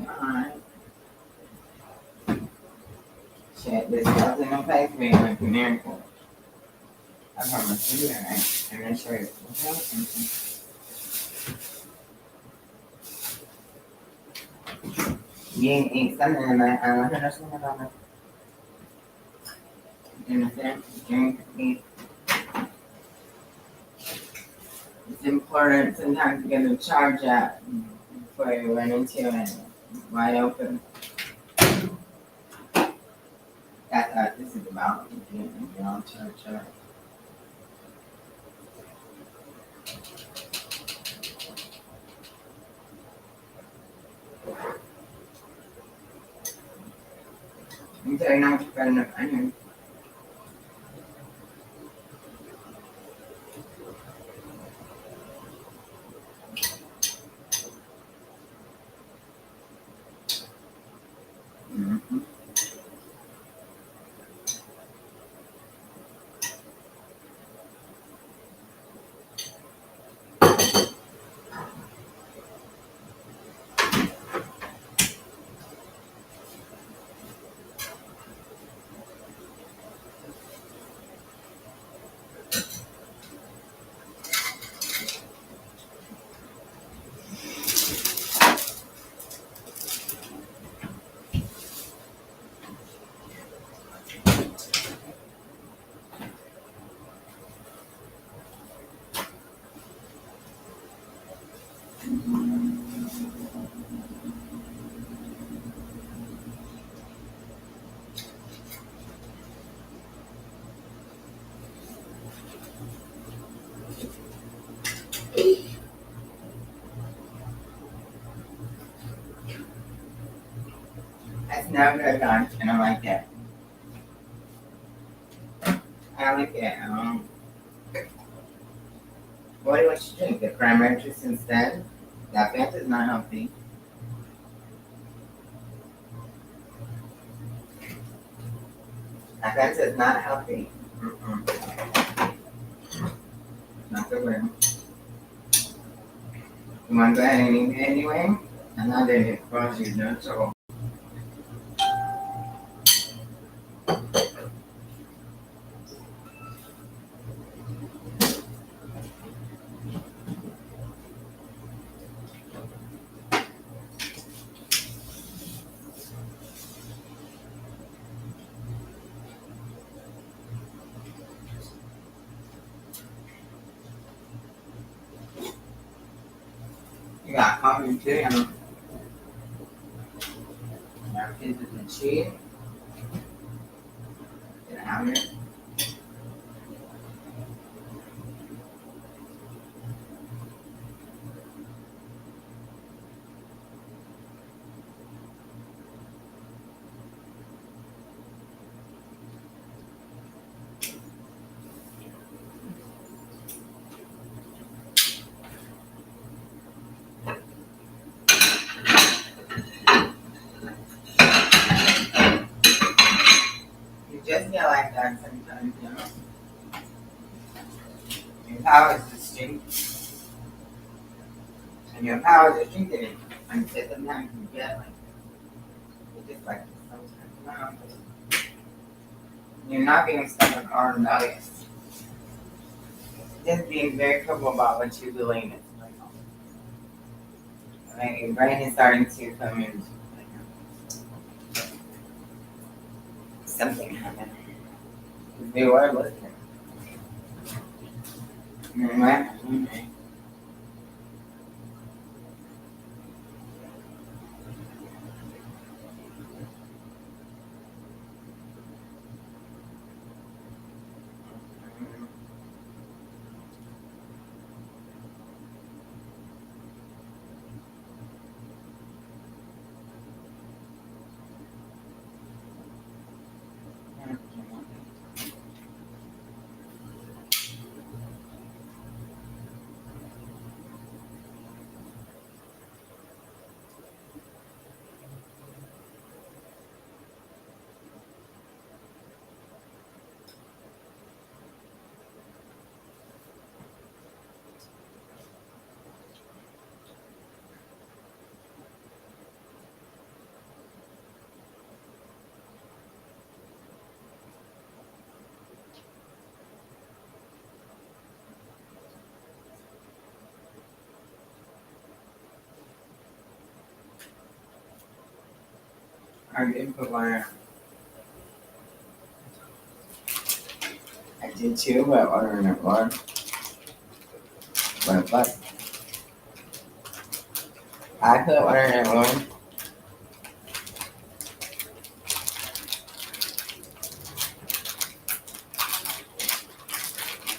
Alright. Shit, this wasn't no place for you like an airport. I promise you that. I'm gonna show you. You eat something in that or something about it. In a sense, drink, eat. It's important sometimes to get a charge out before you run into it wide open. That's what this is about. You know, charge. I'm telling you now, you've got enough onions. Mm-hmm. now good lunch, and I like it. I like it. What do you want to drink? The cranberry juice instead? That Fanta's not healthy. That Fanta's not healthy. Not the way. You want to go ahead and eat it anyway? I'm not doing it for you, no trouble. You got coffee too, and napkins and cheese. Get out of here. You just get like that sometimes, you know? Your power is to drink, and your power is to drink it. And so sometimes you get like, you just like sometimes. No, you're not being stubborn or rebellious. Just being very careful about what you believe in. Like, your brain is starting to come in. Something happened. They were listening. Okay. I did put water. I did too, but water in it was. But I put water in it was.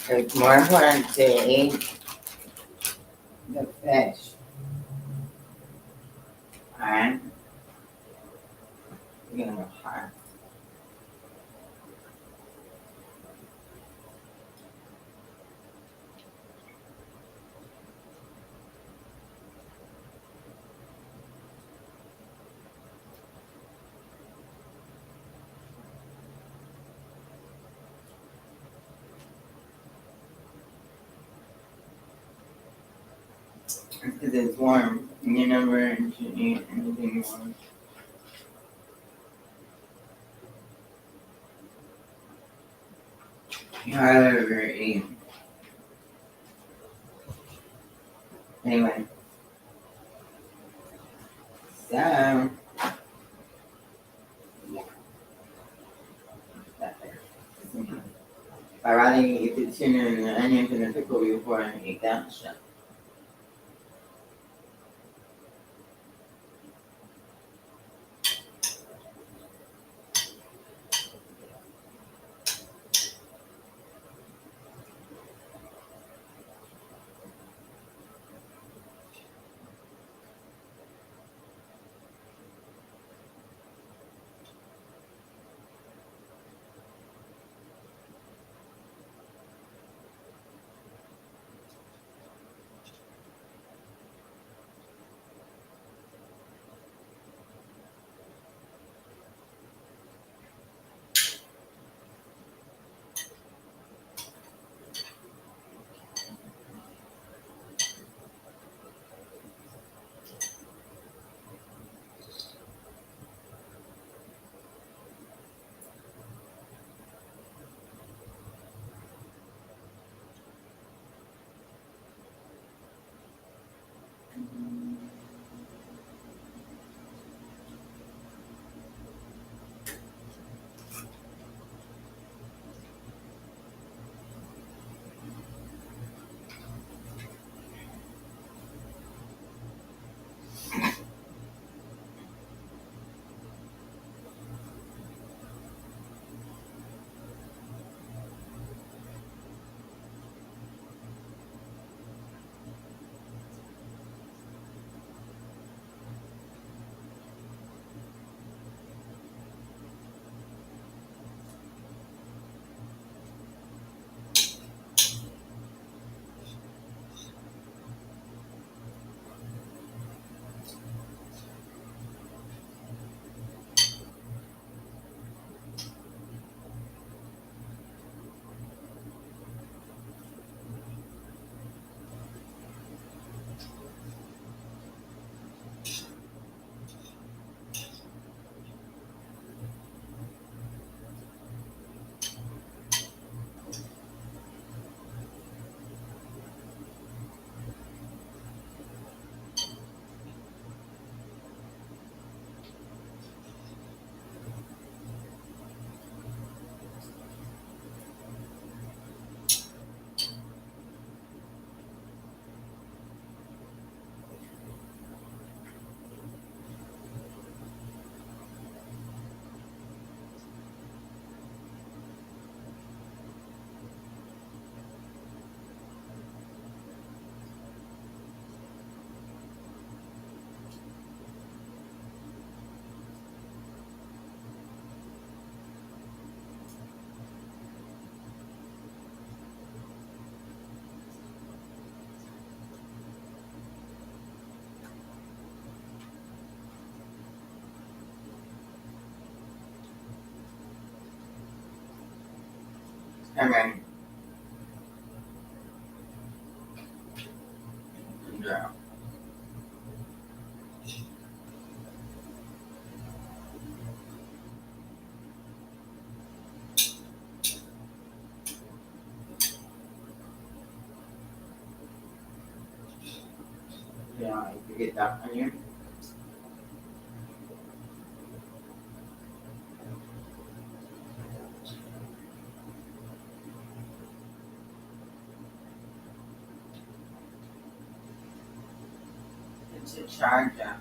It's more important to eat the fish. Alright? You're gonna go hard. Because it's warm. You never should eat anything warm. You hardly ever eat. Anyway. So. Yeah. That there. I'd rather eat the tuna and the onions and the pickle before I eat that shit. I mean, yeah. Yeah, if you get that onion. It's a charger.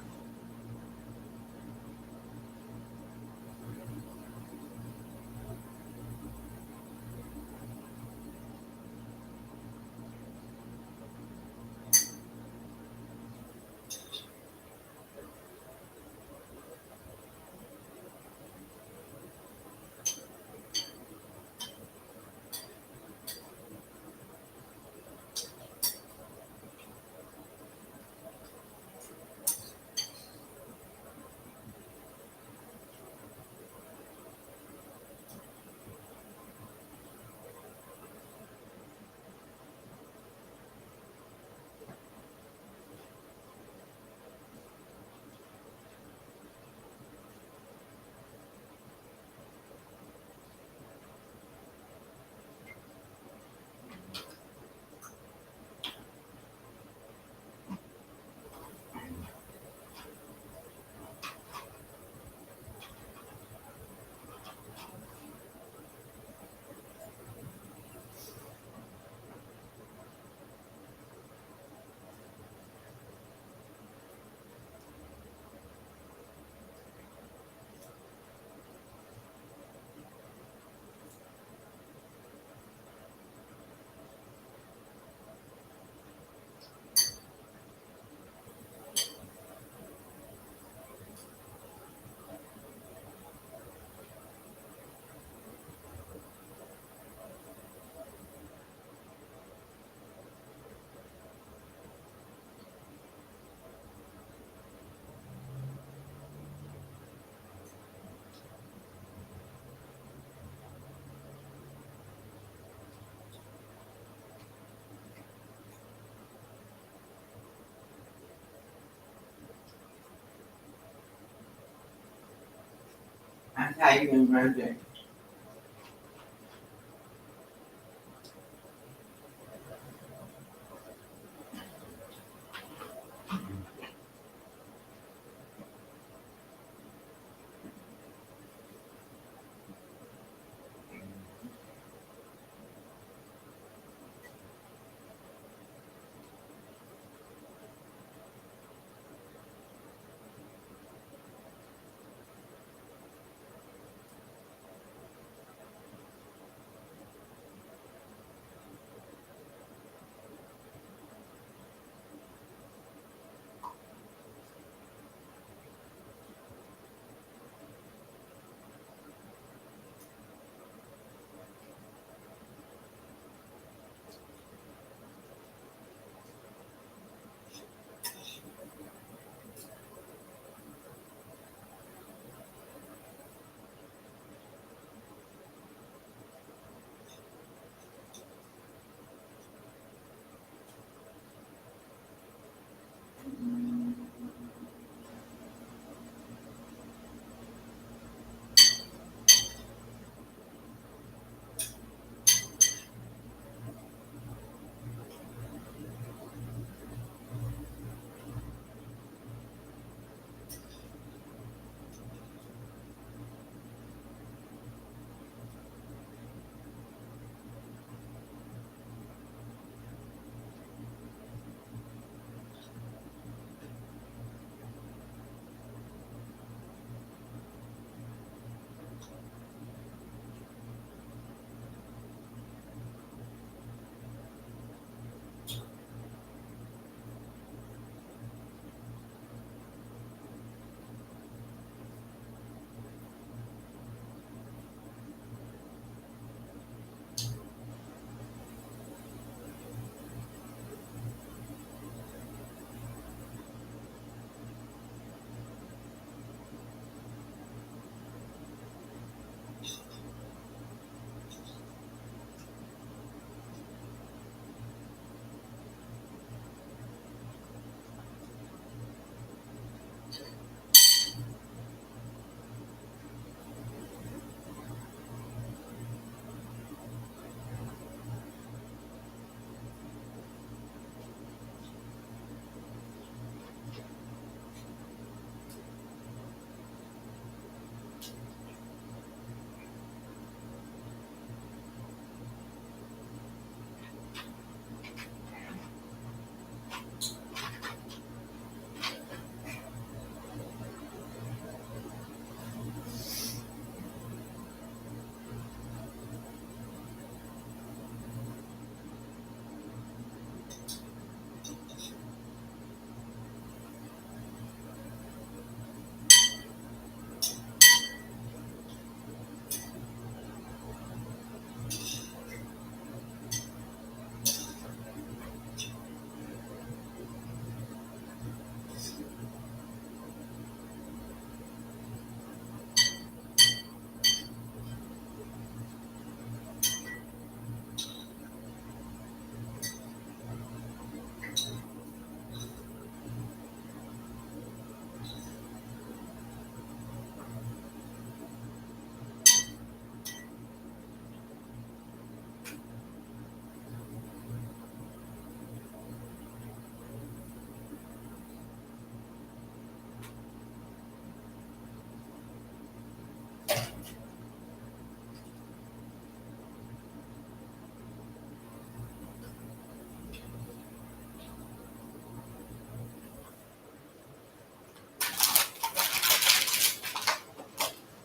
That's how you can merge it.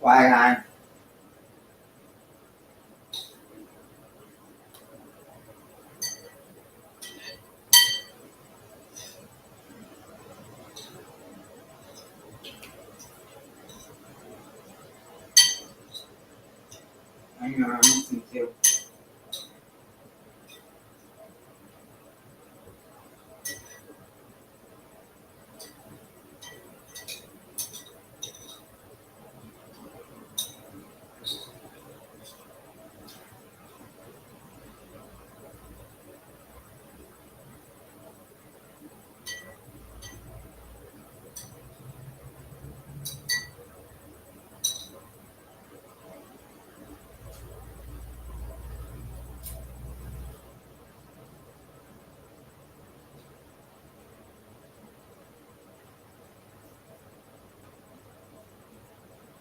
Why I? I know I'm missing too.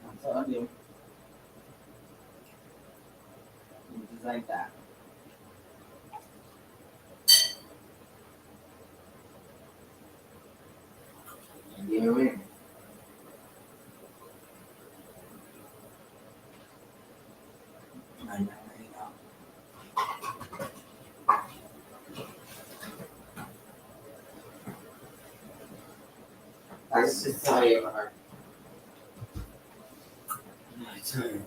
I told you. It's just like that. Get away. I know. I just tell you about her. I tell you.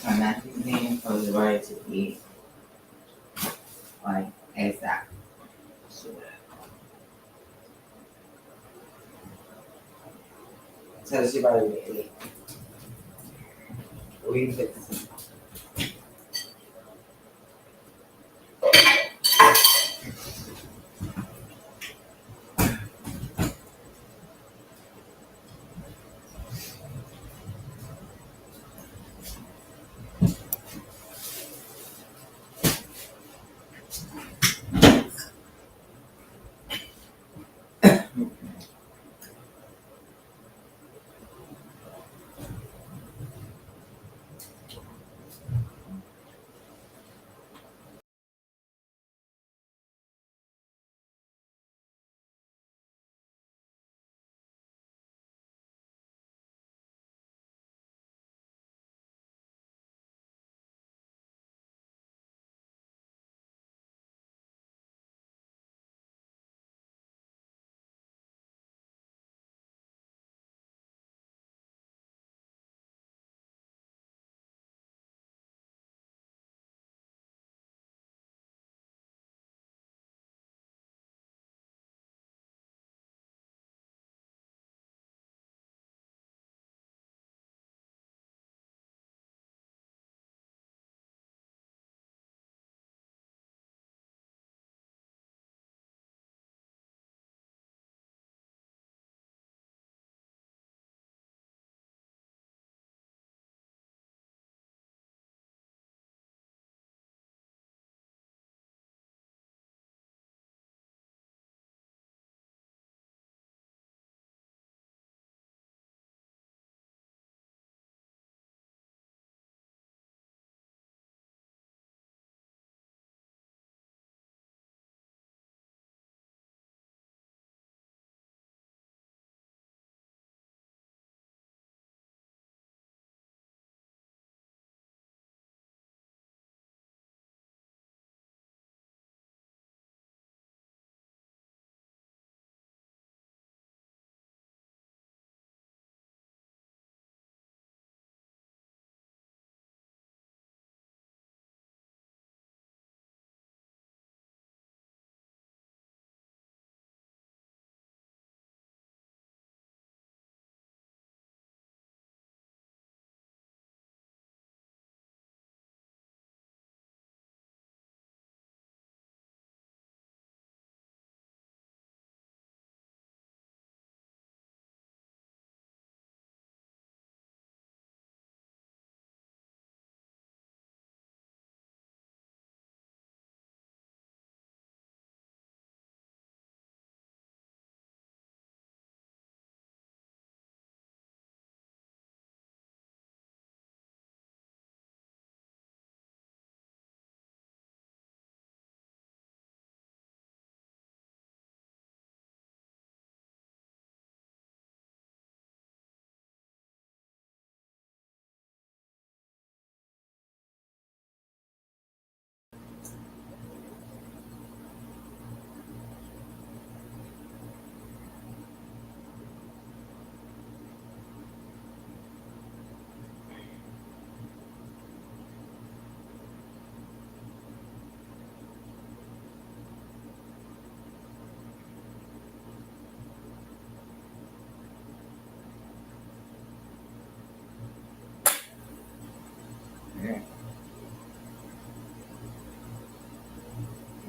My next name was ready to eat. Like, ASAP. So she better be eating. We get this.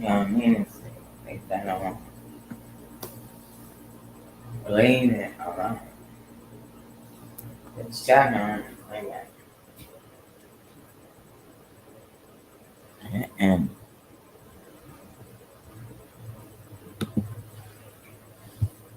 don't mean to think that I don't believe it alone. But shut on and play back.